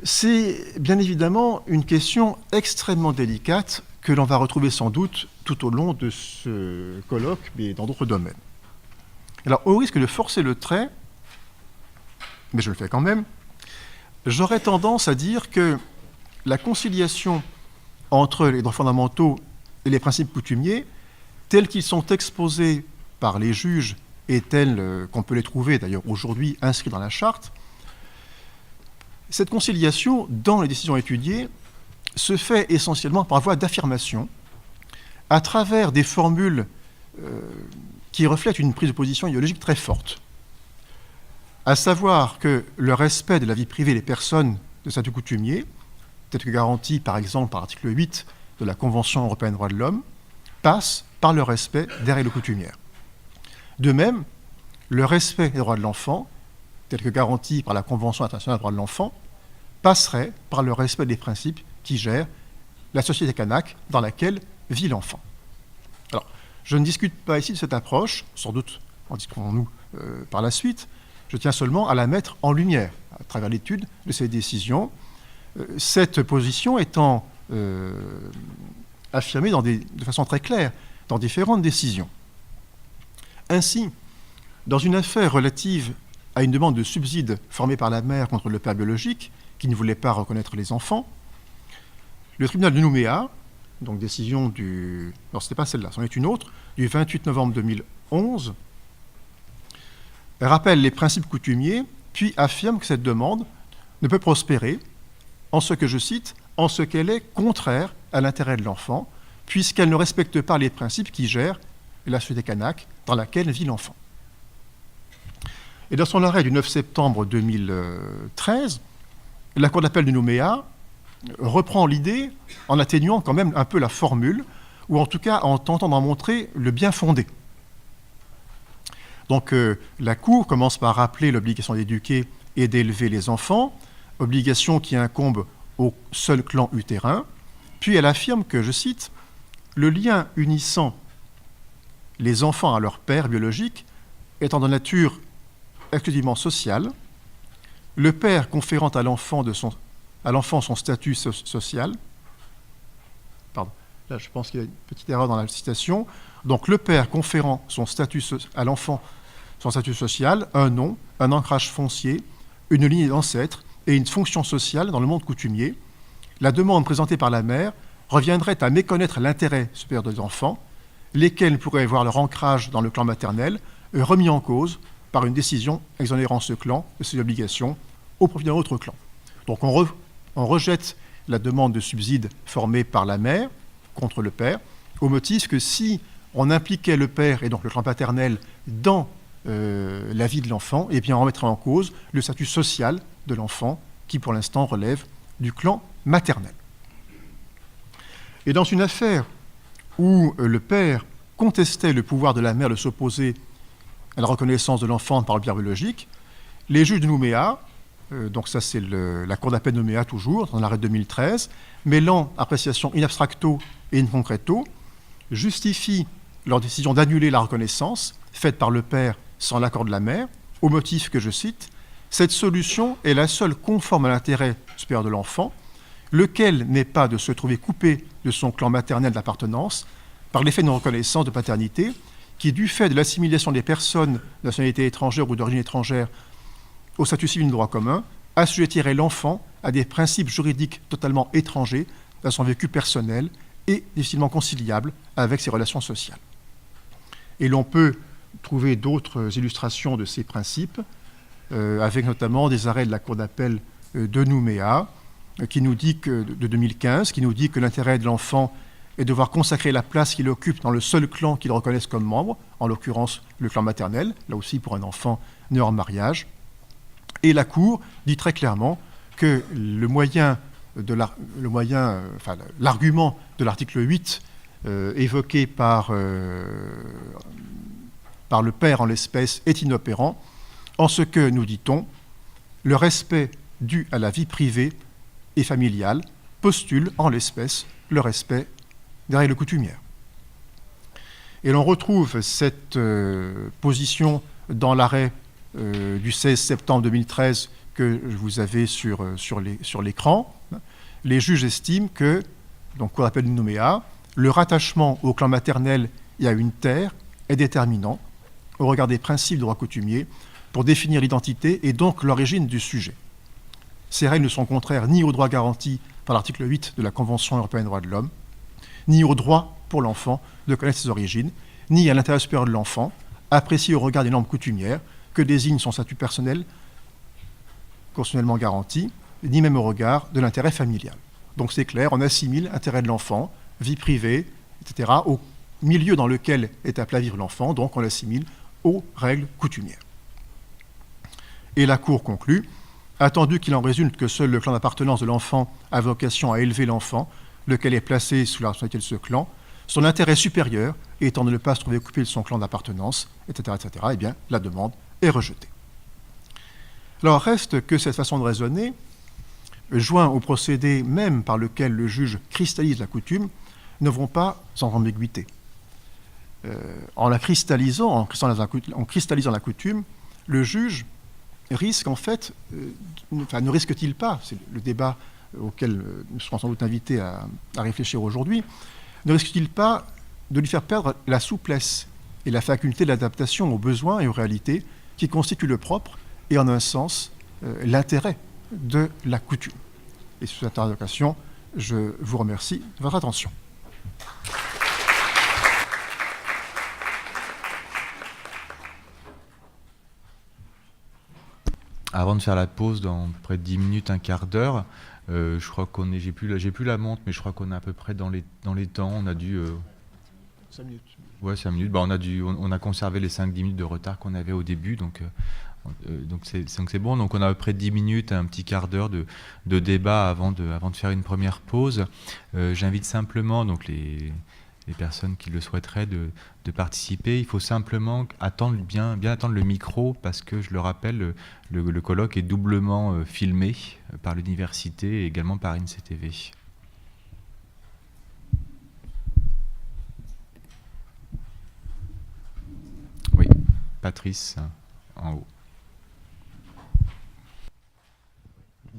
Speaker 6: C'est bien évidemment une question extrêmement délicate que l'on va retrouver sans doute tout au long de ce colloque, mais dans d'autres domaines. Alors, au risque de forcer le trait, mais je le fais quand même, j'aurais tendance à dire que la conciliation entre les droits fondamentaux et les principes coutumiers, tels qu'ils sont exposés par les juges et tels qu'on peut les trouver d'ailleurs aujourd'hui inscrits dans la charte, cette conciliation, dans les décisions étudiées, se fait essentiellement par voie d'affirmation, à travers des formules qui reflètent une prise de position idéologique très forte, à savoir que le respect de la vie privée des personnes de statut coutumier, tel que garanti par exemple par l'article 8 de la Convention européenne des droits de l'homme, passe par le respect des règles coutumières. De même, le respect des droits de l'enfant, tel que garanti par la Convention internationale des droits de l'enfant, passerait par le respect des principes qui gèrent la société kanak dans laquelle vit l'enfant. Alors, je ne discute pas ici de cette approche, sans doute en discuterons-nous par la suite, je tiens seulement à la mettre en lumière à travers l'étude de ces décisions, cette position étant affirmée de façon très claire dans différentes décisions. Ainsi, dans une affaire relative à une demande de subside formée par la mère contre le père biologique, qui ne voulait pas reconnaître les enfants, le tribunal de Nouméa, donc décision du... Alors, ce n'était pas celle-là, c'en est une autre, du 28 novembre 2011, rappelle les principes coutumiers, puis affirme que cette demande ne peut prospérer en ce que, je cite, en ce qu'elle est contraire à l'intérêt de l'enfant, puisqu'elle ne respecte pas les principes qui gèrent la société kanak dans laquelle vit l'enfant. Et dans son arrêt du 9 septembre 2013, la Cour d'appel de Nouméa reprend l'idée en atténuant quand même un peu la formule, ou en tout cas en tentant d'en montrer le bien fondé. Donc la Cour commence par rappeler l'obligation d'éduquer et d'élever les enfants, obligation qui incombe au seul clan utérin, puis elle affirme que, je cite, « le lien unissant les enfants à leur père biologique étant de nature exclusivement sociale, le père conférant à l'enfant son statut social, pardon, là je pense qu'il y a une petite erreur dans la citation, donc le père conférant à l'enfant son statut social, un nom, un ancrage foncier, une lignée d'ancêtres et une fonction sociale dans le monde coutumier, la demande présentée par la mère reviendrait à méconnaître l'intérêt supérieur des enfants, lesquels pourraient voir leur ancrage dans le clan maternel remis en cause par une décision exonérant ce clan de ses obligations au profit d'un autre clan. Donc on rejette la demande de subside formée par la mère contre le père, au motif que si on impliquait le père et donc le clan paternel dans la vie de l'enfant, eh bien on remettrait en cause le statut social de l'enfant qui pour l'instant relève du clan maternel. Et dans une affaire où le père contestait le pouvoir de la mère de s'opposer à la reconnaissance de l'enfant par le père biologique, les juges de Nouméa, donc ça c'est la Cour d'appel de Nouméa toujours, dans l'arrêt 2013, mêlant appréciation in abstracto et in concreto, justifient leur décision d'annuler la reconnaissance faite par le père sans l'accord de la mère, au motif que, je cite, « cette solution est la seule conforme à l'intérêt supérieur de l'enfant, lequel n'est pas de se trouver coupé de son clan maternel d'appartenance par l'effet d'une reconnaissance de paternité qui, du fait de l'assimilation des personnes de nationalité étrangère ou d'origine étrangère au statut civil de droit commun, assujettirait l'enfant à des principes juridiques totalement étrangers à son vécu personnel et difficilement conciliables avec ses relations sociales. » Et l'on peut trouver d'autres illustrations de ces principes, avec notamment des arrêts de la Cour d'appel de Nouméa, qui nous dit que, de 2015, qui nous dit que l'intérêt de l'enfant est de voir consacrer la place qu'il occupe dans le seul clan qu'il reconnaisse comme membre, en l'occurrence le clan maternel, là aussi pour un enfant né hors mariage. Et la Cour dit très clairement que l'argument de l'article 8 évoqué par le père en l'espèce est inopérant, en ce que, nous dit-on, le respect dû à la vie privée et familiale postule en l'espèce le respect des règles coutumières. Et l'on retrouve cette position dans l'arrêt du 16 septembre 2013 que vous avez sur l'écran. Les juges estiment que, donc Cour d'appel de Nouméa, le rattachement au clan maternel et à une terre est déterminant au regard des principes de droit coutumier pour définir l'identité et donc l'origine du sujet. Ces règles ne sont contraires ni aux droits garantis par l'article 8 de la Convention européenne des droits de l'homme, ni au droit pour l'enfant de connaître ses origines, ni à l'intérêt supérieur de l'enfant, apprécié au regard des normes coutumières que désigne son statut personnel constitutionnellement garanti, ni même au regard de l'intérêt familial. Donc c'est clair, on assimile intérêt de l'enfant, vie privée, etc., au milieu dans lequel est appelé à vivre l'enfant, donc on l'assimile aux règles coutumières. Et la Cour conclut, attendu qu'il en résulte que seul le clan d'appartenance de l'enfant a vocation à élever l'enfant, lequel est placé sous la responsabilité de ce clan, son intérêt supérieur étant de ne pas se trouver coupé de son clan d'appartenance, etc., eh bien, la demande est rejetée. Alors, reste que cette façon de raisonner, joint au procédé même par lequel le juge cristallise la coutume, ne vont pas sans ambiguïté. En cristallisant la coutume, le juge risque en fait, ne risque-t-il pas, c'est le débat auquel nous serons sans doute invités à réfléchir aujourd'hui, ne risque-t-il pas de lui faire perdre la souplesse et la faculté d'adaptation aux besoins et aux réalités qui constituent le propre et en un sens l'intérêt de la coutume. Et sur cette interrogation, je vous remercie de votre attention.
Speaker 4: avant de faire la pause dans près de 10 minutes, un quart d'heure. Je crois qu'on est, j'ai plus la montre, mais je crois qu'on est à peu près dans les temps. On a dû
Speaker 6: 5 minutes.
Speaker 4: Ouais, 5 minutes. Bah, on a conservé les 5-10 minutes de retard qu'on avait au début, donc c'est bon. Donc on a à peu près 10 minutes, un petit quart d'heure de débat avant de faire une première pause. J'invite simplement donc les personnes qui le souhaiteraient de participer. Il faut simplement bien attendre le micro, parce que, je le rappelle, le colloque est doublement filmé par l'université et également par INCTV. Oui, Patrice, en haut.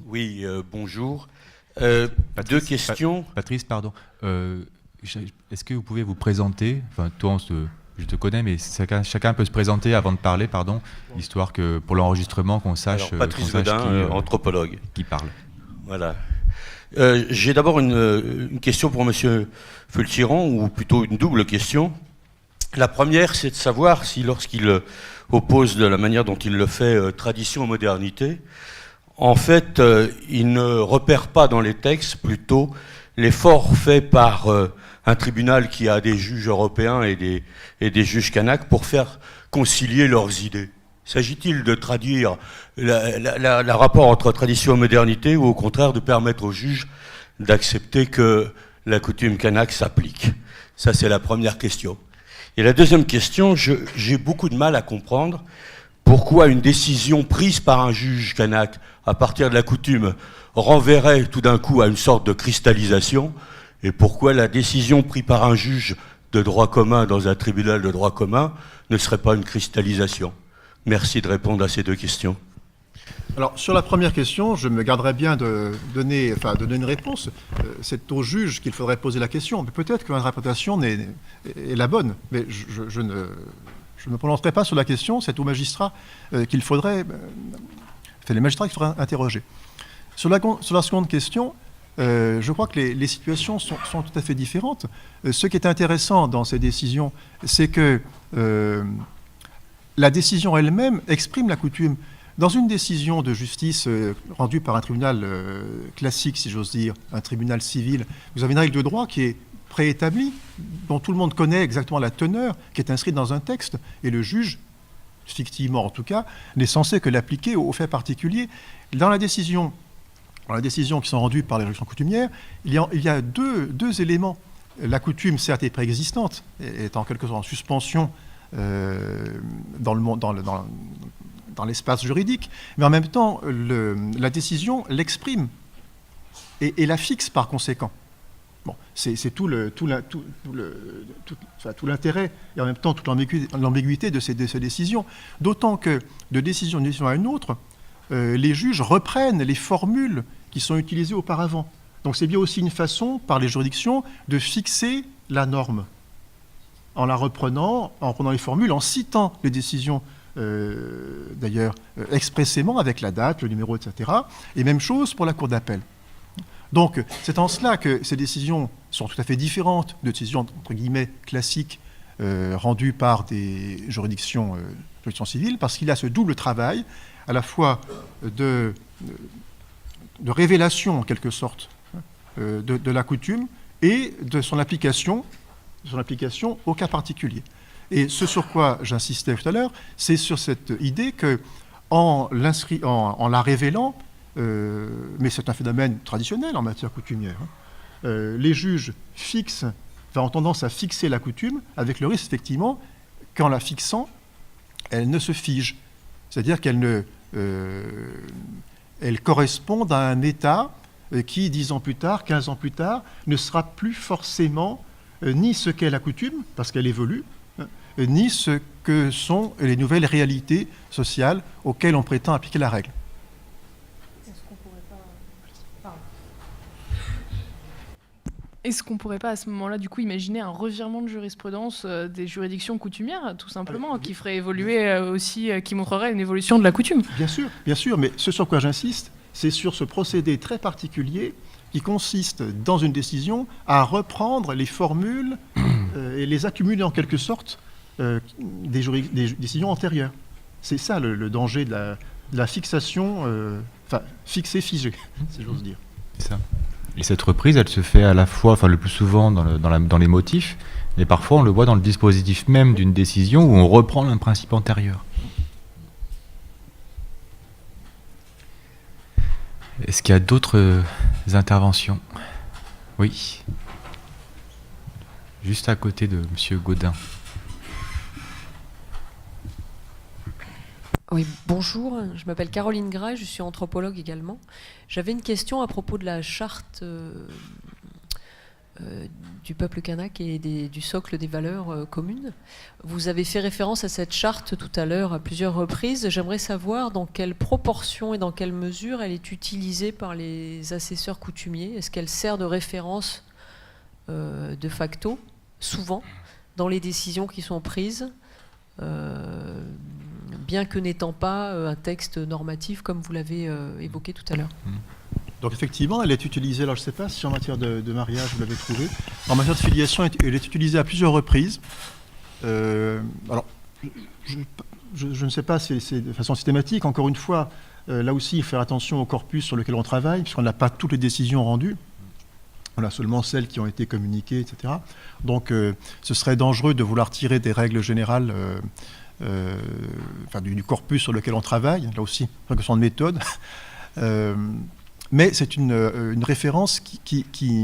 Speaker 7: Oui, bonjour.
Speaker 4: Patrice,
Speaker 7: Deux questions.
Speaker 4: Patrice, pardon. Est-ce que vous pouvez vous présenter? Enfin, toi, je te connais, mais chacun peut se présenter avant de parler, pardon, histoire que pour l'enregistrement, qu'on sache,
Speaker 7: Alors, Patrice Vedin, anthropologue.
Speaker 4: Qui parle.
Speaker 7: Voilà. J'ai d'abord une question pour Monsieur Fulchiron, ou plutôt une double question. La première, c'est de savoir si, lorsqu'il oppose de la manière dont il le fait tradition et modernité, en fait, il ne repère pas dans les textes plutôt l'effort fait par un tribunal qui a des juges européens et des juges kanaks pour faire concilier leurs idées. S'agit-il de traduire le rapport entre tradition et modernité, ou au contraire de permettre aux juges d'accepter que la coutume kanak s'applique? Ça, c'est la première question. Et la deuxième question, j'ai beaucoup de mal à comprendre pourquoi une décision prise par un juge kanak à partir de la coutume renverrait tout d'un coup à une sorte de cristallisation, et pourquoi la décision prise par un juge de droit commun dans un tribunal de droit commun ne serait pas une cristallisation. Merci de répondre à ces deux questions.
Speaker 6: Alors, sur la première question, je me garderais bien de donner une réponse. C'est au juge qu'il faudrait poser la question. Mais peut-être que l'interprétation est la bonne. Mais je ne me prononcerai pas sur la question. C'est aux magistrats qu'il faudrait... c'est les magistrats qu'il faudrait interroger. Sur la seconde question, je crois que les situations sont tout à fait différentes. Ce qui est intéressant dans ces décisions, c'est que la décision elle-même exprime la coutume. Dans une décision de justice rendue par un tribunal classique, si j'ose dire, un tribunal civil, vous avez une règle de droit qui est préétablie, dont tout le monde connaît exactement la teneur, qui est inscrite dans un texte, et le juge, fictivement en tout cas, n'est censé que l'appliquer aux faits particuliers. Dans la décision qui sont rendues par les juridictions coutumières, il y a deux éléments. La coutume, certes, est préexistante, est en quelque sorte en suspension dans l'espace juridique, mais en même temps, la décision l'exprime et la fixe par conséquent. Bon, c'est tout l'intérêt et en même temps toute l'ambiguïté de ces décisions. D'autant que de décision à une autre, les juges reprennent les formules qui sont utilisées auparavant. Donc c'est bien aussi une façon, par les juridictions, de fixer la norme, en la reprenant, en prenant les formules, en citant les décisions, d'ailleurs, expressément, avec la date, le numéro, etc. Et même chose pour la Cour d'appel. Donc c'est en cela que ces décisions sont tout à fait différentes de décisions, entre guillemets, classiques, rendues par des juridictions civiles, parce qu'il y a ce double travail, à la fois de révélation, en quelque sorte, de la coutume et de son application au cas particulier. Et ce sur quoi j'insistais tout à l'heure, c'est sur cette idée qu'en la révélant, mais c'est un phénomène traditionnel en matière coutumière, les juges ont tendance à fixer la coutume, avec le risque, effectivement, qu'en la fixant, elle ne se fige. C'est-à-dire qu'elle correspond à un état qui, 10 ans plus tard, 15 ans plus tard, ne sera plus forcément ni ce qu'est la coutume, parce qu'elle évolue, ni ce que sont les nouvelles réalités sociales auxquelles on prétend appliquer la règle.
Speaker 5: Est-ce qu'on ne pourrait pas à ce moment-là, du coup, imaginer un revirement de jurisprudence des juridictions coutumières, tout simplement, qui ferait évoluer aussi, qui montrerait une évolution de la coutume?
Speaker 6: Bien sûr, mais ce sur quoi j'insiste, c'est sur ce procédé très particulier qui consiste, dans une décision, à reprendre les formules et les accumuler en quelque sorte des décisions antérieures. C'est ça le danger la fixation, fixée, figée, si j'ose dire.
Speaker 4: C'est ça. Et cette reprise, elle se fait à la fois, le plus souvent dans les motifs, mais parfois on le voit dans le dispositif même d'une décision où on reprend un principe antérieur. Est-ce qu'il y a d'autres interventions? Oui. Juste à côté de Monsieur Gaudin.
Speaker 8: Oui, bonjour, je m'appelle Caroline Gray, je suis anthropologue également. J'avais une question à propos de la charte du peuple kanak et du socle des valeurs communes. Vous avez fait référence à cette charte tout à l'heure à plusieurs reprises. J'aimerais savoir dans quelle proportion et dans quelle mesure elle est utilisée par les assesseurs coutumiers. Est-ce qu'elle sert de référence de facto, souvent, dans les décisions qui sont prises, bien que n'étant pas un texte normatif comme vous l'avez évoqué tout à l'heure.
Speaker 6: Donc effectivement, elle est utilisée, alors je ne sais pas si en matière de mariage vous l'avez trouvé, en matière de filiation, elle est utilisée à plusieurs reprises. Alors, je ne sais pas si c'est de façon systématique, encore une fois, là aussi, faire attention au corpus sur lequel on travaille, puisqu'on n'a pas toutes les décisions rendues. On a seulement celles qui ont été communiquées, etc. Donc ce serait dangereux de vouloir tirer des règles générales du corpus sur lequel on travaille, là aussi, une question de méthode. Mais c'est une référence qui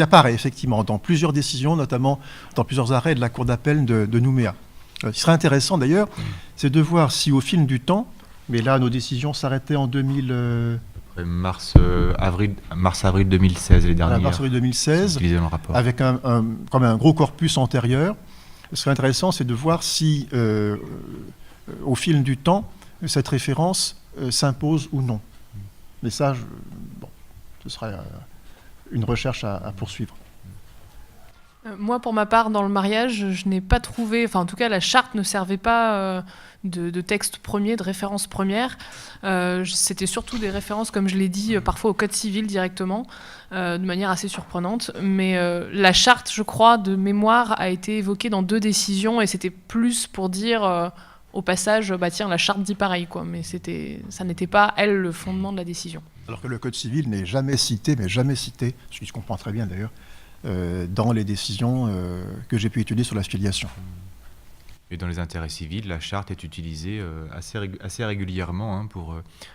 Speaker 6: apparaît effectivement dans plusieurs décisions, notamment dans plusieurs arrêts de la Cour d'appel de Nouméa. Ce qui serait intéressant d'ailleurs, c'est de voir si au fil du temps, mais là nos décisions s'arrêtaient en 2000...
Speaker 4: Mars-avril 2016, les dernières.
Speaker 6: Mars-avril 2016,
Speaker 4: dans le rapport.
Speaker 6: avec quand même un gros corpus antérieur. Ce qui est intéressant, c'est de voir si, au fil du temps, cette référence s'impose ou non. Mais ça, ce serait une recherche à poursuivre.
Speaker 5: Moi, pour ma part, dans le mariage, je n'ai pas trouvé... Enfin, en tout cas, la charte ne servait pas de texte premier, de référence première. C'était surtout des références, comme je l'ai dit, parfois au code civil directement, de manière assez surprenante. Mais la charte, je crois, de mémoire, a été évoquée dans 2 décisions, et c'était plus pour dire... au passage, tiens, la charte dit pareil, quoi. Mais ça n'était pas, elle, le fondement de la décision.
Speaker 6: Alors que le Code civil n'est jamais cité, ce qui se comprend très bien d'ailleurs, dans les décisions que j'ai pu étudier sur la filiation.
Speaker 4: Et dans les intérêts civils, la charte est utilisée assez régulièrement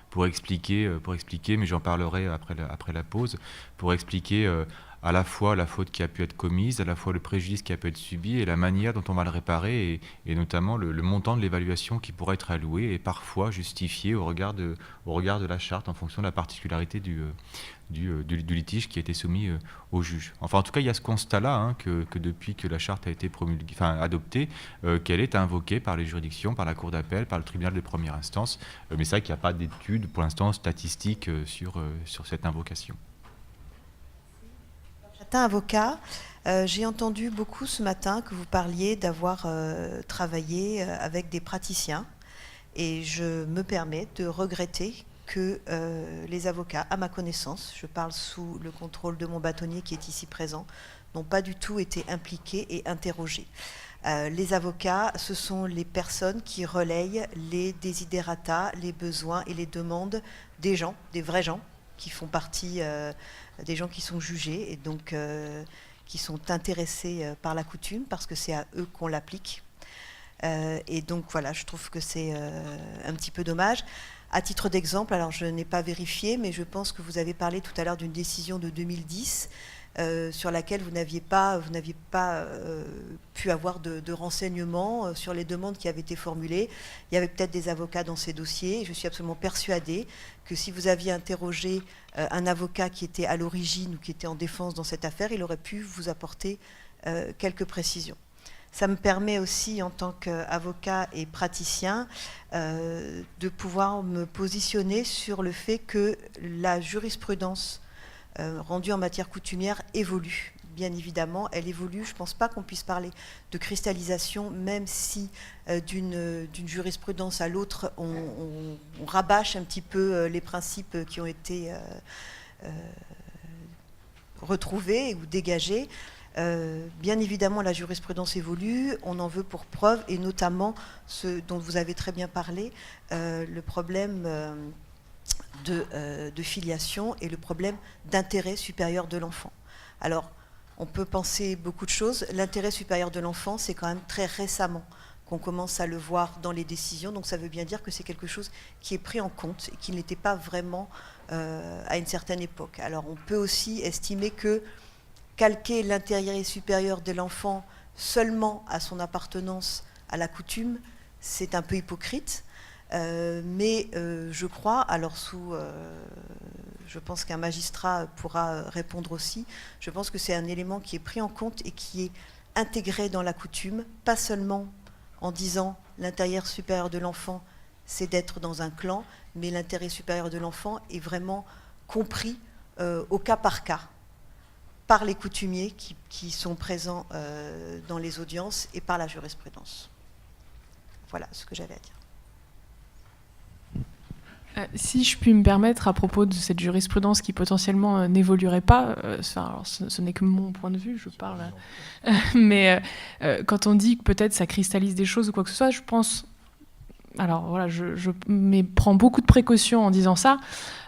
Speaker 4: pour expliquer, mais j'en parlerai après la pause, pour expliquer à la fois la faute qui a pu être commise, à la fois le préjudice qui a pu être subi et la manière dont on va le réparer et notamment le montant de l'évaluation qui pourrait être alloué et parfois justifié au regard de la charte en fonction de la particularité du litige qui a été soumis au juge. Enfin, en tout cas, il y a ce constat-là que depuis que la charte a été adoptée, qu'elle est invoquée par les juridictions, par la Cour d'appel, par le tribunal de première instance. Mais c'est vrai qu'il n'y a pas d'études pour l'instant statistiques sur cette invocation.
Speaker 9: Avocat, j'ai entendu beaucoup ce matin que vous parliez d'avoir travaillé avec des praticiens et je me permets de regretter que les avocats, à ma connaissance, je parle sous le contrôle de mon bâtonnier qui est ici présent, n'ont pas du tout été impliqués et interrogés. Les avocats, ce sont les personnes qui relayent les desiderata, les besoins et les demandes des gens, des vrais gens, qui font partie des gens qui sont jugés et donc qui sont intéressés par la coutume parce que c'est à eux qu'on l'applique. Et donc voilà, je trouve que c'est un petit peu dommage. À titre d'exemple, alors je n'ai pas vérifié, mais je pense que vous avez parlé tout à l'heure d'une décision de 2010 sur laquelle vous n'aviez pas pu avoir de renseignements sur les demandes qui avaient été formulées. Il y avait peut-être des avocats dans ces dossiers. Je suis absolument persuadée que si vous aviez interrogé un avocat qui était à l'origine ou qui était en défense dans cette affaire, il aurait pu vous apporter quelques précisions. Ça me permet aussi, en tant qu'avocat et praticien, de pouvoir me positionner sur le fait que la jurisprudence rendue en matière coutumière évolue. Bien évidemment, elle évolue. Je ne pense pas qu'on puisse parler de cristallisation, même si d'une jurisprudence à l'autre, on rabâche un petit peu les principes qui ont été retrouvés ou dégagés. Bien évidemment, la jurisprudence évolue, on en veut pour preuve, et notamment ce dont vous avez très bien parlé, le problème de filiation et le problème d'intérêt supérieur de l'enfant. Alors, on peut penser beaucoup de choses. L'intérêt supérieur de l'enfant, c'est quand même très récemment qu'on commence à le voir dans les décisions, donc ça veut bien dire que c'est quelque chose qui est pris en compte et qui n'était pas vraiment à une certaine époque. Alors, on peut aussi estimer que calquer l'intérêt supérieur de l'enfant seulement à son appartenance à la coutume, c'est un peu hypocrite, mais je crois, alors je pense qu'un magistrat pourra répondre aussi, je pense que c'est un élément qui est pris en compte et qui est intégré dans la coutume, pas seulement en disant l'intérêt supérieur de l'enfant, c'est d'être dans un clan, mais l'intérêt supérieur de l'enfant est vraiment compris au cas par cas, par les coutumiers qui sont présents dans les audiences et par la jurisprudence. Voilà ce que j'avais à dire.
Speaker 5: Si je puis me permettre, à propos de cette jurisprudence qui potentiellement n'évoluerait pas, alors ce n'est que mon point de vue, je parle, mais quand on dit que peut-être ça cristallise des choses ou quoi que ce soit, je pense... Alors voilà, je prends beaucoup de précautions en disant ça.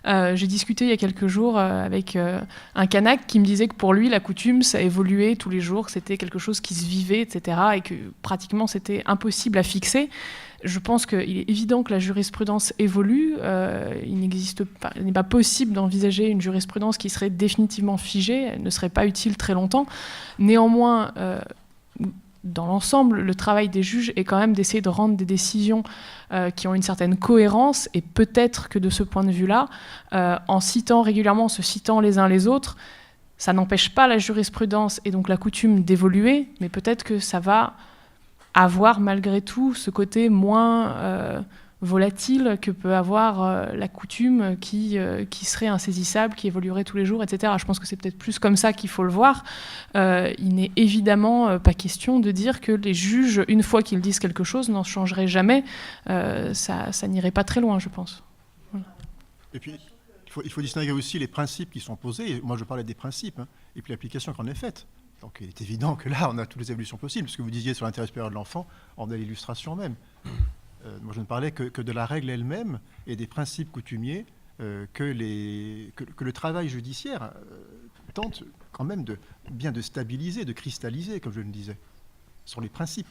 Speaker 5: J'ai discuté il y a quelques jours avec un Kanak qui me disait que pour lui, la coutume, ça évoluait tous les jours, que c'était quelque chose qui se vivait, etc. Et que pratiquement, c'était impossible à fixer. Je pense qu'il est évident que la jurisprudence évolue. Il n'est pas possible d'envisager une jurisprudence qui serait définitivement figée. Elle ne serait pas utile très longtemps. Néanmoins... dans l'ensemble, le travail des juges est quand même d'essayer de rendre des décisions qui ont une certaine cohérence, et peut-être que de ce point de vue-là, en citant régulièrement, en se citant les uns les autres, ça n'empêche pas la jurisprudence et donc la coutume d'évoluer, mais peut-être que ça va avoir malgré tout ce côté moins volatile que peut avoir la coutume qui serait insaisissable, qui évoluerait tous les jours, etc. Je pense que c'est peut-être plus comme ça qu'il faut le voir. Il n'est évidemment pas question de dire que les juges, une fois qu'ils disent quelque chose, n'en changeraient jamais. Ça n'irait pas très loin, je pense. Voilà.
Speaker 6: Et puis, il faut distinguer aussi les principes qui sont posés. Moi, je parlais des principes, et puis l'application qui en est faite. Donc, il est évident que là, on a toutes les évolutions possibles. Ce que vous disiez sur l'intérêt supérieur de l'enfant, en est l'illustration même. Moi, je ne parlais que de la règle elle-même et des principes coutumiers que le travail judiciaire tente quand même de stabiliser, de cristalliser, comme je le disais, sur les principes,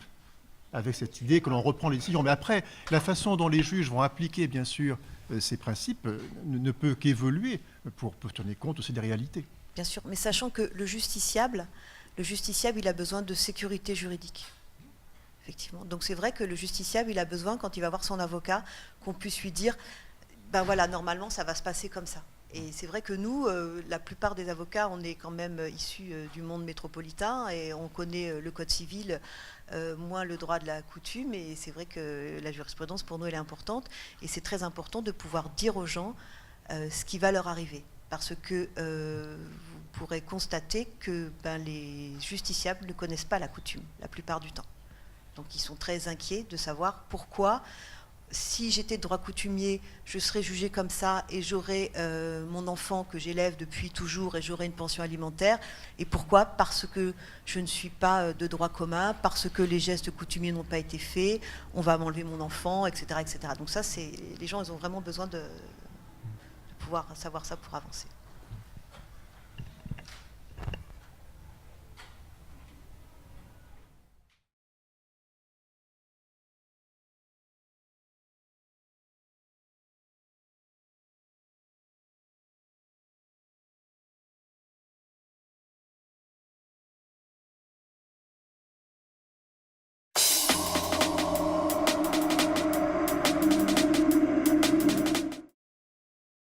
Speaker 6: avec cette idée que l'on reprend les décisions. Mais après, la façon dont les juges vont appliquer, bien sûr, ces principes ne peut qu'évoluer pour tenir compte aussi des réalités.
Speaker 9: Bien sûr, mais sachant que le justiciable, il a besoin de sécurité juridique. Effectivement. Donc c'est vrai que le justiciable, il a besoin, quand il va voir son avocat, qu'on puisse lui dire, ben voilà, normalement, ça va se passer comme ça. Et c'est vrai que nous, la plupart des avocats, on est quand même issus du monde métropolitain et on connaît le code civil, moins le droit de la coutume. Et c'est vrai que la jurisprudence, pour nous, elle est importante. Et c'est très important de pouvoir dire aux gens ce qui va leur arriver. Parce que vous pourrez constater que les justiciables ne connaissent pas la coutume, la plupart du temps. Donc ils sont très inquiets de savoir pourquoi, si j'étais de droit coutumier, je serais jugée comme ça et j'aurais mon enfant que j'élève depuis toujours et j'aurais une pension alimentaire. Et pourquoi? Parce que je ne suis pas de droit commun, parce que les gestes coutumiers n'ont pas été faits, on va m'enlever mon enfant, etc., etc. Donc ça, les gens, ils ont vraiment besoin de pouvoir savoir ça pour avancer.